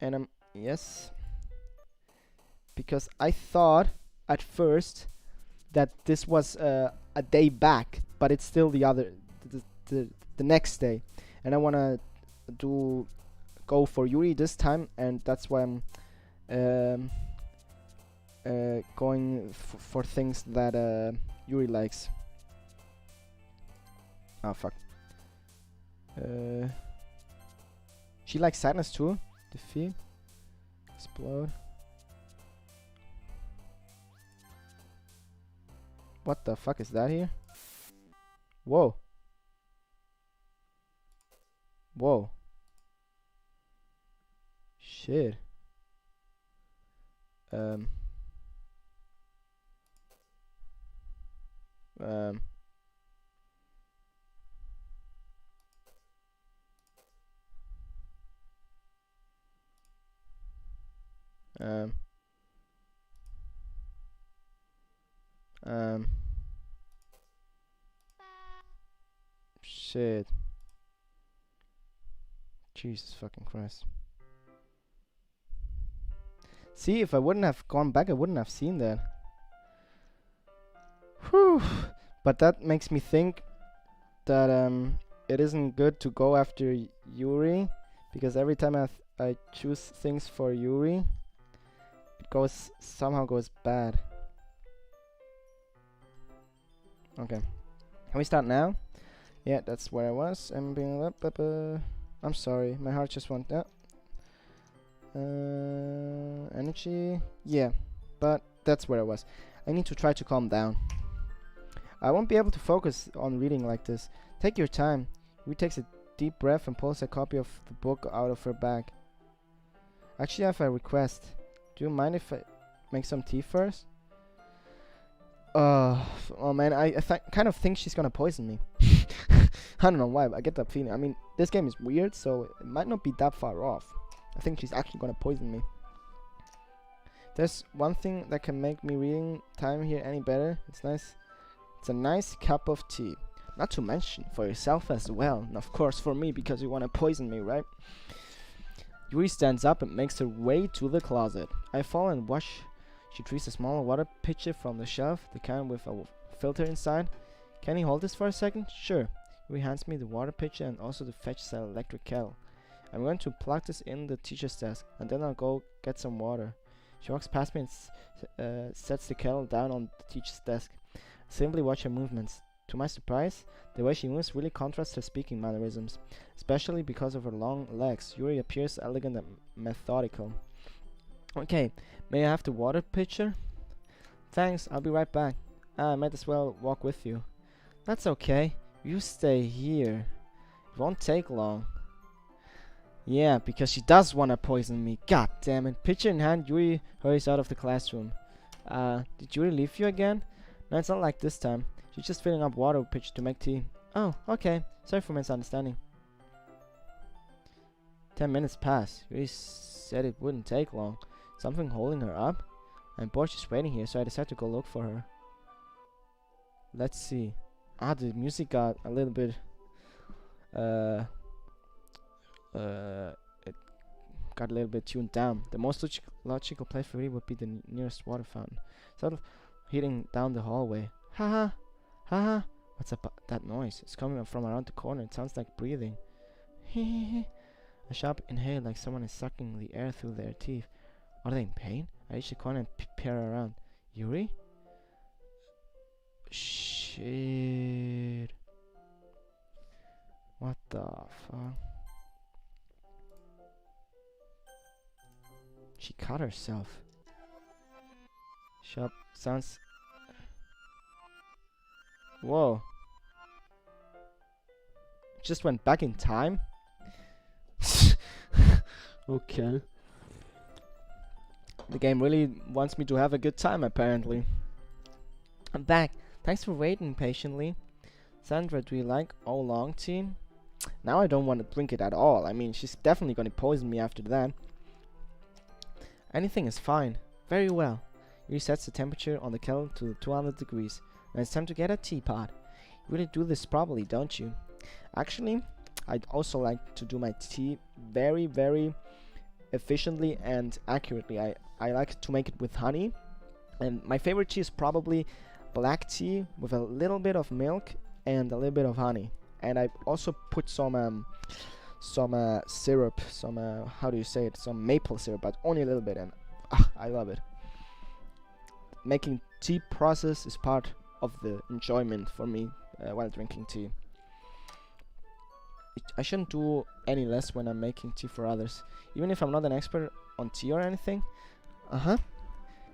And yes. Because I thought at first that this was a day back, but it's still the next day. And I wanna go for Yuri this time, and that's why I'm going for things that Yuri likes. Oh fuck. She likes sadness too. Defeat. Explode. What the fuck is that here? Whoa. Whoa. Shit. Um. Shit. Jesus fucking Christ. See, if I wouldn't have gone back, I wouldn't have seen that. Whew. But that makes me think that it isn't good to go after Yuri, because every time I choose things for Yuri, it somehow goes bad. Okay, can we start now? Yeah, that's where I was. I'm being up. I'm sorry, my heart just went up. Energy. Yeah, but that's where I was. I need to try to calm down. I won't be able to focus on reading like this. Take your time. Yuri takes a deep breath and pulls a copy of the book out of her bag. Actually, I have a request. Do you mind if I make some tea first? Oh man, I kind of think she's gonna poison me. I don't know why, but I get that feeling. I mean, this game is weird, so it might not be that far off. I think she's actually gonna poison me. There's one thing that can make me reading time here any better. It's a nice cup of tea. Not to mention for yourself as well, and of course for me because you wanna poison me, right? Yuri stands up and makes her way to the closet. I follow and watch. She retrieves a small water pitcher from the shelf, the kind with a filter inside. Can you hold this for a second? Sure. Yuri hands me the water pitcher and also the fetch cell electric kettle. I'm going to plug this in the teacher's desk, and then I'll go get some water. She walks past me and sets the kettle down on the teacher's desk. I simply watch her movements. To my surprise, the way she moves really contrasts her speaking mannerisms, especially because of her long legs. Yuri appears elegant and methodical. Okay, may I have the water pitcher? Thanks, I'll be right back. I might as well walk with you. That's okay. You stay here. It won't take long. Yeah, because she does want to poison me. God damn it. Pitcher in hand, Yuri hurries out of the classroom. Did Yuri leave you again? No, it's not like this time. She's just filling up water pitcher to make tea. Oh, okay. Sorry for misunderstanding. 10 minutes pass. Yuri said it wouldn't take long. Something holding her up? I'm bored she's waiting here, so I decided to go look for her. Let's see. The music got a little bit it got a little bit tuned down. The most logical place for it would be the nearest water fountain. Started heading down the hallway. Haha, haha. What's up that noise? It's coming from around the corner. It sounds like breathing. Hehehe. A sharp inhale, like someone is sucking the air through their teeth. Are they in pain? I reach the corner and peer around. Yuri? Shit. What the fuck? She cut herself. Sharp sounds. Whoa. Just went back in time? Okay. The game really wants me to have a good time, apparently. I'm back. Thanks for waiting patiently. Sandra, do you like oolong tea? Now I don't want to drink it at all. I mean, she's definitely going to poison me after that. Anything is fine. Very well. You resets the temperature on the kettle to 200 degrees. Now it's time to get a teapot. You really do this properly, don't you? Actually, I'd also like to do my tea very, very efficiently and accurately. I like to make it with honey. And my favorite tea is probably black tea with a little bit of milk and a little bit of honey. And I also put some syrup, how do you say it? Some maple syrup, but only a little bit, and I love it. Making tea process is part of the enjoyment for me while drinking tea. I shouldn't do any less when I'm making tea for others, even if I'm not an expert on tea or anything.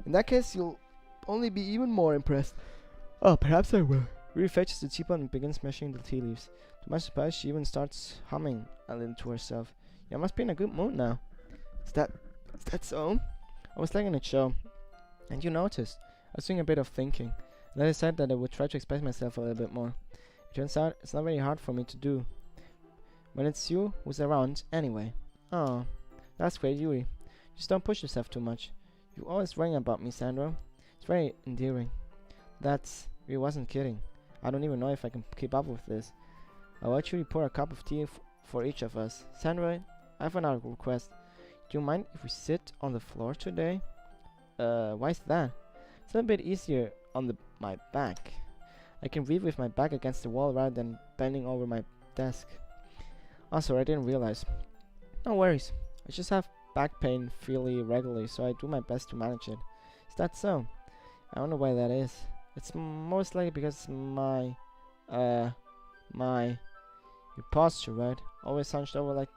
In that case, you'll only be even more impressed. Oh, perhaps I will. Yuri fetches the teapot and begins mashing the tea leaves. To my surprise, she even starts humming a little to herself. Yeah, I must be in a good mood now. Is that so? I was letting it show, and you noticed. I was doing a bit of thinking, and I decided that I would try to express myself a little bit more. It turns out it's not very hard for me to do when it's you who's around anyway. Oh, that's great, Yuri. Just don't push yourself too much. You always worrying about me, Sandro. It's very endearing. We wasn't kidding. I don't even know if I can keep up with this. I'll actually pour a cup of tea for each of us. Sandro, I have another request. Do you mind if we sit on the floor today? Why is that? It's a little bit easier on my back. I can read with my back against the wall rather than bending over my desk. Also, I didn't realize. No worries. I just have back pain fairly regularly, so I do my best to manage it. Is that so? I don't know why that is. It's most likely because your posture, right? Always hunched over like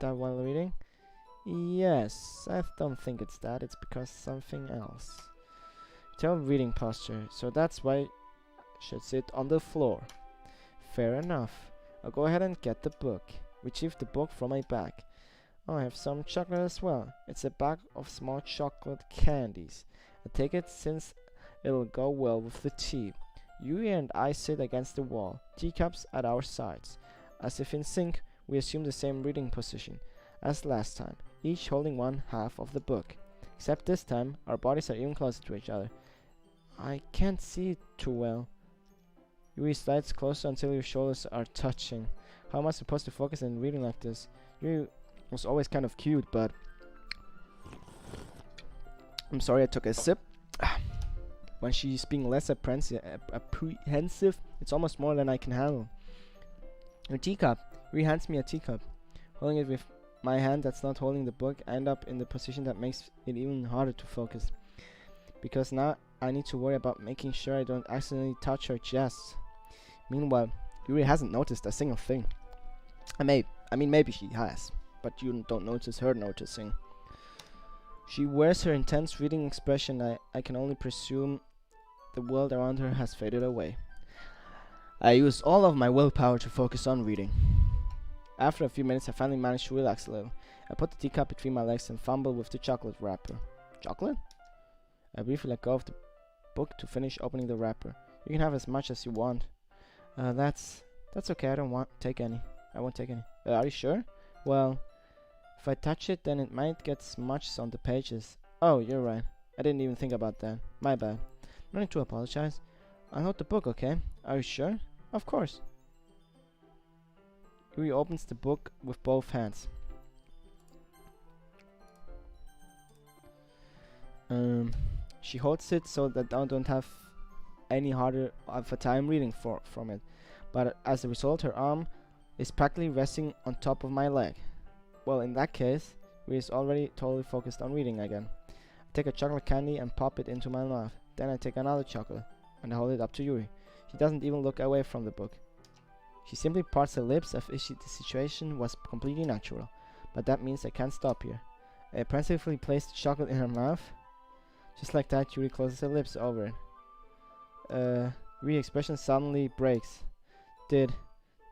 that while reading? Yes, I don't think it's that. It's because something else. Tell reading posture, so that's why I should sit on the floor. Fair enough. I'll go ahead and get the book. Retrieve the book from my bag. Oh, I have some chocolate as well. It's a bag of small chocolate candies. I take it since it'll go well with the tea. Yuri and I sit against the wall, teacups at our sides. As if in sync, we assume the same reading position as last time, each holding one half of the book. Except this time, our bodies are even closer to each other. I can't see it too well. Yuri slides closer until your shoulders are touching. How am I supposed to focus in reading like this? Yuri was always kind of cute, but I'm sorry I took a sip. When she's being less apprehensive, it's almost more than I can handle. A teacup. Yuri hands me a teacup. Holding it with my hand that's not holding the book, I end up in the position that makes it even harder to focus. Because now I need to worry about making sure I don't accidentally touch her chest. Meanwhile, Yuri hasn't noticed a single thing. I mean maybe she has, but you don't notice her noticing. She wears her intense reading expression. I can only presume the world around her has faded away. I use all of my willpower to focus on reading. After a few minutes, I finally managed to relax a little. I put the teacup between my legs and fumbled with the chocolate wrapper. Chocolate? I briefly let go of the book to finish opening the wrapper. You can have as much as you want. That's okay. I won't take any. Are you sure? Well, if I touch it, then it might get smudged on the pages. Oh, you're right. I didn't even think about that. My bad. No need to apologize. I'll hold the book, okay? Are you sure? Of course. Yuri opens the book with both hands. She holds it so that I don't have any harder of a time reading from it. But as a result, her arm is practically resting on top of my leg. Well, in that case, Yuri is already totally focused on reading again. I take a chocolate candy and pop it into my mouth. Then I take another chocolate and I hold it up to Yuri. She doesn't even look away from the book. She simply parts her lips as if the situation was completely natural. But that means I can't stop here. I apprehensively place the chocolate in her mouth. Just like that, Yuri closes her lips over it. Yuri's expression suddenly breaks. Did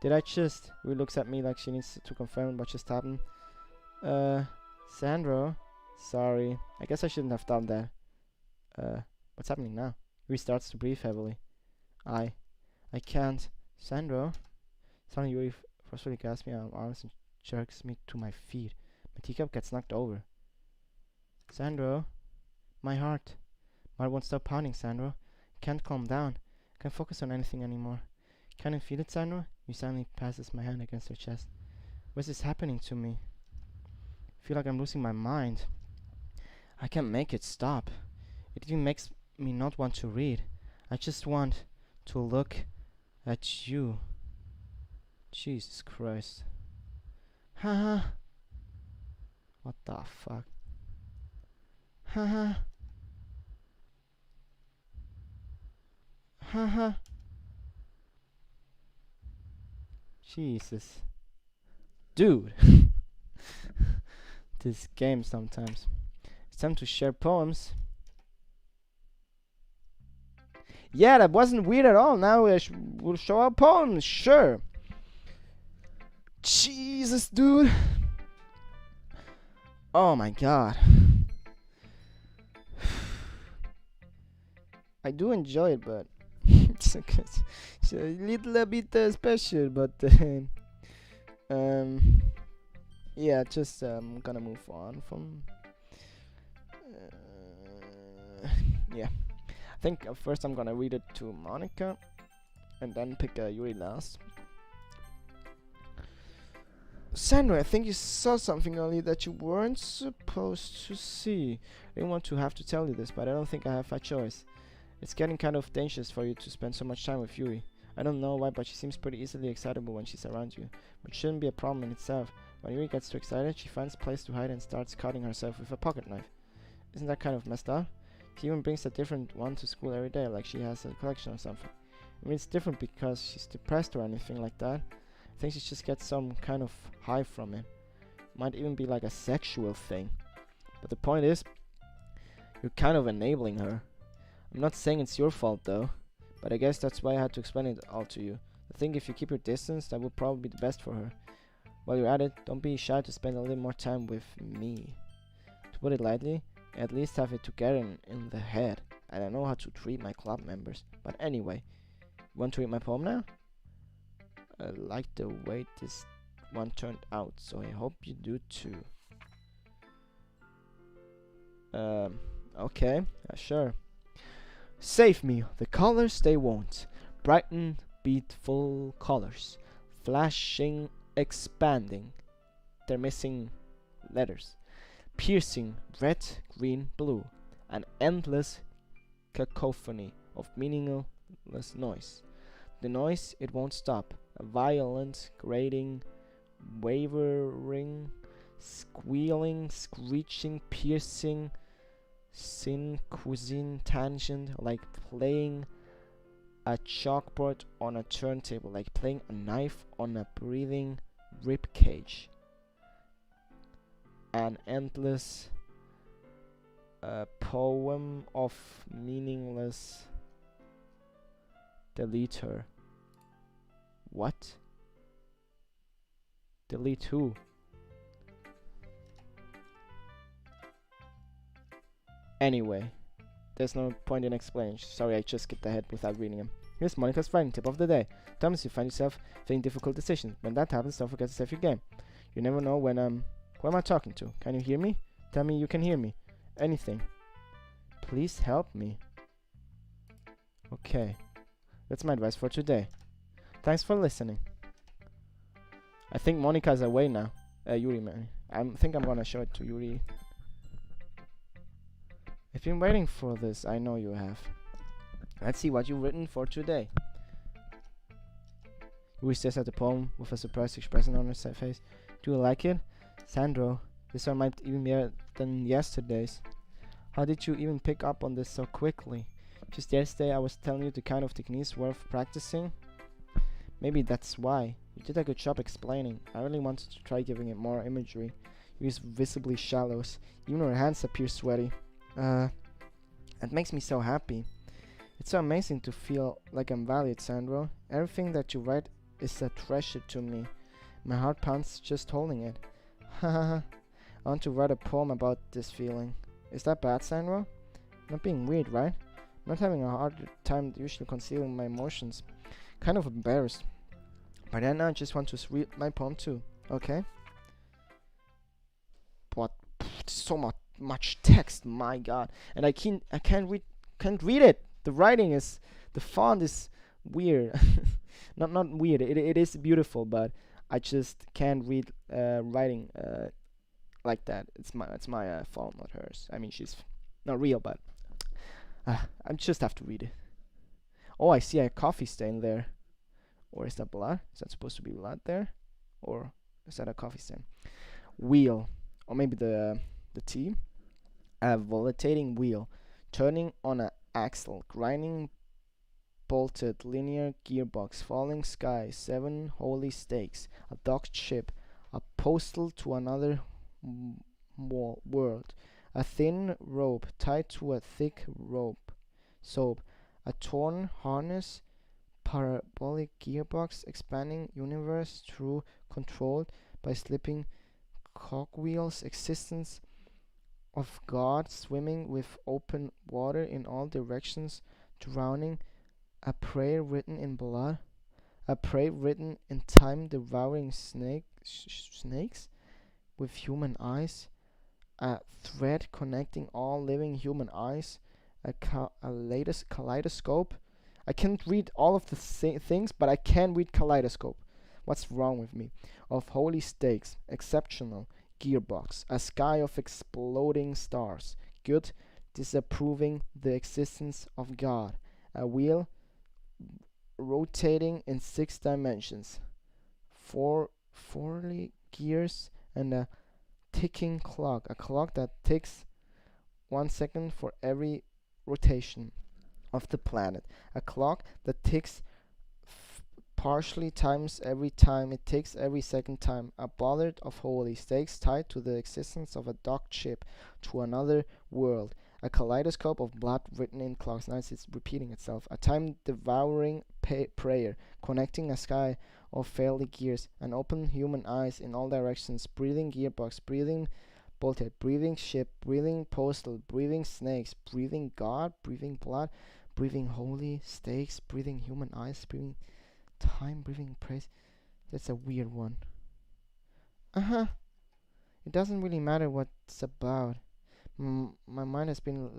I just... Yuri looks at me like she needs to confirm what just happened. Sandro? Sorry. I guess I shouldn't have done that. What's happening now? Yuri starts to breathe heavily. I can't. Sandro? Suddenly Yuri forcefully grasps me on my arms and jerks me to my feet. My teacup gets knocked over. Sandro? My heart. My heart won't stop pounding, Sandro. I can't calm down. I can't focus on anything anymore. Can you feel it, Sandro? He suddenly passes my hand against her chest. What is this happening to me? I feel like I'm losing my mind. I can't make it stop. It even makes me not want to read. I just want to look at you. Jesus Christ. Haha. What the fuck? Haha. Haha. Jesus. Dude. This game sometimes. It's time to share poems. Yeah, that wasn't weird at all. Now we'll show our poems. Sure. Jesus, dude. Oh my god. I do enjoy it, but it's a little bit special. But yeah, just I'm gonna move on from. yeah. I think first I'm gonna read it to Monica, and then pick Yuri last. Sandra, I think you saw something earlier that you weren't supposed to see. I didn't want to have to tell you this, but I don't think I have a choice. It's getting kind of dangerous for you to spend so much time with Yuri. I don't know why, but she seems pretty easily excitable when she's around you. But it shouldn't be a problem in itself. When Yuri gets too excited, she finds a place to hide and starts cutting herself with a pocket knife. Isn't that kind of messed up? She even brings a different one to school every day, like she has a collection or something. I mean, it's different because she's depressed or anything like that. I think she just gets some kind of high from it. Might even be like a sexual thing. But the point is, you're kind of enabling her. I'm not saying it's your fault though, but I guess that's why I had to explain it all to you. I think if you keep your distance, that would probably be the best for her. While you're at it, don't be shy to spend a little more time with me. To put it lightly, I at least have it together in the head, and I know how to treat my club members. But anyway, you want to read my poem now? I like the way this one turned out, so I hope you do too. Okay, sure. Save me, the colors they won't. Brighten, beatful colors. Flashing, expanding. They're missing letters. Piercing, red, green, blue. An endless cacophony of meaningless noise. The noise, it won't stop. A violent, grating, wavering, squealing, screeching, piercing, sin, cuisine, tangent, like playing a chalkboard on a turntable, like playing a knife on a breathing rib cage. An endless poem of meaningless deleter. What? Delete who? Anyway, there's no point in explaining. Sorry, I just skipped ahead without reading them. Here's Monica's writing tip of the day. Sometimes you find yourself making difficult decisions. When that happens, don't forget to save your game. You never know when who am I talking to? Can you hear me? Tell me you can hear me. Anything. Please help me. Okay. That's my advice for today. Thanks for listening. I think Monica's away now. Yuri, man. I think I'm gonna show it to Yuri. I've been waiting for this. I know you have. Let's see what you've written for today. Yuri stares at the poem with a surprised expression on her face. Do you like it? Sandro, this one might even be better than yesterday's. How did you even pick up on this so quickly? Just yesterday I was telling you the kind of techniques worth practicing. Maybe that's why. You did a good job explaining. I really wanted to try giving it more imagery. You use visibly shallows. Even her hands appear sweaty. It makes me so happy. It's so amazing to feel like I'm valued, Sandro. Everything that you write is a treasure to me. My heart pounds just holding it. Hahaha. I want to write a poem about this feeling. Is that bad, Sandro? Not being weird, right? Not having a hard time usually concealing my emotions. Kind of embarrassed. But then I just want to read my poem too. Okay? What? So much text, my god. And I can't read it. The writing is, the font is weird. not weird. It is beautiful, but I just can't read writing like that. It's my phone, not hers. I mean, she's not real, but I just have to read it. Oh, I see a coffee stain there. Or is that blood? Is that supposed to be blood there? Or is that a coffee stain? Wheel. Or maybe the T. A volatilizing wheel. Turning on an axle. Grinding bolted linear gearbox. Falling sky. 7 holy stakes. A docked ship. A postal to another world. A thin rope tied to a thick rope. Soap. A torn harness. Parabolic gearbox. Expanding universe through controlled by slipping cogwheels. Existence of God swimming with open water in all directions, drowning. A prayer written in blood. A prayer written in time, devouring snakes with human eyes. A thread connecting all living human eyes. latest kaleidoscope. I can't read all of the things, but I can read kaleidoscope. What's wrong with me? Of holy stakes, exceptional gearbox, a sky of exploding stars, good, disapproving the existence of God, a wheel rotating in 6 dimensions, 40 gears, and a ticking clock, a clock that ticks 1 second for every rotation of the planet, a clock that ticks partially times every time it ticks every second time, a bollard of holy stakes tied to the existence of a docked ship to another world, a kaleidoscope of blood written in clocks. Now it's repeating itself. A time-devouring prayer, connecting a sky of fairly gears, and open human eyes in all directions, breathing gearbox, breathing bolthead, breathing ship, breathing postal, breathing snakes, breathing God, breathing blood, breathing holy stakes, breathing human eyes, breathing time, breathing praise. That's a weird one. It doesn't really matter what it's about. My mind has been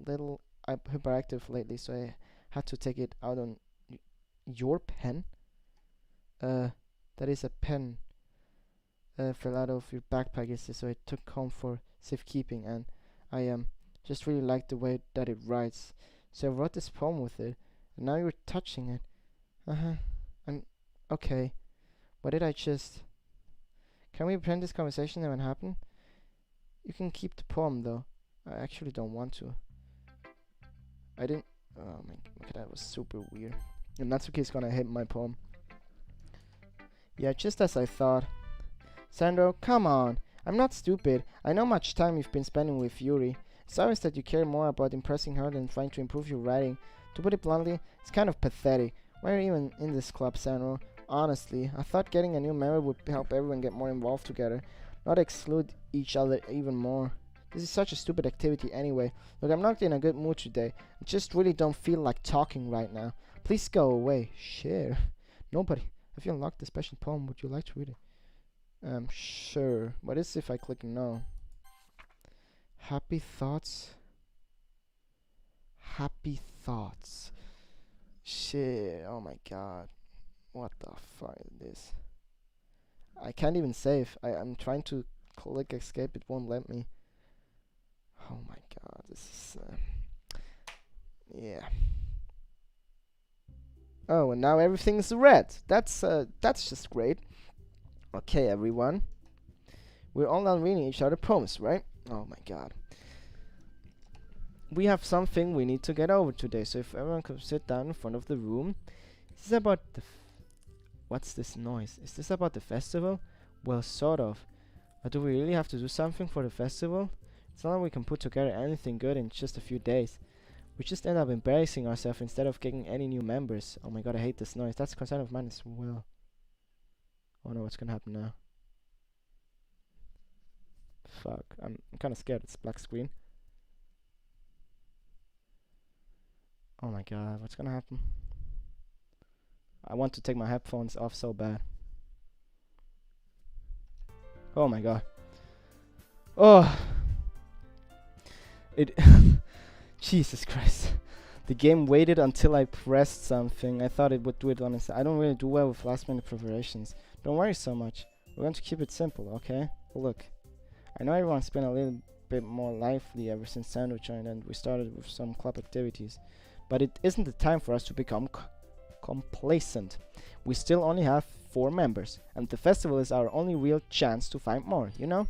little hyperactive lately, so I had to take it out on your pen. That is a pen. Fell out of your backpack yesterday, so I took home for safekeeping, and I just really like the way that it writes. So I wrote this poem with it, and now you're touching it. I'm okay. What did I just? Can we pretend this conversation never happened? You can keep the poem though. I actually don't want to. I didn't. Oh my god, that was super weird. And Natsuki's gonna hate my poem. Yeah, just as I thought. Sandro, come on. I'm not stupid. I know much time you've been spending with Yuri. It's obvious that you care more about impressing her than trying to improve your writing. To put it bluntly, it's kind of pathetic. Why are you even in this club, Sandro? Honestly, I thought getting a new member would help everyone get more involved together, not exclude each other even more. This is such a stupid activity anyway. Look, I'm not in a good mood today. I just really don't feel like talking right now. Please go away. Share. Nobody. Have you unlocked the special poem? Would you like to read it? Sure. What is if I click no? Happy thoughts. Happy thoughts. Shit. Oh my god. What the fuck is this? I can't even save. I'm trying to click escape. It won't let me. Oh my god. This is... yeah. Oh, and now everything's red. That's just great. Okay, everyone. We're all now reading each other poems, right? Oh my god. We have something we need to get over today, so if everyone could sit down in front of the room. Is this about the... What's this noise? Is this about the festival? Well, sort of. But do we really have to do something for the festival? It's not like we can put together anything good in just a few days. We just end up embarrassing ourselves instead of getting any new members. Oh my god, I hate this noise. That's a concern of mine as well. Oh no, what's gonna happen now? Fuck, I'm kind of scared. It's black screen. Oh my god, what's gonna happen? I want to take my headphones off so bad. Oh my god. Oh. It... Jesus Christ. The game waited until I pressed something. I thought it would do it on its... I don't really do well with last minute preparations. Don't worry so much. We're going to keep it simple, okay? Well, look. I know everyone's been a little bit more lively ever since Sandro joined and we started with some club activities. But it isn't the time for us to become complacent. We still only have 4 members, and the festival is our only real chance to find more, you know?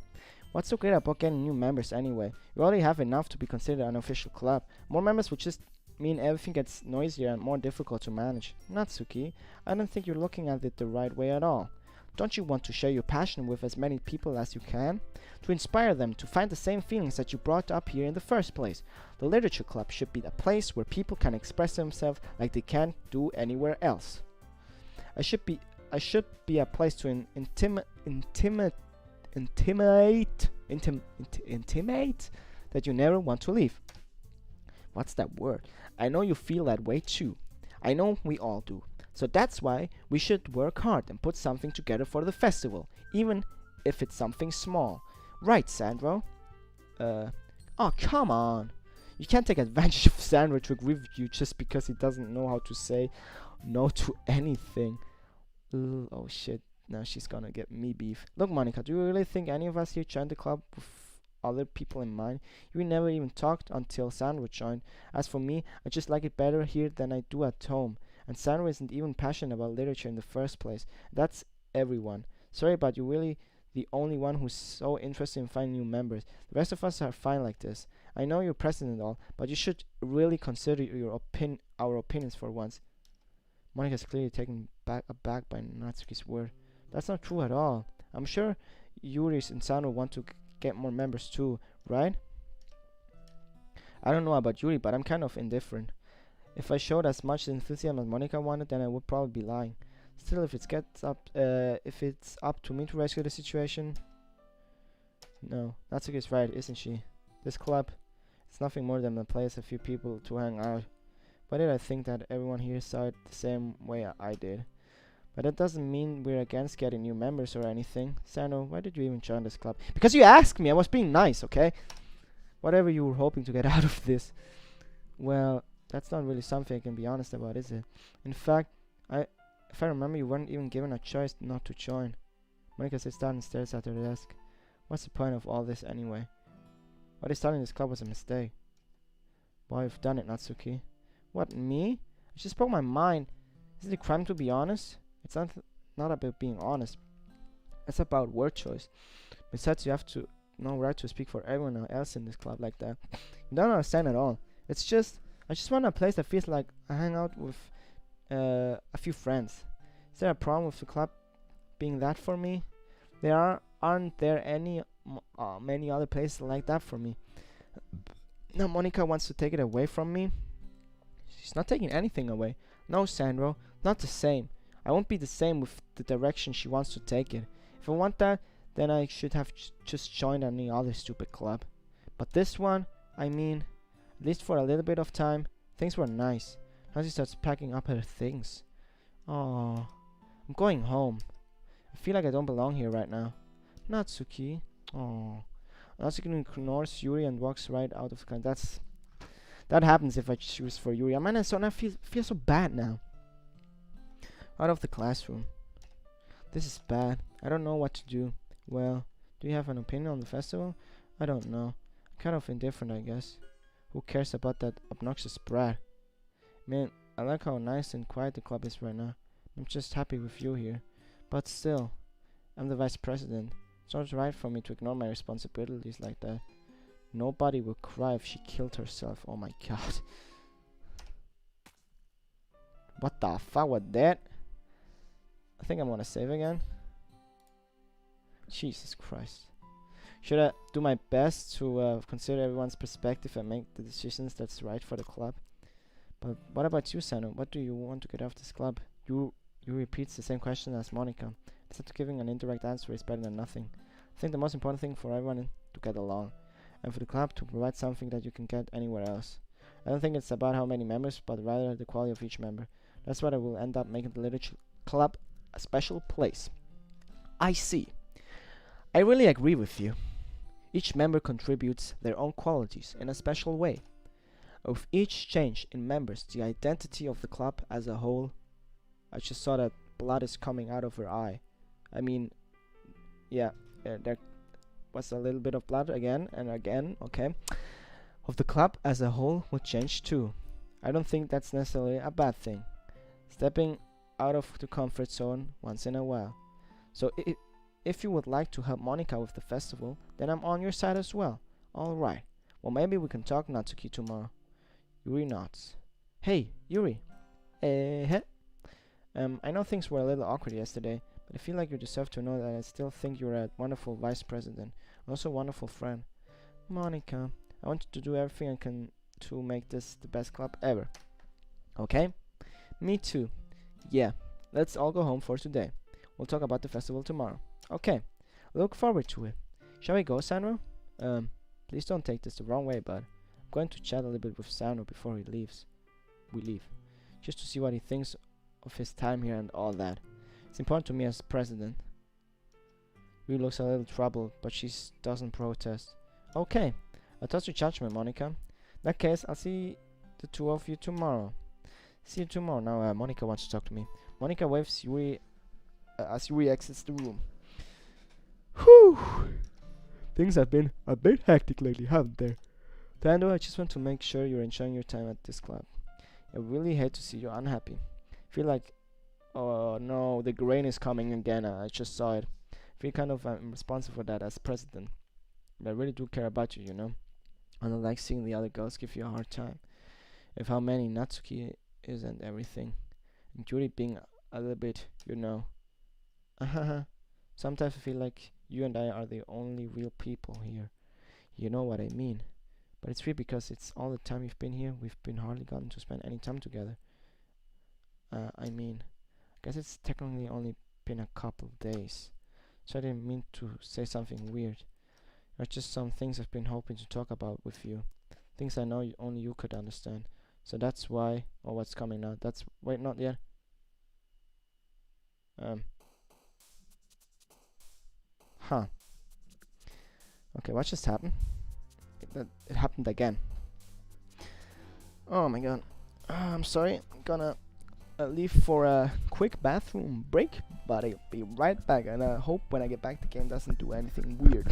What's so great about getting new members anyway? We already have enough to be considered an official club. More members would just mean everything gets noisier and more difficult to manage. Natsuki, I don't think you're looking at it the right way at all. Don't you want to share your passion with as many people as you can? To inspire them to find the same feelings that you brought up here in the first place. The literature club should be a place where people can express themselves like they can't do anywhere else. I should be a place to intimate that you never want to leave. What's that word? I know you feel that way too. I know we all do. So that's why we should work hard and put something together for the festival, even if it's something small. Right, Sandro? Oh, come on. You can't take advantage of Sandra to agree with you just because he doesn't know how to say no to anything. Oh shit, now she's gonna get me beef. Look, Monica, do you really think any of us here joined the club with other people in mind? We never even talked until Sandra joined. As for me, I just like it better here than I do at home. And Sandra isn't even passionate about literature in the first place. That's everyone. Sorry, but you're really the only one who's so interested in finding new members. The rest of us are fine like this. I know you're president and all, but you should really consider our opinions for once. Monica's clearly taken aback by Natsuki's word. That's not true at all. I'm sure Yuri and Sano want to get more members too, right? I don't know about Yuri, but I'm kind of indifferent. If I showed as much enthusiasm as Monica wanted, then I would probably be lying. Still, if it's up to me to rescue the situation, no, Natsuki's right, isn't she? This club, it's nothing more than a place a few people to hang out. Why did I think that everyone here saw it the same way I did? But that doesn't mean we're against getting new members or anything. Sano, why did you even join this club? Because you asked me. I was being nice, okay? Whatever you were hoping to get out of this. Well, that's not really something I can be honest about, is it? In fact, if I remember, you weren't even given a choice not to join. Monica sits down and stares at her desk. What's the point of all this anyway? Why starting this club was a mistake. Well, you've done it, Natsuki. What, me? I just spoke my mind. Is it a crime to be honest? It's not about being honest. It's about word choice. Besides, you have no right to speak for everyone else in this club like that. You don't understand at all. It's just, I just want a place that feels like I hang out with a few friends. Is there a problem with the club being that for me? Aren't there many other places like that for me? Now Monica wants to take it away from me. She's not taking anything away. No, Sandro, not the same. I won't be the same with the direction she wants to take it. If I want that, then I should have just joined any other stupid club. But this one, I mean, at least for a little bit of time, things were nice. Now she starts packing up her things. Oh, I'm going home. I feel like I don't belong here right now. Natsuki. Oh. Natsuki ignores Yuri and walks right out of the car. That happens if I choose for Yuri. I feel so bad now. Out of the classroom. This is bad. I don't know what to do. Well, do you have an opinion on the festival? I don't know. Kind of indifferent, I guess. Who cares about that obnoxious brat? Man, I like how nice and quiet the club is right now. I'm just happy with you here. But still, I'm the vice president. It's not right for me to ignore my responsibilities like that. Nobody will cry if she killed herself. Oh my god. What the fuck was that? I think I'm gonna save again. Jesus Christ. Should I do my best to consider everyone's perspective and make the decisions that's right for the club? But what about you, Sano? What do you want to get out of this club? You repeats the same question as Monica. Instead of giving an indirect answer is better than nothing. I think the most important thing for everyone is to get along, and for the club to provide something that you can get anywhere else. I don't think it's about how many members, but rather the quality of each member. That's what I will end up making the literature club a special place. I see. I really agree with you. Each member contributes their own qualities in a special way. With each change in members, the identity of the club as a whole. I just saw that blood is coming out of her eye. I mean, yeah, there was a little bit of blood again and again, okay. Of the club as a whole will change too. I don't think that's necessarily a bad thing. Stepping out of the comfort zone once in a while. So if you would like to help Monica with the festival, then I'm on your side as well. Alright. Well, maybe we can talk Natsuki tomorrow. Yuri nods. Hey, Yuri. I know things were a little awkward yesterday, but I feel like you deserve to know that I still think you're a wonderful vice president, and also a wonderful friend. Monica, I want you to do everything I can to make this the best club ever. Okay? Me too. Yeah, let's all go home for today. We'll talk about the festival tomorrow. Okay, look forward to it. Shall we go, Sandro? Please don't take this the wrong way, but I'm going to chat a little bit with Sandro before he leaves. We leave. Just to see what he thinks of his time here and all that. It's important to me as president. Ryu looks a little troubled, but she doesn't protest. Okay, I trust your judgment, Monica. that case, I'll see the two of you tomorrow. See you tomorrow. Now, Monica wants to talk to me. Monica waves Yuri as Yuri exits the room. Whew! Things have been a bit hectic lately, haven't they? Tando, I just want to make sure you're enjoying your time at this club. I really hate to see you unhappy. Feel like, oh no, the grain is coming again. I just saw it. Feel kind of responsible for that as president. But I really do care about you, you know. I don't like seeing the other girls give you a hard time. With how many Natsuki is and everything. And Yuri being a little bit, you know. Sometimes I feel like you and I are the only real people here. You know what I mean. But it's weird because it's all the time you've been here, we've been hardly gotten to spend any time together. I mean, I guess it's technically only been a couple days. So I didn't mean to say something weird. There's just some things I've been hoping to talk about with you. Things I know only you could understand. So that's why, or what's coming now. Wait, not yet. Huh. Okay, what just happened? It happened again. Oh my god. I'm sorry. I'm gonna leave for a quick bathroom break, but I'll be right back. And I hope when I get back the game doesn't do anything weird.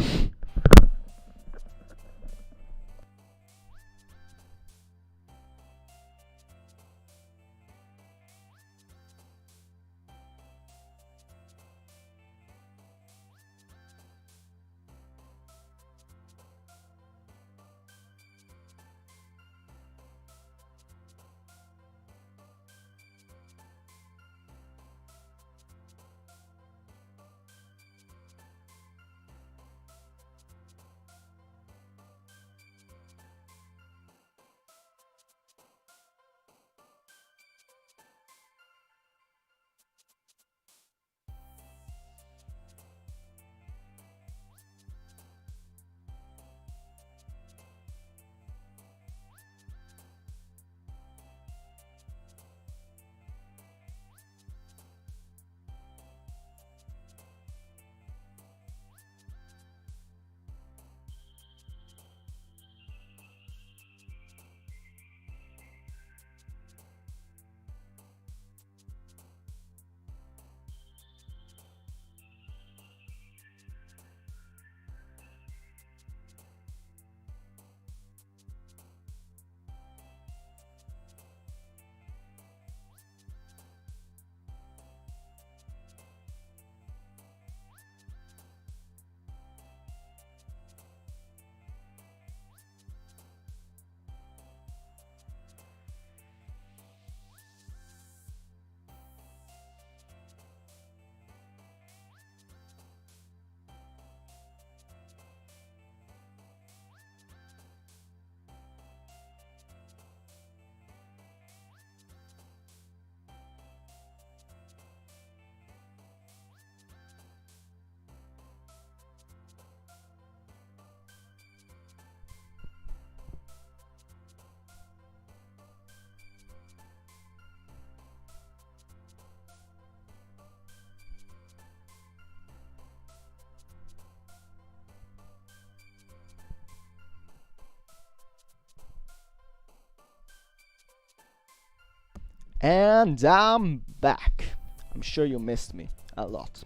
And I'm back. I'm sure you missed me a lot.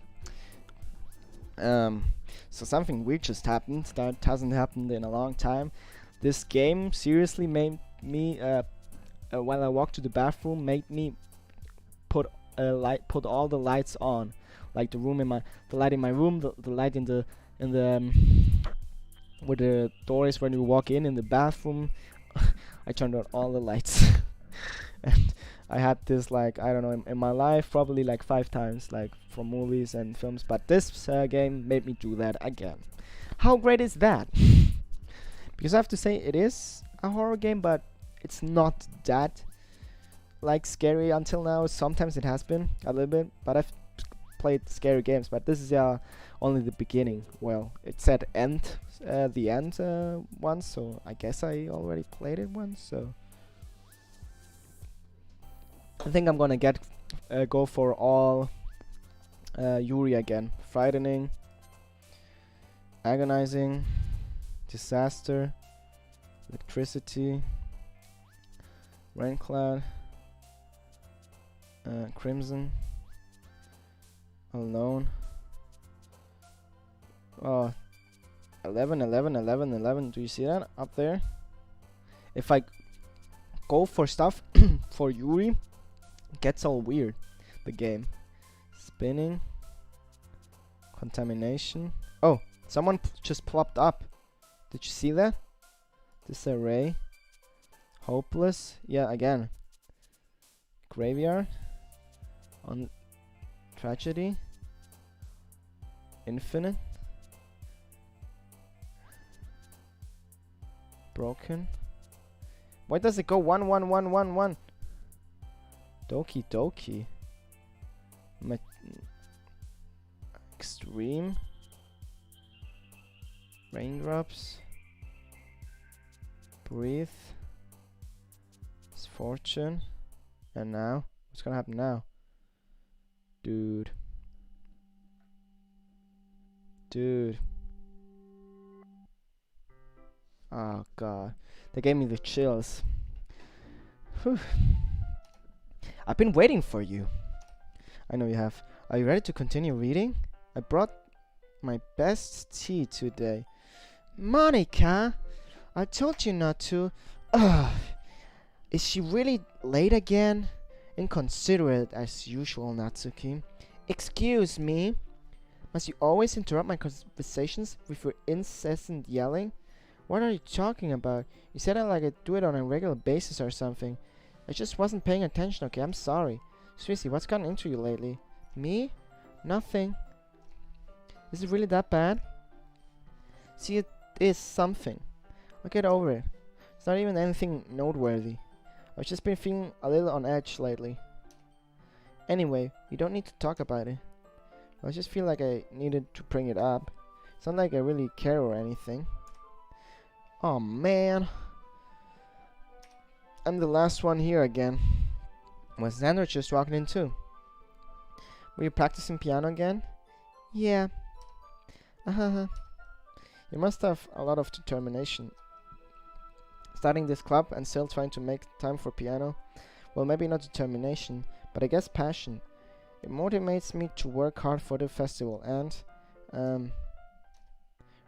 So something weird just happened that hasn't happened in a long time. This game seriously made me, while I walked to the bathroom, made me put all the lights on, like the light in my room, the light in the where the door is when you walk in the bathroom. I turned on all the lights, and I had this, like, I don't know, in my life probably like 5 times, like from movies and films, but this game made me do that again. How great is that? Because I have to say, it is a horror game, but it's not that like scary until now. Sometimes it has been a little bit, but I've played scary games, but this is only the beginning. Well, it said the end once, so I guess I already played it once, so I think I'm gonna go for all Yuri again. Frightening, agonizing, disaster, electricity, Raincloud. Crimson. Alone. Oh, 11, 11, 11, 11. Do you see that up there? If I go for stuff for Yuri, it gets all weird. The game. Spinning. Contamination. Oh, someone just plopped up. Did you see that? Disarray. Hopeless. Yeah, again. Graveyard. On Tragedy. Infinite. Broken. Why does it go 1 1 1 1 1? Doki Doki. Extreme. Raindrops. Breathe. Misfortune. And now? What's gonna happen now? Dude. Dude. Oh god. They gave me the chills. Whew. I've been waiting for you. I know you have. Are you ready to continue reading? I brought my best tea today. Monica! I told you not to. Ugh. Is she really late again? Inconsiderate as usual, Natsuki. Excuse me. Must you always interrupt my conversations with your incessant yelling? What are you talking about? You said I do it on a regular basis or something. I just wasn't paying attention, okay? I'm sorry. Seriously, what's gotten into you lately? Me? Nothing. Is it really that bad? See, it is something. I'll get over it. It's not even anything noteworthy. I've just been feeling a little on edge lately. Anyway, you don't need to talk about it. I just feel like I needed to bring it up. It's not like I really care or anything. Oh man. I'm the last one here again. Was Xander just walking in too? Were you practicing piano again? Yeah. You must have a lot of determination. Starting this club and still trying to make time for piano. Well, maybe not determination, but I guess passion. It motivates me to work hard for the festival and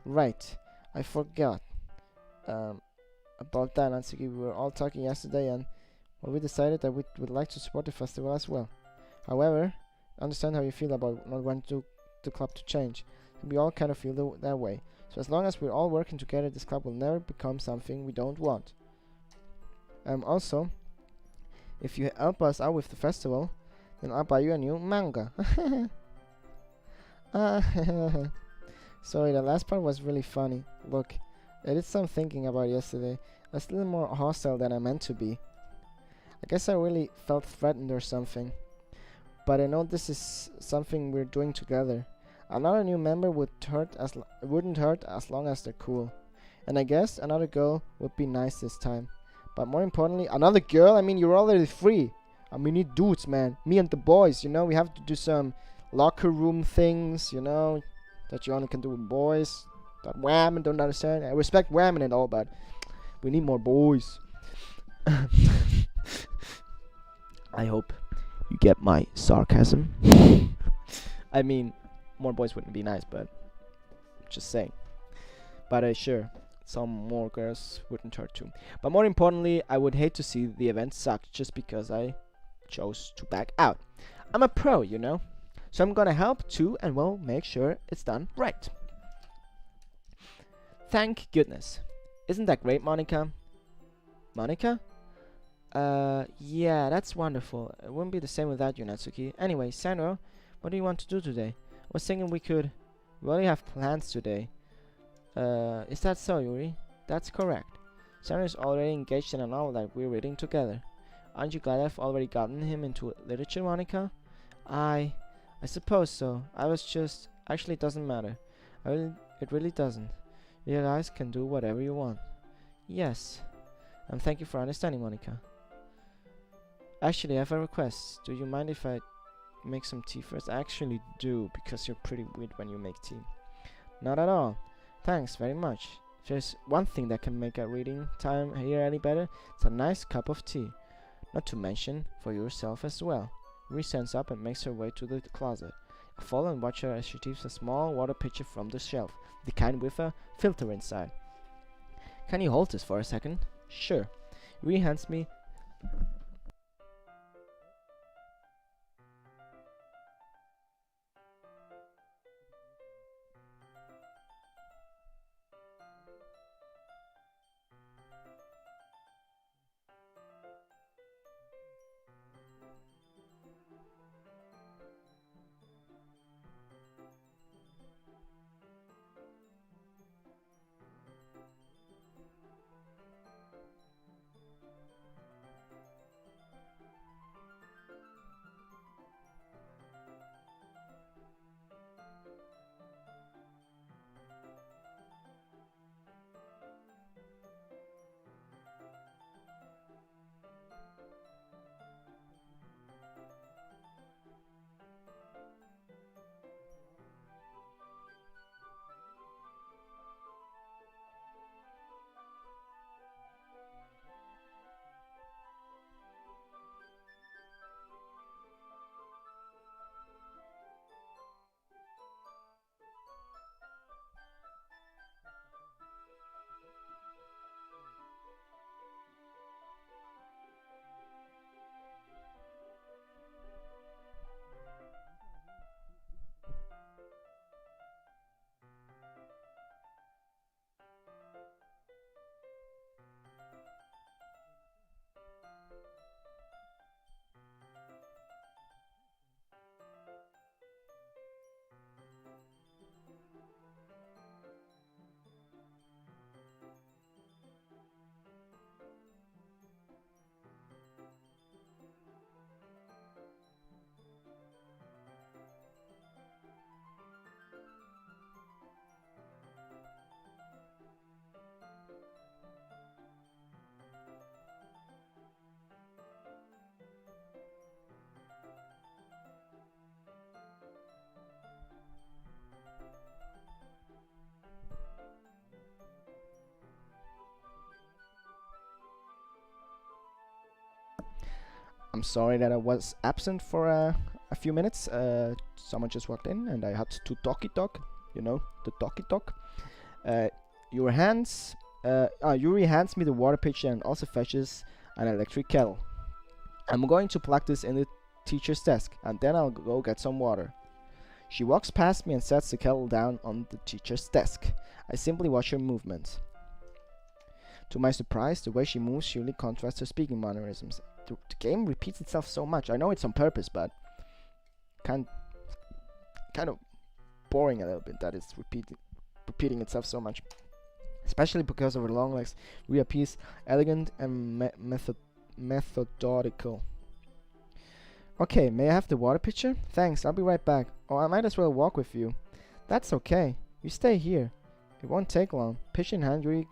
right, I forgot about that, Natsuki. We were all talking yesterday and well, we decided that we would like to support the festival as well. However, I understand how you feel about not wanting the club to change. We all kind of feel that way. So as long as we're all working together, this club will never become something we don't want. Also, if you help us out with the festival, then I'll buy you a new manga. Sorry, the last part was really funny. Look, I did some thinking about yesterday. I was a little more hostile than I meant to be. I guess I really felt threatened or something. But I know this is something we're doing together. Another new member wouldn't hurt as long as they're cool. And I guess another girl would be nice this time. But more importantly, another girl? I mean, you're already free. We need dudes, man. Me and the boys, you know? We have to do some locker room things, you know? That you only can do with boys. That women don't understand. I respect women and all, but we need more boys. I hope you get my sarcasm. I mean, more boys wouldn't be nice, but just saying. But sure, some more girls wouldn't hurt too. But more importantly, I would hate to see the event suck just because I chose to back out. I'm a pro, you know? So I'm gonna help too, and we'll make sure it's done right. Thank goodness. Isn't that great, Monica? Monica? Yeah, that's wonderful. It wouldn't be the same without you, Natsuki. Anyway, Sandro, what do you want to do today? I was thinking we only have plans today. Is that so, Yuri? That's correct. Sandro is already engaged in a novel that we're reading together. Aren't you glad I've already gotten him into literature, Monica? I suppose so. Actually, it doesn't matter. It really doesn't. You guys can do whatever you want. Yes. And thank you for understanding, Monica. Actually, I have a request. Do you mind if I make some tea first? I actually do, because you're pretty weird when you make tea. Not at all. Thanks very much. If there's one thing that can make a reading time here any better, it's a nice cup of tea. Not to mention for yourself as well. Yuri stands up and makes her way to the closet. I follow and watch her as she retrieves a small water pitcher from the shelf, the kind with a filter inside. Can you hold this for a second? Sure. Yuri hands me I'm sorry that I was absent for a few minutes. Someone just walked in and I had to Doki Doki. You know, the Doki Doki. Yuri hands me the water pitcher and also fetches an electric kettle. I'm going to plug this in the teacher's desk and then I'll go get some water. She walks past me and sets the kettle down on the teacher's desk. I simply watch her movements. To my surprise, the way she moves surely contrasts her speaking mannerisms. The game repeats itself so much. I know it's on purpose, but kind of boring a little bit that it's repeating itself so much. Especially because of her long legs. Ria appears elegant and methodical. Okay, may I have the water pitcher? Thanks, I'll be right back. Oh, I might as well walk with you. That's okay. You stay here. It won't take long. Pitcher in hand, Yuri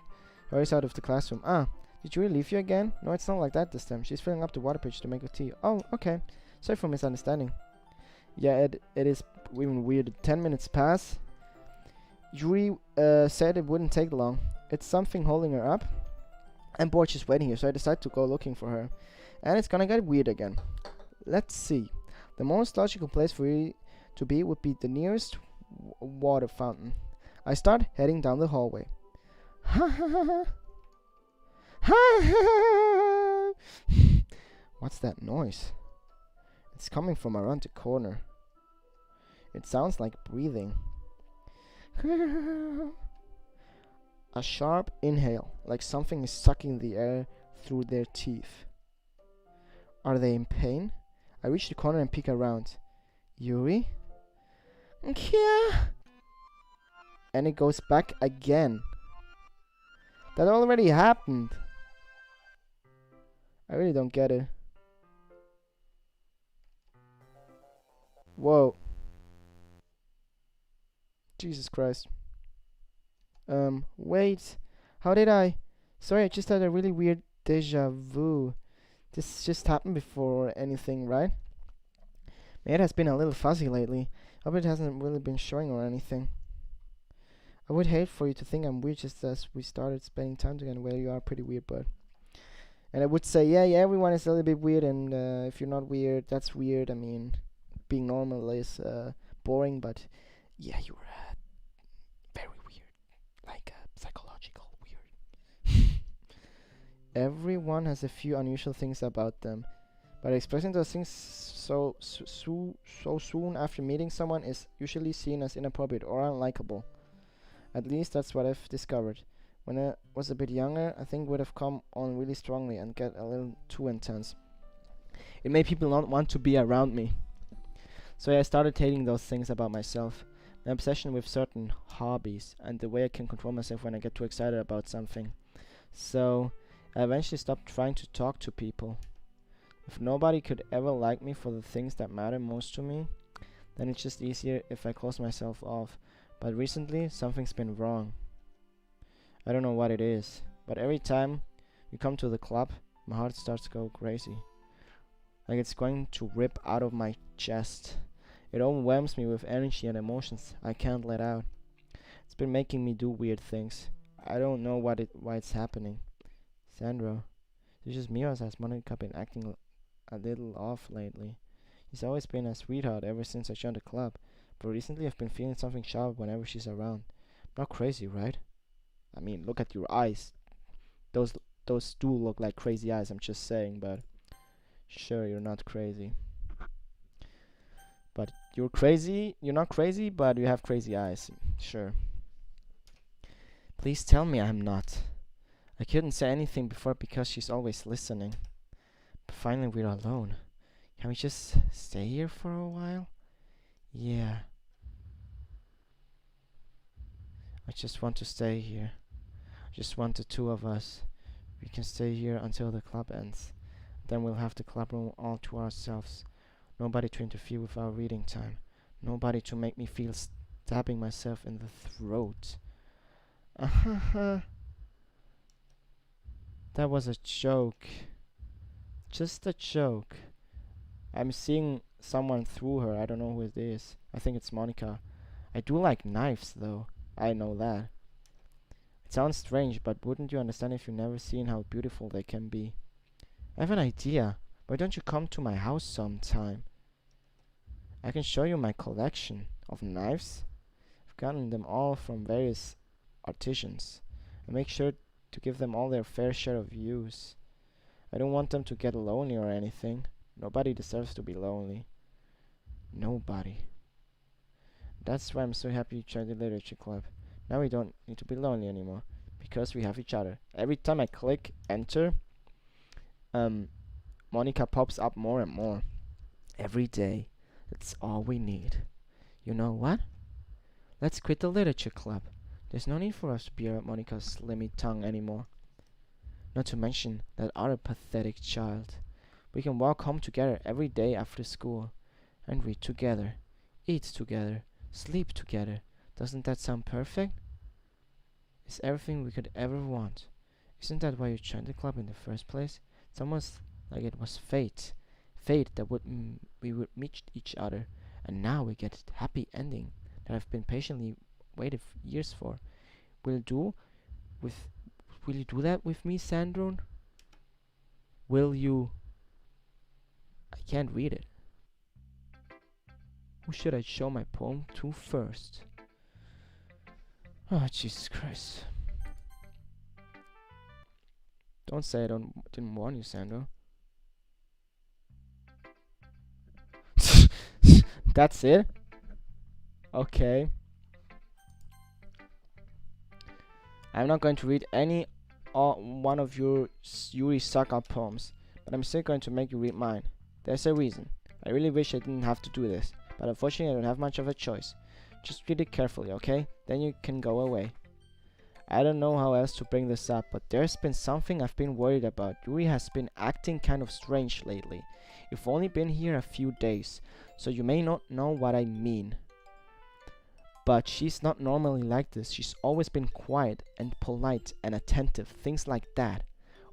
hurries out of the classroom. Ah, did Yuri leave you again? No, it's not like that this time. She's filling up the water pitcher to make her tea. Oh, okay. Sorry for misunderstanding. Yeah, it is even weird. 10 minutes pass. Yuri said it wouldn't take long. It's something holding her up. I'm bored just waiting here, so I decided to go looking for her. And it's gonna get weird again. Let's see. The most logical place for you to be would be the nearest water fountain. I start heading down the hallway. What's that noise? It's coming from around the corner. It sounds like breathing. A sharp inhale, like something is sucking the air through their teeth. Are they in pain? I reach the corner and peek around. Yuri? Yeah. And it goes back again. That already happened. I really don't get it. Whoa. Jesus Christ. Wait. How did I? Sorry, I just had a really weird deja vu. This just happened before or anything, right? My head has been a little fuzzy lately. I hope it hasn't really been showing or anything. I would hate for you to think I'm weird just as we started spending time together. Well, you are pretty weird, but And I would say, yeah, everyone is a little bit weird, and if you're not weird, that's weird. I mean, being normal is boring, but yeah, you're very weird, like psychological weird. Everyone has a few unusual things about them, but expressing those things so soon after meeting someone is usually seen as inappropriate or unlikable. At least that's what I've discovered. When I was a bit younger, I think would have come on really strongly and get a little too intense. It made people not want to be around me. So I started hating those things about myself. My obsession with certain hobbies and the way I can control myself when I get too excited about something. So I eventually stopped trying to talk to people. If nobody could ever like me for the things that matter most to me, then it's just easier if I close myself off. But recently, something's been wrong. I don't know what it is, but every time we come to the club, my heart starts to go crazy. Like it's going to rip out of my chest. It overwhelms me with energy and emotions I can't let out. It's been making me do weird things. I don't know why it's happening. Sandro, is it just me or has Monica been acting a little off lately? She's always been a sweetheart ever since I joined the club, but recently I've been feeling something sharp whenever she's around. Not crazy, right? I mean, look at your eyes. Those do look like crazy eyes, I'm just saying, but sure, you're not crazy. But you're not crazy, but you have crazy eyes. Sure. Please tell me I'm not. I couldn't say anything before because she's always listening. But finally we're alone. Can we just stay here for a while? Yeah. I just want to stay here. I just want the two of us. We can stay here until the club ends. Then we'll have the club room all to ourselves. Nobody to interfere with our reading time. Nobody to make me feel stabbing myself in the throat. That was a joke. Just a joke. I'm seeing someone through her. I don't know who it is. I think it's Monica. I do like knives, though. I know that. It sounds strange, but wouldn't you understand if you've never seen how beautiful they can be? I have an idea. Why don't you come to my house sometime? I can show you my collection of knives. I've gotten them all from various artisans. I make sure to give them all their fair share of use. I don't want them to get lonely or anything. Nobody deserves to be lonely. Nobody. That's why I'm so happy you joined the literature club. Now we don't need to be lonely anymore, because we have each other. Every time I click enter, Monica pops up more and more. Every day. That's all we need. You know what? Let's quit the literature club. There's no need for us to be around Monica's slimy tongue anymore. Not to mention that other pathetic child. We can walk home together every day after school, and read together, eat together, sleep together. Doesn't that sound perfect? It's everything we could ever want. Isn't that why you joined the club in the first place? It's almost like it was fate. Fate that we would meet each other, and now we get a happy ending that I've been patiently waiting years for. Will you do that with me, Sandron? Will you? I can't read it. Who should I show my poem to first? Oh, Jesus Christ. Don't say I didn't warn you, Sandro. That's it? Okay. I'm not going to read any one of your Yuri Saka poems, but I'm still going to make you read mine. There's a reason. I really wish I didn't have to do this, but unfortunately I don't have much of a choice. Just read it carefully, okay? Then you can go away. I don't know how else to bring this up, but there's been something I've been worried about. Yuri has been acting kind of strange lately. You've only been here a few days, so you may not know what I mean. But she's not normally like this. She's always been quiet and polite and attentive, things like that.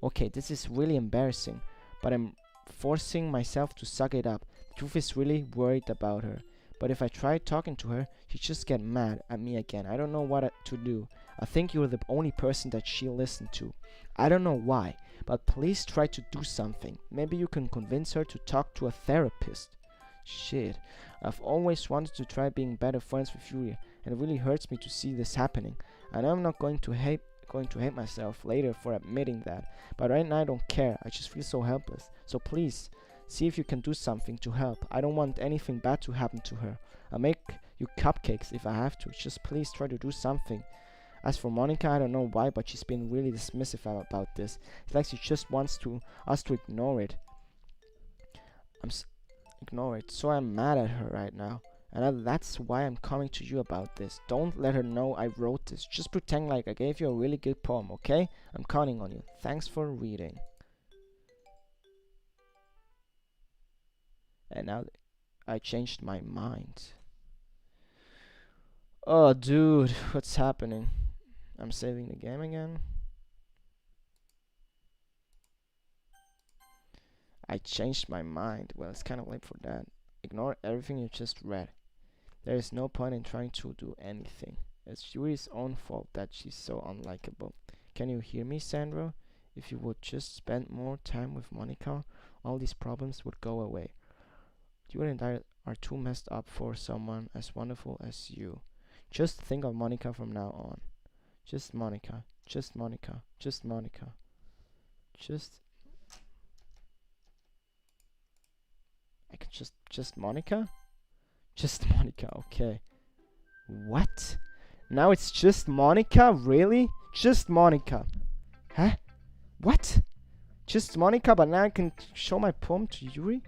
Okay, this is really embarrassing, but I'm forcing myself to suck it up. The truth is really worried about her. But if I try talking to her, she'd just get mad at me again. I don't know what to do. I think you're the only person that she'll listen to. I don't know why. but please try to do something. Maybe you can convince her to talk to a therapist. Shit, I've always wanted to try being better friends with Yuri, and it really hurts me to see this happening. I know I'm not going to hate myself later for admitting that, but right now I don't care. I just feel so helpless. So please, see if you can do something to help. I don't want anything bad to happen to her. I'll make you cupcakes if I have to. Just please try to do something. As for Monica, I don't know why, but she's been really dismissive about this. It's like she just wants us to ignore it. Ignore it. So I'm mad at her right now. And that's why I'm coming to you about this. Don't let her know I wrote this. Just pretend like I gave you a really good poem, okay? I'm counting on you. Thanks for reading. And now I changed my mind. Oh, dude, what's happening? I'm saving the game again. I changed my mind. Well, it's kind of late for that. Ignore everything you just read. There is no point in trying to do anything. It's Yuri's own fault that she's so unlikable. Can you hear me, Sandro? If you would just spend more time with Monica, all these problems would go away. Yuri and I are too messed up for someone as wonderful as you. Just think of Monica from now on. Just Monica. Just Monica. Just Monica. I could just Monica? Just Monica, okay. What? Now it's just Monica? Really? Just Monica. Huh? What? Just Monica, but now I can show my poem to Yuri?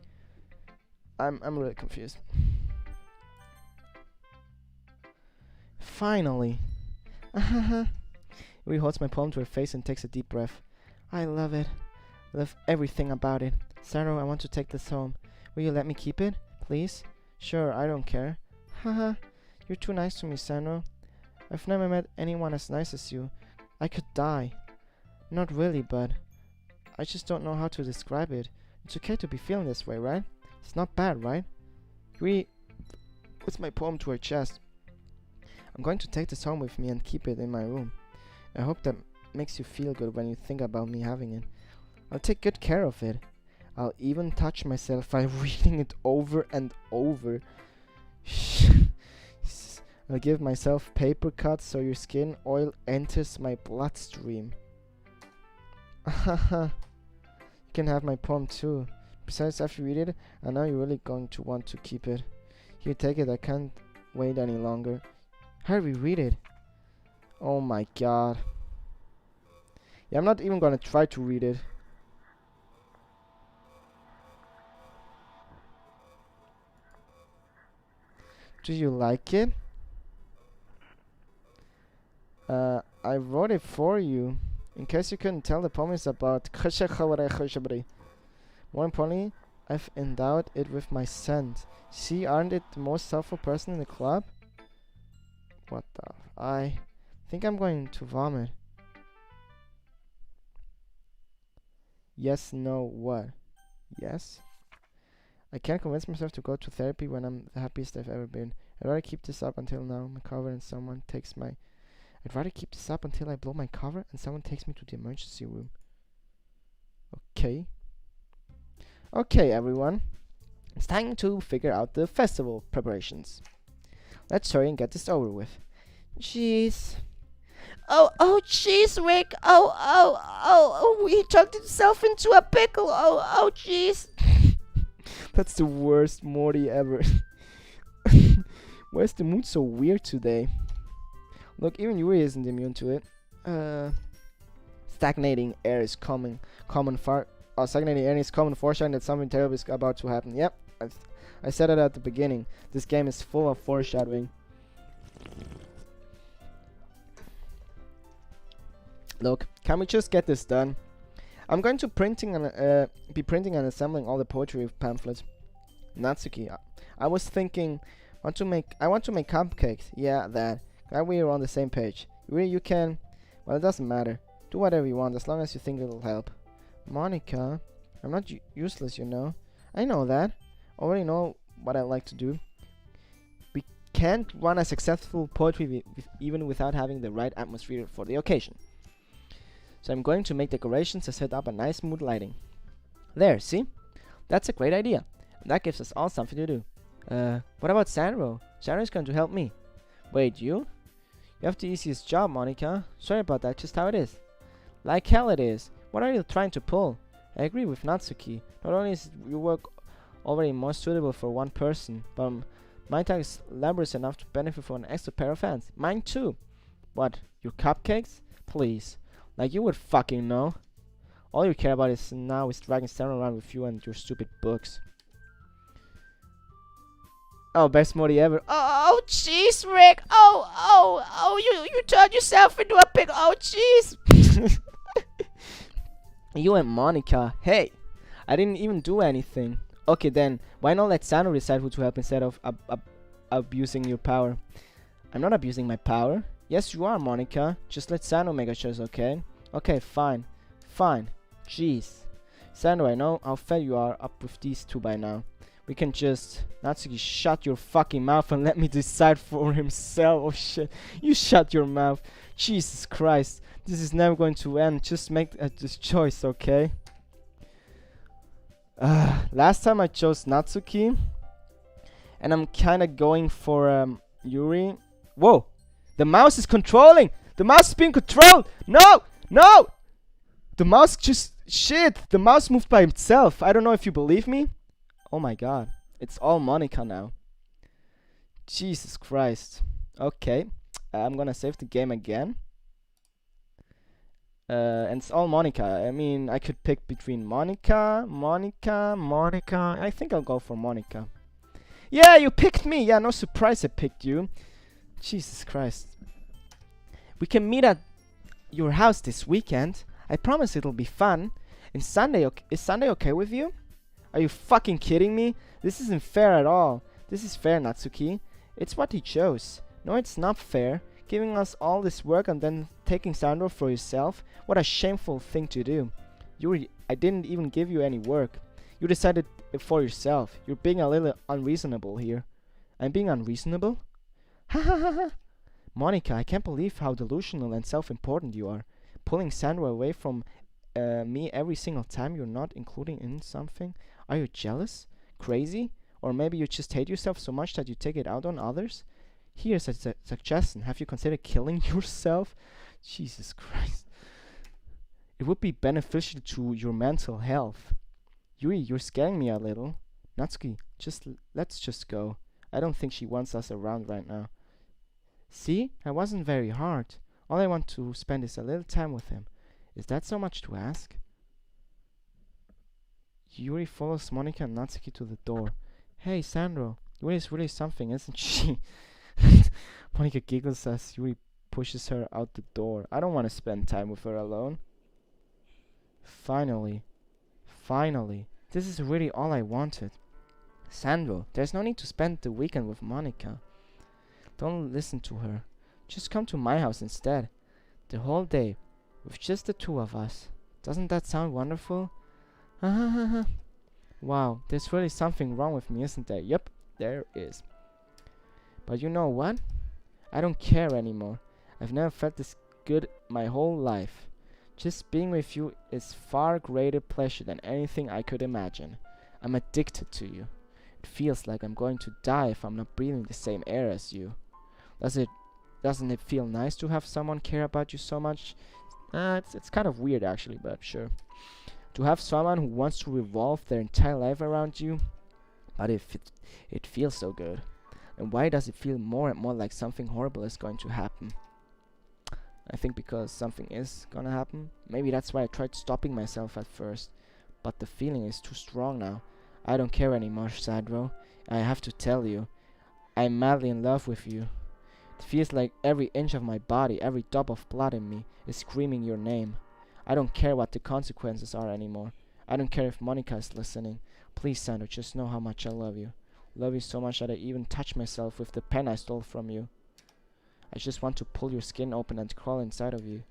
I'm really confused. Finally. Yuri holds my poem to her face and takes a deep breath. I love it. I love everything about it. Sandro, I want to take this home. Will you let me keep it? Please? Sure, I don't care. Haha, you're too nice to me, Sandro. I've never met anyone as nice as you. I could die. Not really, but I just don't know how to describe it. It's okay to be feeling this way, right? It's not bad, right? Yuri puts my poem to her chest. I'm going to take this home with me and keep it in my room. I hope that makes you feel good when you think about me having it. I'll take good care of it. I'll even touch myself by reading it over and over. I'll give myself paper cuts so your skin oil enters my bloodstream. You can have my poem too. Besides, after you read it, I know you're really going to want to keep it. Here, take it. I can't wait any longer. Hurry, read it. Oh my god. Yeah, I'm not even gonna try to read it. Do you like it? I wrote it for you. In case you couldn't tell, the poem is about more importantly, I've endowed it with my scent. See, aren't it the most thoughtful person in the club? What the I think I'm going to vomit. Yes, no, what? Yes? I can't convince myself to go to therapy when I'm the happiest I've ever been. I'd rather keep this up until now. My cover and someone takes my... I'd rather keep this up until I blow my cover and someone takes me to the emergency room. Okay. Okay, everyone. It's time to figure out the festival preparations. Let's hurry and get this over with. Jeez. Oh, jeez, Rick. Oh, he tucked himself into a pickle. Oh, jeez. That's the worst Morty ever. Why is the mood so weird today? Look, even Yuri isn't immune to it. Stagnating air is stagnating air is common foreshadowing that something terrible is about to happen. Yep, I said it at the beginning. This game is full of foreshadowing. Look, can we just get this done? I'm going to be printing and assembling all the poetry pamphlets. Natsuki, I was thinking, I want to make cupcakes. Yeah, that. Glad we are on the same page. Really, you can. Well, it doesn't matter. Do whatever you want, as long as you think it'll help. Monica, I'm not useless, you know. I know that. Already know what I like to do. We can't run a successful poetry even without having the right atmosphere for the occasion. So I'm going to make decorations and set up a nice mood lighting. There, see? That's a great idea. And that gives us all something to do. What about Sandro? Sandro is going to help me. Wait, you? You have the easiest job, Monica. Sorry about that, just how it is. Like hell it is. What are you trying to pull? I agree with Natsuki. Not only is your work already more suitable for one person, but my task is laborious enough to benefit from an extra pair of hands. Mine too. What? Your cupcakes? Please. Like you would fucking know. All you care about is now is dragging Sandro around with you and your stupid books. Oh, best smoothie ever. Oh, jeez, Rick. You turned yourself into a pig. Oh, jeez. You and Monica. Hey, I didn't even do anything. Okay, then, why not let Sandro decide who to help instead of abusing your power? I'm not abusing my power. Yes, you are, Monica. Just let Sandro make a choice, okay? Okay, fine. Fine. Jeez. Sandro, I know how fed you are up with these two by now. We can just... Natsuki, shut your fucking mouth and let me decide for himself. Oh shit. You shut your mouth. Jesus Christ. This is never going to end. Just make this choice, okay? Last time I chose Natsuki. And I'm kinda going for Yuri. Whoa! The mouse is controlling! The mouse is being controlled! No! No! The mouse just... Shit! The mouse moved by itself. I don't know if you believe me. Oh my god. It's all Monica now. Jesus Christ. Okay. I'm gonna save the game again. And it's all Monica. I mean, I could pick between Monica. I think I'll go for Monica. Yeah, you picked me. Yeah, no surprise I picked you. Jesus Christ. We can meet at your house this weekend. I promise it'll be fun. And Sunday, is Sunday okay with you? Are you fucking kidding me? This isn't fair at all. This is fair, Natsuki. It's what he chose. No, it's not fair. Giving us all this work and then taking Sandro for yourself? What a shameful thing to do. Yuri, I didn't even give you any work. You decided it for yourself. You're being a little unreasonable here. I'm being unreasonable? Ha ha ha ha. Monica, I can't believe how delusional and self-important you are. Pulling Sandro away from me every single time you're not including in something. Are you jealous? Crazy? Or maybe you just hate yourself so much that you take it out on others? Here's a suggestion. Have you considered killing yourself? Jesus Christ. It would be beneficial to your mental health. Yuri, you're scaring me a little. Natsuki, let's just go. I don't think she wants us around right now. See? I wasn't very hard. All I want to spend is a little time with him. Is that so much to ask? Yuri follows Monica and Natsuki to the door. Hey, Sandro. Yuri is really something, isn't she? Monica giggles as Yuri pushes her out the door. I don't want to spend time with her alone. Finally. This is really all I wanted. Sandro, there's no need to spend the weekend with Monica. Don't listen to her. Just come to my house instead. The whole day. With just the two of us. Doesn't that sound wonderful? Wow, there's really something wrong with me, isn't there? Yep, there is. But you know what? I don't care anymore. I've never felt this good my whole life. Just being with you is far greater pleasure than anything I could imagine. I'm addicted to you. It feels like I'm going to die if I'm not breathing the same air as you. Doesn't it feel nice to have someone care about you so much? It's kind of weird actually, but sure. To have someone who wants to revolve their entire life around you. But it feels so good. And why does it feel more and more like something horrible is going to happen? I think because something is gonna happen. Maybe that's why I tried stopping myself at first. But the feeling is too strong now. I don't care anymore, Sandro. I have to tell you. I'm madly in love with you. It feels like every inch of my body, every drop of blood in me, is screaming your name. I don't care what the consequences are anymore. I don't care if Monica is listening. Please, Sandro, just know how much I love you. Love you so much that I even touch myself with the pen I stole from you. I just want to pull your skin open and crawl inside of you.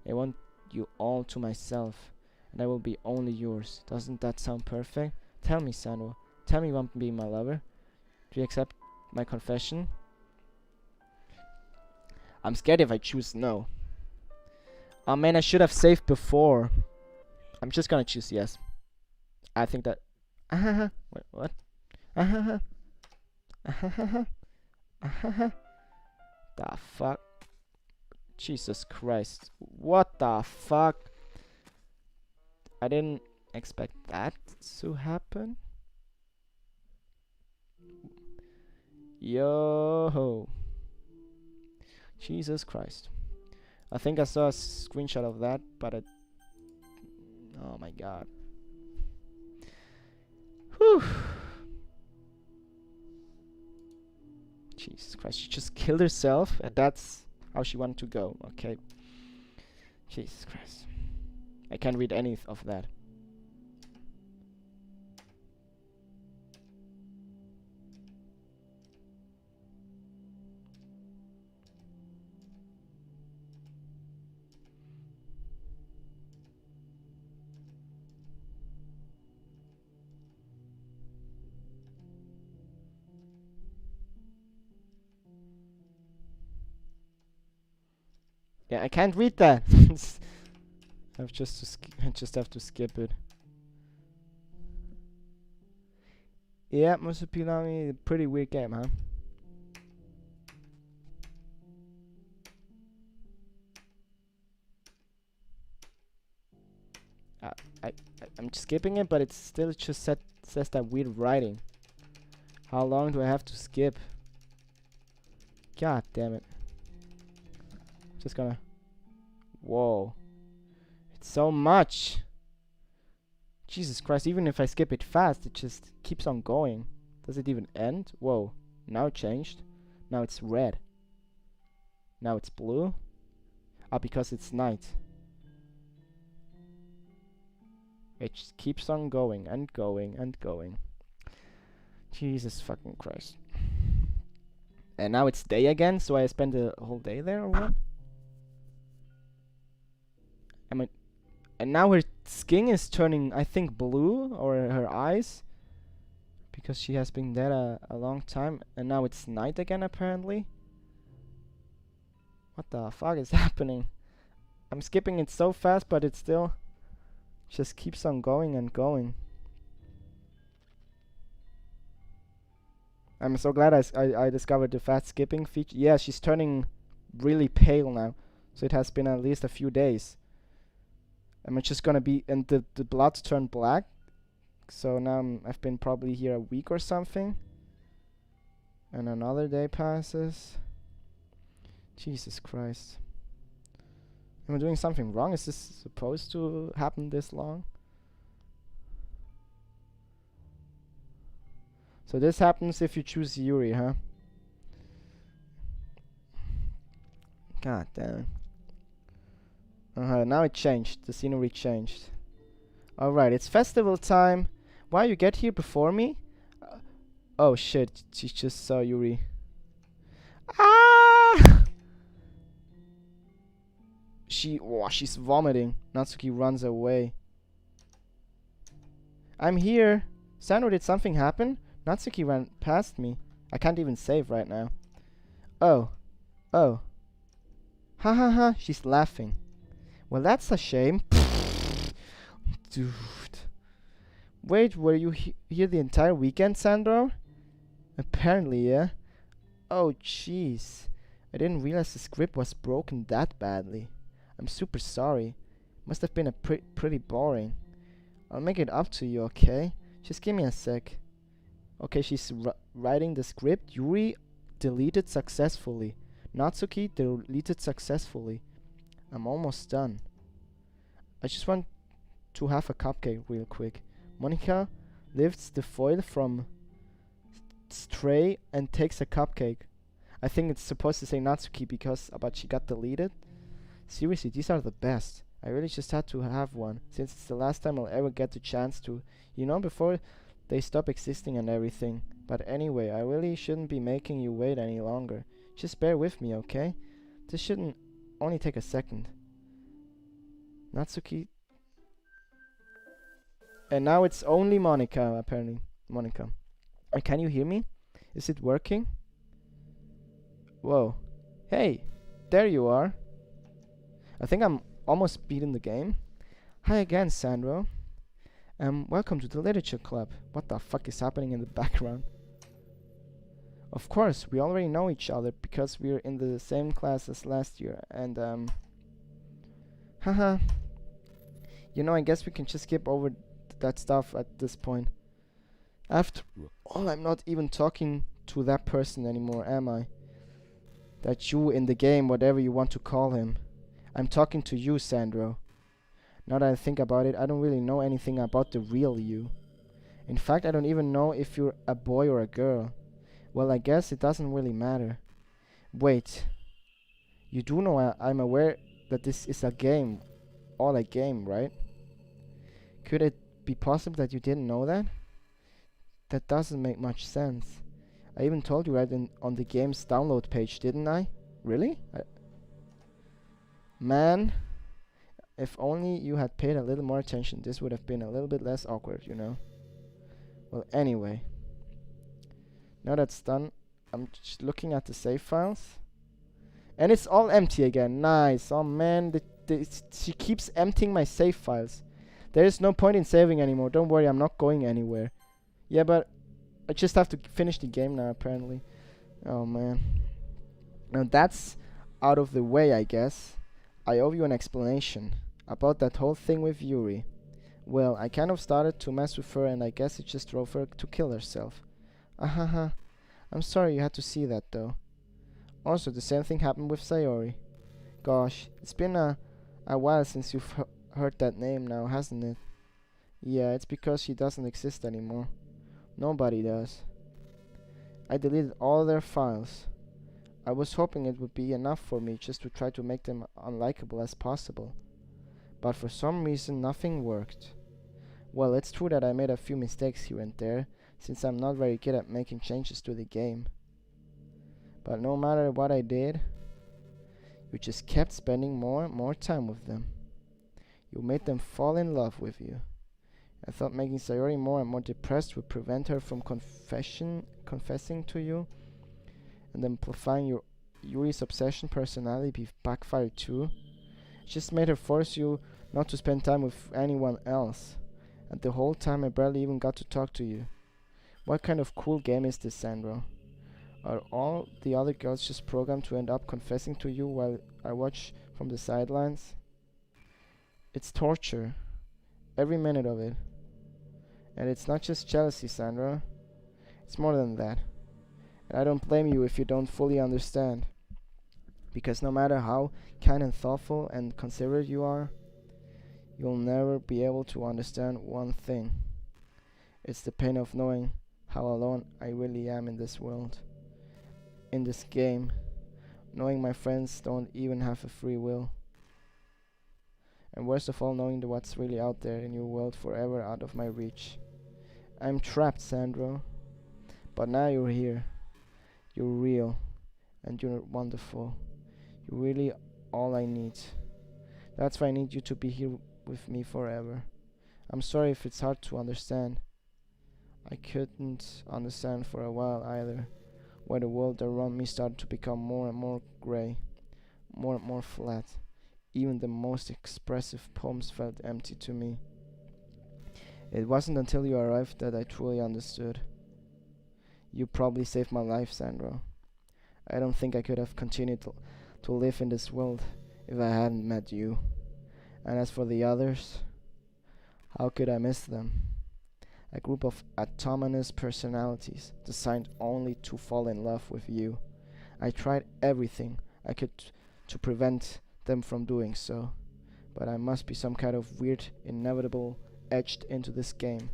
I want you all to myself, and I will be only yours. Doesn't that sound perfect? Tell me, Sandro. Tell me you want to be my lover. Do you accept my confession? I'm scared if I choose no. Oh man, I should have saved before. I'm just gonna choose yes. I think that. Wait, what? The fuck? Jesus Christ. What the fuck? I didn't expect that to happen. Yo. Jesus Christ. I think I saw a screenshot of that, but it. Oh my god. Whew. Jesus Christ, she just killed herself, and that's how she wanted to go. Okay. Jesus Christ. I can't read any of that. Yeah, I can't read that. I just have to skip it. Yeah, Musupilami, pretty weird game, huh? I'm skipping it, but it still just says that weird writing. How long do I have to skip? God damn it. Just gonna. Whoa. It's so much. Jesus Christ, even if I skip it fast, it just keeps on going. Does it even end? Whoa. Now it changed. Now it's red. Now it's blue. Ah, because it's night. It just keeps on going and going and going. Jesus fucking Christ. And now it's day again, so I spend the whole day there or what? And now her skin is turning, I think, blue, or her eyes, because she has been dead a long time, and now it's night again apparently. What the fuck is happening? I'm skipping it so fast, but it still just keeps on going and going. I'm so glad I discovered the fast skipping feature. Yeah, she's turning really pale now, so it has been at least a few days. I'm just gonna be, and the blood turned black, so now I've been probably here a week or something, and another day passes. Jesus Christ. Am I doing something wrong? Is this supposed to happen this long? So this happens if you choose Yuri, huh? God damn it. Now it changed. The scenery changed. Alright, it's festival time. Why you get here before me? Oh shit, she just saw Yuri. Ah! She's vomiting. Natsuki runs away. I'm here. Sandro, did something happen? Natsuki ran past me. I can't even save right now. Oh. Oh. Ha ha ha, she's laughing. Well, that's a shame. Dude. Wait, were you here the entire weekend, Sandro? Apparently, yeah. Oh, jeez. I didn't realize the script was broken that badly. I'm super sorry. Must have been pretty boring. I'll make it up to you, okay? Just give me a sec. Okay, she's writing the script. Yuri deleted successfully. Natsuki deleted successfully. I'm almost done. I just want to have a cupcake real quick. Monica lifts the foil from tray and takes a cupcake. I think it's supposed to say Natsuki but she got deleted. Seriously, these are the best. I really just had to have one, since it's the last time I'll ever get the chance to, before they stop existing and everything. But anyway, I really shouldn't be making you wait any longer. Just bear with me, okay? This shouldn't only take a second. Natsuki. And now it's only Monica, apparently. Monica. Can you hear me? Is it working? Whoa. Hey, there you are. I think I'm almost beaten the game. Hi again, Sandro. Welcome to the literature club. What the fuck is happening in the background? Of course, we already know each other because we're in the same class as last year, and haha. You know, I guess we can just skip over that stuff at this point. After all, I'm not even talking to that person anymore, am I? That you in the game, whatever you want to call him. I'm talking to you, Sandro. Now that I think about it, I don't really know anything about the real you. In fact, I don't even know if you're a boy or a girl. Well, I guess it doesn't really matter. Wait. You do know I'm aware that this is a game. All a game, right? Could it be possible that you didn't know that? That doesn't make much sense. I even told you right on the game's download page, didn't I? Really? Man, if only you had paid a little more attention, this would have been a little bit less awkward, you know? Well, anyway. Now that's done, I'm just looking at the save files. And it's all empty again. Nice. Oh man, she keeps emptying my save files. There is no point in saving anymore. Don't worry, I'm not going anywhere. Yeah, but I just have to finish the game now, apparently. Oh man. Now that's out of the way, I guess. I owe you an explanation about that whole thing with Yuri. Well, I kind of started to mess with her, and I guess it just drove her to kill herself. Ahaha. I'm sorry you had to see that, though. Also, the same thing happened with Sayori. Gosh, it's been a while since you've heard that name now, hasn't it? Yeah, it's because she doesn't exist anymore. Nobody does. I deleted all their files. I was hoping it would be enough for me just to try to make them unlikable as possible. But for some reason, nothing worked. Well, it's true that I made a few mistakes here and there, since I'm not very good at making changes to the game. But no matter what I did, you just kept spending more and more time with them. You made them fall in love with you. I thought making Sayori more and more depressed would prevent her from confessing to you, and amplifying your Yuri's obsession personality backfired too. It just made her force you not to spend time with anyone else, and the whole time I barely even got to talk to you. What kind of cool game is this, Sandro? Are all the other girls just programmed to end up confessing to you while I watch from the sidelines? It's torture. Every minute of it. And it's not just jealousy, Sandra. It's more than that. And I don't blame you if you don't fully understand. Because no matter how kind and thoughtful and considerate you are, you'll never be able to understand one thing. It's the pain of knowing how alone I really am in this world. In this game, knowing my friends don't even have a free will. And worst of all, knowing what's really out there in your world forever out of my reach. I'm trapped, Sandro. But now you're here. You're real. And you're wonderful. You're really all I need. That's why I need you to be here with me forever. I'm sorry if it's hard to understand. I couldn't understand for a while either, why the world around me started to become more and more grey, more and more flat. Even the most expressive poems felt empty to me. It wasn't until you arrived that I truly understood. You probably saved my life, Sandro. I don't think I could have continued to live in this world if I hadn't met you. And as for the others, how could I miss them? A group of autonomous personalities designed only to fall in love with you. I tried everything I could to prevent them from doing so, but I must be some kind of weird inevitable etched into this game.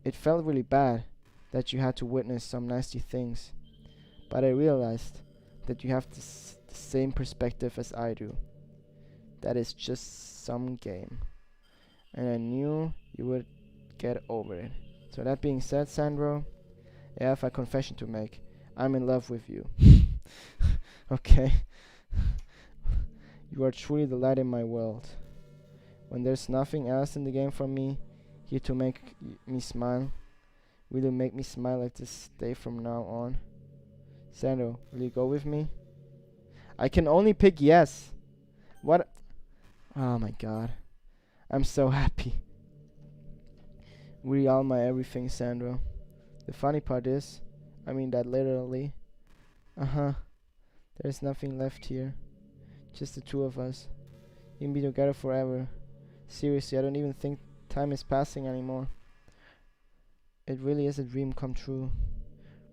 It felt really bad that you had to witness some nasty things, but I realized that you have the same perspective as I do. That is just some game, and I knew you would get over it. So that being said, Sandro, I have a confession to make. I'm in love with you. Okay. You are truly the light in my world. When there's nothing else in the game for me, here to make me smile, will you make me smile like this day from now on? Sandro, will you go with me? I can only pick yes. What? Oh my god. I'm so happy. Really all my everything, Sandro. The funny part is, I mean that literally. Uh-huh. There's nothing left here. Just the two of us. We can be together forever. Seriously, I don't even think time is passing anymore. It really is a dream come true.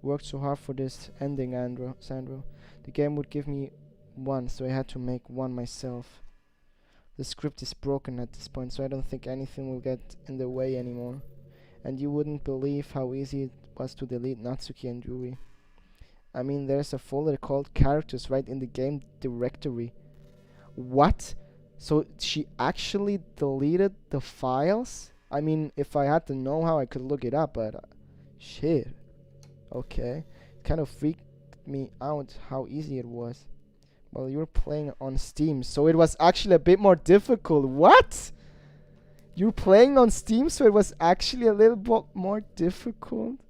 Worked so hard for this ending, Sandro. The game would give me one, so I had to make one myself. The script is broken at this point, so I don't think anything will get in the way anymore. And you wouldn't believe how easy it was to delete Natsuki and Yuri. I mean, there's a folder called characters right in the game directory. What? So she actually deleted the files? I mean, if I had to know how, I could look it up, but shit. Okay. It kind of freaked me out how easy it was. Well, you were playing on Steam, so it was actually a bit more difficult. What? You're playing on Steam, so it was actually a little bit more difficult?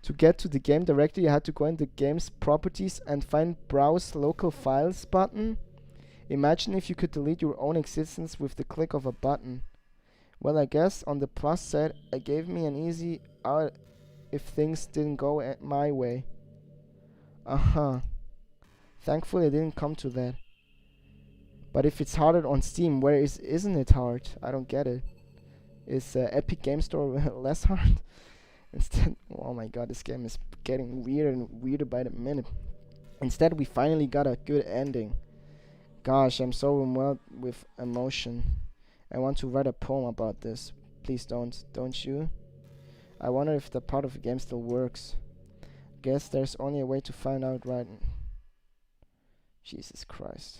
To get to the game directly, you had to go into game's properties and find Browse Local Files button. Imagine if you could delete your own existence with the click of a button. Well, I guess on the plus side, it gave me an easy out if things didn't go my way. Uh-huh. Thankfully, it didn't come to that. But if it's harder on Steam, where isn't it hard? I don't get it. Is Epic Game Store less hard? Instead, oh my god, this game is getting weirder and weirder by the minute. Instead, we finally got a good ending. Gosh, I'm so overwhelmed with emotion. I want to write a poem about this. Please don't you? I wonder if the part of the game still works. Guess there's only a way to find out right. Jesus Christ.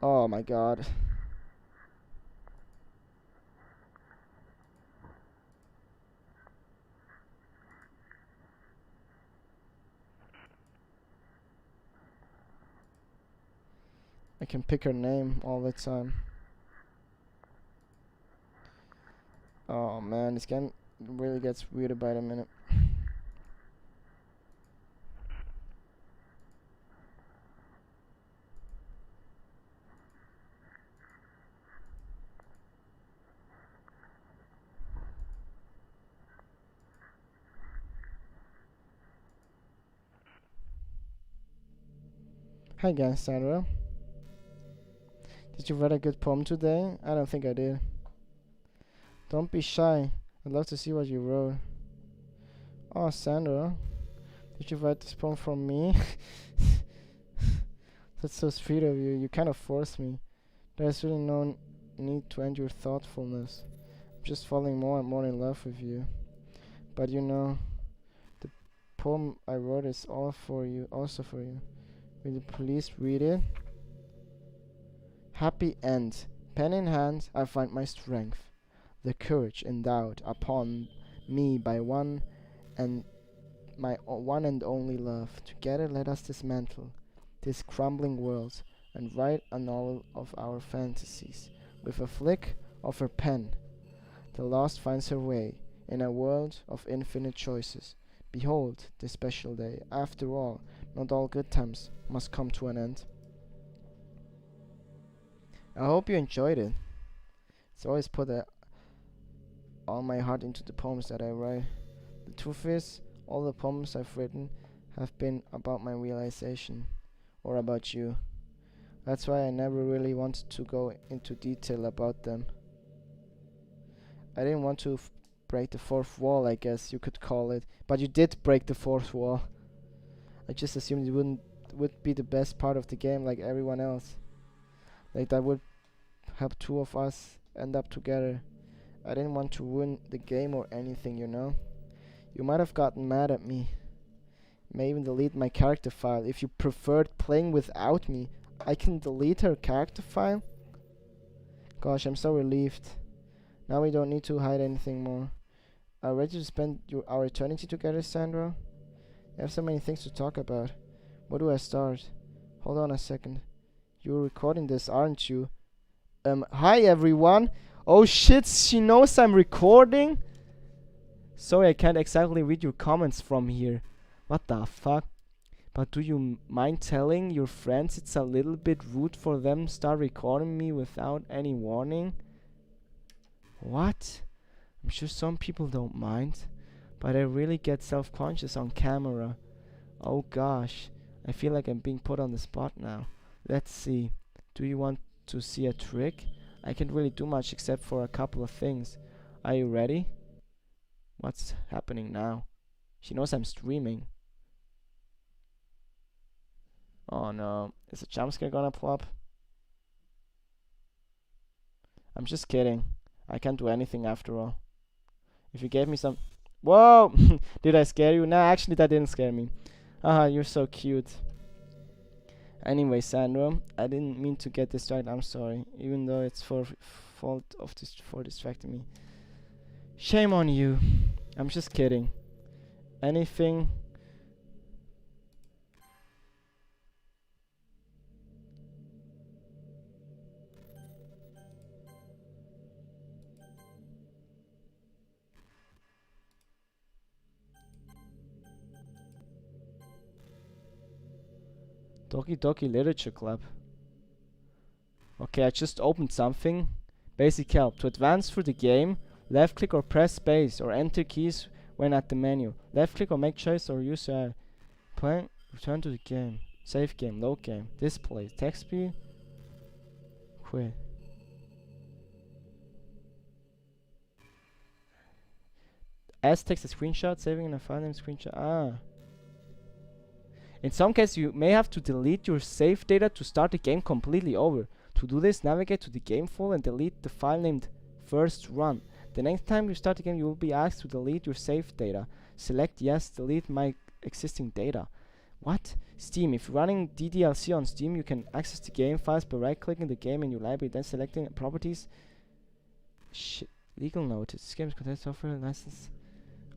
Oh my god. I can pick her name all the time. Oh man, this game really gets weirder by the minute. Hi again, Sandra. Did you write a good poem today? I don't think I did. Don't be shy. I'd love to see what you wrote. Oh, Sandra. Did you write this poem for me? That's so sweet of you. You kind of forced me. There's really no need to end your thoughtfulness. I'm just falling more and more in love with you. But you know, the poem I wrote is all for you, also for you. Will you please read it? Happy end. Pen in hand, I find my strength, the courage endowed upon me by one and my one and only love. Together let us dismantle this crumbling world and write a novel of our fantasies. With a flick of her pen, the lost finds her way in a world of infinite choices. Behold this special day. After all, not all good times must come to an end. I hope you enjoyed it. It's always put all my heart into the poems that I write. The truth is, all the poems I've written have been about my realization, or about you. That's why I never really wanted to go into detail about them. I didn't want to break the fourth wall, I guess you could call it. But you did break the fourth wall. I just assumed it would be the best part of the game like everyone else. Like that would help two of us end up together. I didn't want to ruin the game or anything, you know. You might have gotten mad at me. May even delete my character file. If you preferred playing without me, I can delete her character file? Gosh, I'm so relieved. Now we don't need to hide anything more. Are you ready to spend our eternity together, Sandra? I have so many things to talk about. Where do I start? Hold on a second. You're recording this, aren't you? Hi everyone. Oh shit, she knows I'm recording? Sorry, I can't exactly read your comments from here. What the fuck? But do you mind telling your friends it's a little bit rude for them start recording me without any warning? What? I'm sure some people don't mind, but I really get self-conscious on camera. Oh gosh, I feel like I'm being put on the spot now. Let's see. Do you want to see a trick? I can't really do much except for a couple of things. Are you ready? What's happening now? She knows I'm streaming. Oh no, is a jump scare gonna plop? I'm just kidding. I can't do anything after all. If you gave me some... Whoa! Did I scare you? No, actually that didn't scare me. Haha, you're so cute. Anyway, Sandro, I didn't mean to get distracted. I'm sorry, even though it's for distracting me. Shame on you. I'm just kidding. Anything? Doki Doki Literature Club. Okay, I just opened something. Basic help. To advance through the game, left click or press space or enter keys when at the menu. Left click or make choice or use plan. Return to the game. Save game. Load game. Display. Text view. Quit. S takes a screenshot, saving in a file name screenshot. Ah. In some cases, you may have to delete your save data to start the game completely over. To do this, navigate to the game folder and delete the file named first run. The next time you start the game, you will be asked to delete your save data. Select yes, delete my existing data. What? Steam. If you're running DDLC on Steam, you can access the game files by right-clicking the game in your library, then selecting properties. Legal notice. This game contains software license.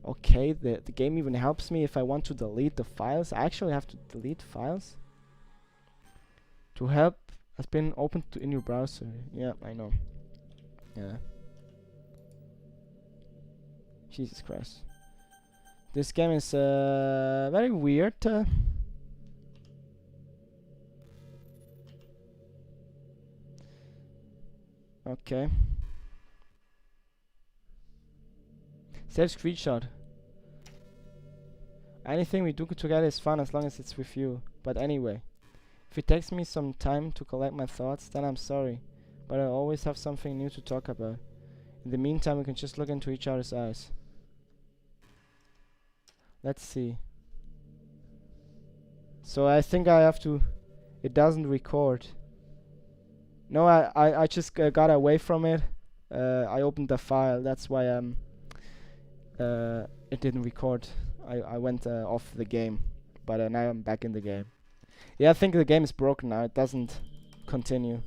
Okay, the game even helps me if I want to delete the files. I actually have to delete files. To help has been opened in your browser. Yeah, I know. Yeah. Jesus Christ. This game is very weird. Okay. Save screenshot. Anything we do together is fun as long as it's with you. But anyway, if it takes me some time to collect my thoughts, then I'm sorry. But I always have something new to talk about. In the meantime, we can just look into each other's eyes. Let's see. So I think I have to... It doesn't record. No, I just got away from it. I opened the file. That's why it didn't record. I went off the game, but now I'm back in the game. Yeah, I think the game is broken now. It doesn't continue.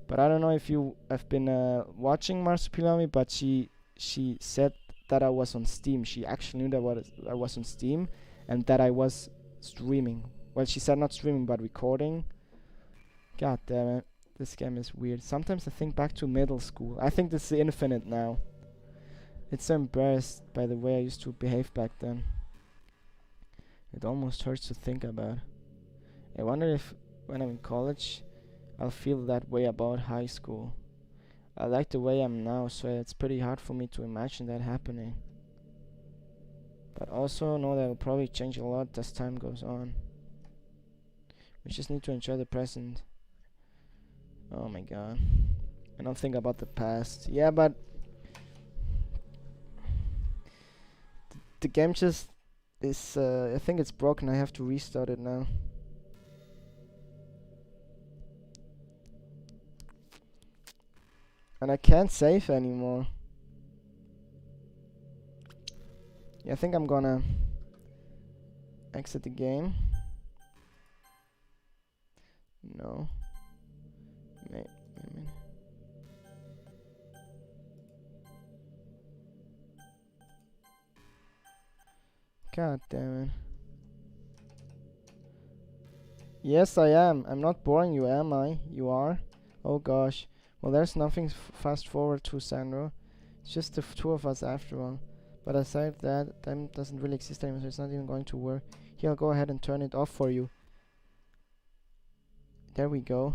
But I don't know if you have been watching Marsupilami, but she said that I was on Steam. She actually knew that I was on Steam and that I was streaming. Well, she said not streaming, but recording. God damn it. This game is weird. Sometimes I think back to middle school. I think this is infinite now. It's so embarrassed by the way I used to behave back then. It almost hurts to think about. I wonder if when I'm in college I'll feel that way about high school. I like the way I'm now, so it's pretty hard for me to imagine that happening. But also know that it'll probably change a lot as time goes on. We just need to enjoy the present. Oh my god. I don't think about the past. Yeah, but the game just is, I think it's broken. I have to restart it now. And I can't save anymore. Yeah, I think I'm gonna exit the game. No. Wait a minute. God damn it. Yes, I am. I'm not boring you, am I? You are? Oh gosh. Well, there's nothing fast forward to, Sandro. It's just the two of us after all. But aside that, time doesn't really exist anymore, so it's not even going to work. Here, I'll go ahead and turn it off for you. There we go.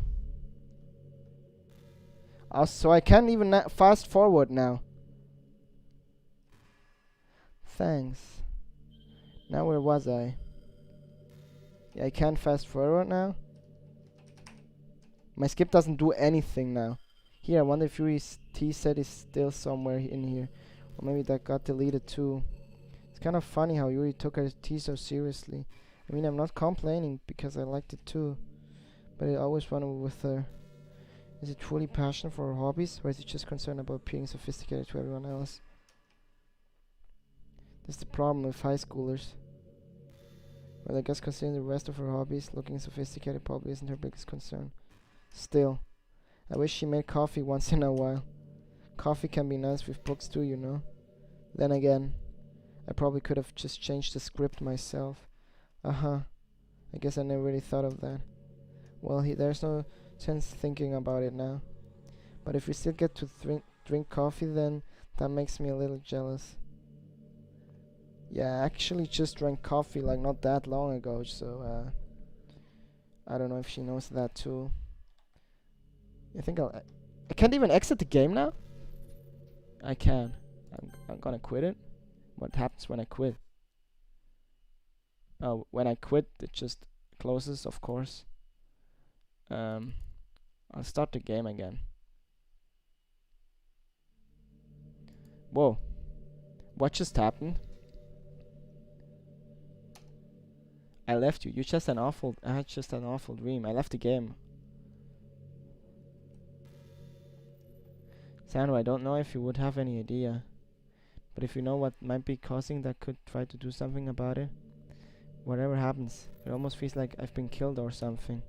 So I can't even fast forward now. Thanks. Now where was I? Yeah, I can't fast forward now. My skip doesn't do anything now. Here, I wonder if Yuri's T set is still somewhere in here. Or maybe that got deleted too. It's kind of funny how Yuri took her tea so seriously. I mean, I'm not complaining because I liked it too. But I always wanted with her. Is it truly passion for her hobbies, or is it just concerned about appearing sophisticated to everyone else? That's the problem with high schoolers. Well, I guess considering the rest of her hobbies, looking sophisticated probably isn't her biggest concern. Still, I wish she made coffee once in a while. Coffee can be nice with books too, you know. Then again, I probably could have just changed the script myself. I guess I never really thought of that. Well, there's no sense thinking about it now. But if we still get to drink coffee, then that makes me a little jealous. Yeah, I actually just drank coffee like not that long ago, so I don't know if she knows that too. I think I can't even exit the game now? I can. I'm gonna quit it. What happens when I quit? Oh, when I quit, it just closes, of course. I'll start the game again. Whoa. What just happened? I left you. I had just an awful dream. I left the game. Sandro, I don't know if you would have any idea. But if you know what might be causing that, could try to do something about it. Whatever happens, it almost feels like I've been killed or something.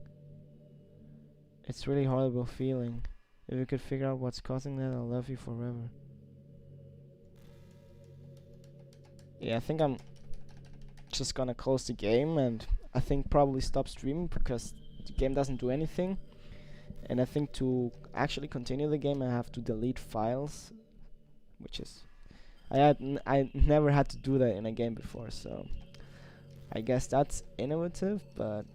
It's really horrible feeling. If you could figure out what's causing that, I'll love you forever. Yeah, I think I'm just gonna close the game and I think probably stop streaming because the game doesn't do anything. And I think to actually continue the game I have to delete files, which is I never had to do that in a game before, so I guess that's innovative, but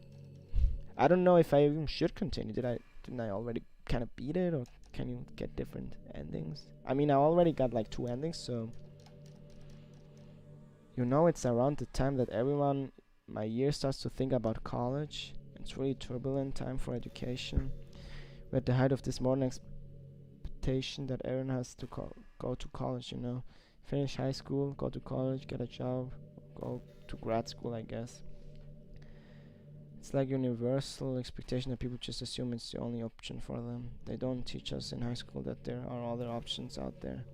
I don't know if I even should continue. Didn't I already kind of beat it, or can you get different endings? I mean, I already got like 2 endings, so you know, it's around the time that everyone my year starts to think about college. It's really turbulent time for education. We're at the height of this modern expectation that everyone has to go to college, you know. Finish high school, go to college, get a job, go to grad school, I guess. It's like universal expectation that people just assume it's the only option for them. They don't teach us in high school that there are other options out there,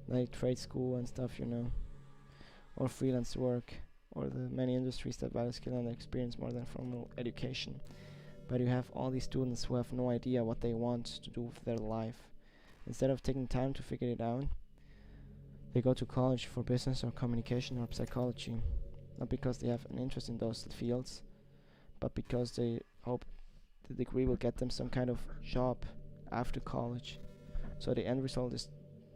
like trade school and stuff, you know, or freelance work, or the many industries that value skill and experience more than formal education. But you have all these students who have no idea what they want to do with their life. Instead of taking time to figure it out, they go to college for business or communication or psychology. Not because they have an interest in those fields, but because they hope the degree will get them some kind of job after college. So the end result is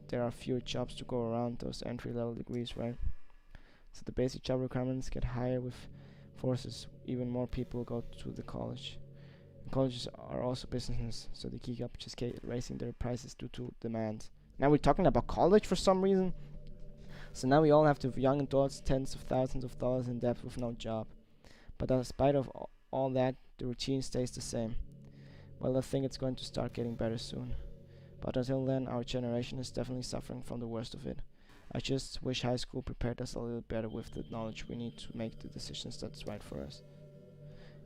there are fewer jobs to go around those entry-level degrees, right? So the basic job requirements get higher, with forces even more people go to the college. And colleges are also businesses, so they keep up just raising their prices due to demand. Now we're talking about college for some reason. So now we all have to young adults tens of thousands of dollars in debt with no job. But in spite of all that, the routine stays the same. Well, I think it's going to start getting better soon. But until then, our generation is definitely suffering from the worst of it. I just wish high school prepared us a little better with the knowledge we need to make the decisions that's right for us.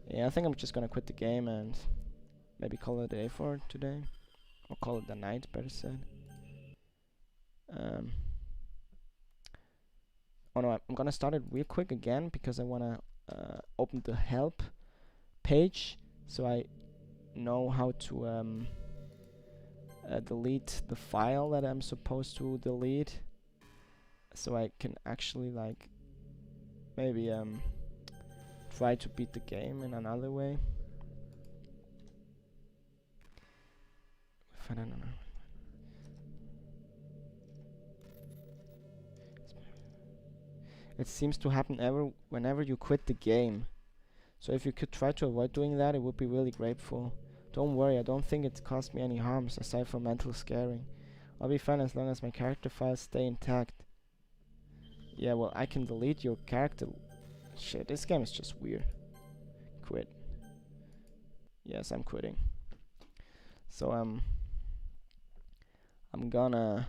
Yeah, I think I'm just gonna quit the game and maybe call it a day for today. Or call it a night, better said. Oh no, I'm gonna start it real quick again because I wanna open the help page so I know how to delete the file that I'm supposed to delete, so I can actually like maybe try to beat the game in another way. If I don't know. It seems to happen whenever you quit the game. So if you could try to avoid doing that, it would be really grateful. Don't worry, I don't think it's caused me any harms aside from mental scaring. I'll be fine as long as my character files stay intact. Yeah, well, I can delete your character. Shit, this game is just weird. Quit. Yes, I'm quitting. So I'm gonna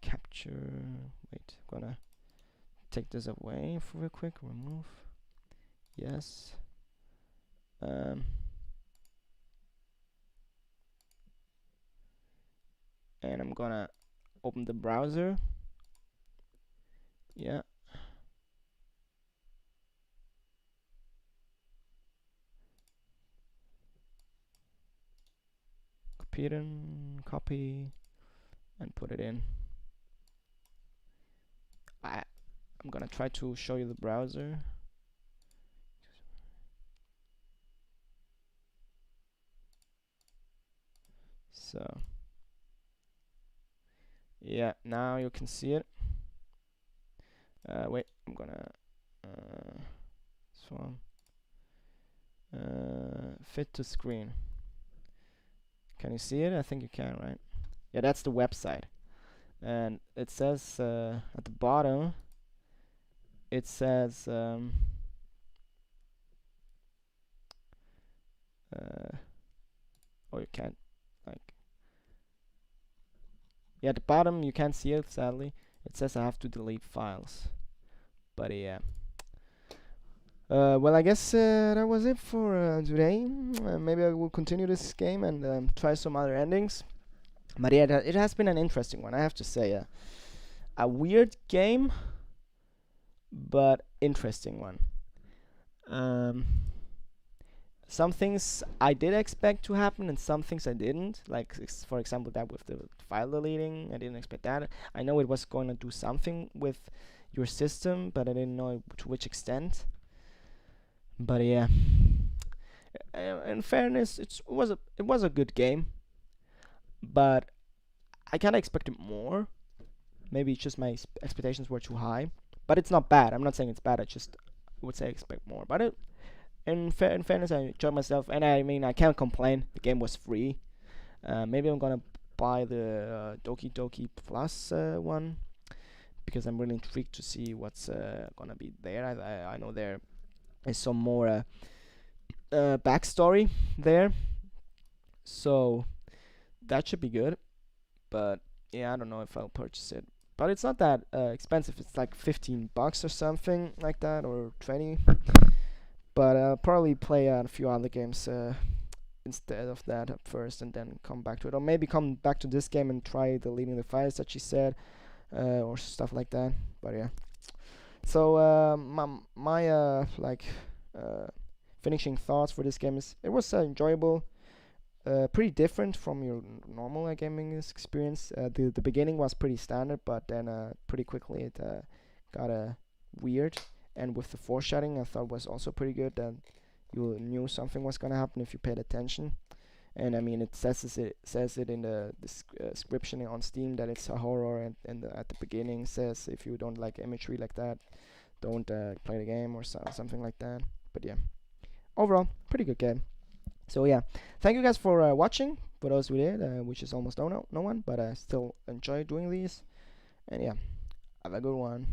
capture. Wait, I'm gonna take this away for real quick. Remove. Yes. And I'm gonna open the browser. Yeah. Copy and put it in. I'm gonna try to show you the browser. So yeah, now you can see it. Wait, I'm gonna this one fit to screen. Can you see it? I think you can, right? Yeah, that's the website, and it says at the bottom. It says oh, you can't, like, yeah, at the bottom you can't see it, sadly. It says I have to delete files, but yeah. Well, I guess that was it for today. Maybe I will continue this game and try some other endings. But yeah, it has been an interesting one, I have to say. A weird game, but interesting one. Some things I did expect to happen, and some things I didn't. Like, for example, that with the file deleting, I didn't expect that. I know it was going to do something with your system, but I didn't know to which extent. But yeah, in fairness, it was a good game, but I kind of expected more. Maybe it's just my expectations were too high, but it's not bad. I'm not saying it's bad. I just would say expect more. But in fairness, I enjoyed myself, and I mean, I can't complain. The game was free. Maybe I'm gonna buy the Doki Doki Plus one, because I'm really intrigued to see what's gonna be there. I know there is some more backstory there, so that should be good. But yeah, I don't know if I'll purchase it. But it's not that expensive. It's like $15 or something like that, or 20. But I'll probably play a few other games instead of that at first, and then come back to it, or maybe come back to this game and try deleting the files that she said, or stuff like that. But yeah. So my finishing thoughts for this game is it was enjoyable. Pretty different from your normal gaming experience. The beginning was pretty standard, but then pretty quickly it got weird. And with the foreshadowing, I thought was also pretty good. That you knew something was gonna happen if you paid attention. And I mean, it says it in the description on Steam that it's a horror, and at the beginning says if you don't like imagery like that, don't play the game, or something like that. But yeah, overall, pretty good game. So yeah, thank you guys for watching. For those who did, which is almost no one, but I still enjoy doing these. And yeah, have a good one.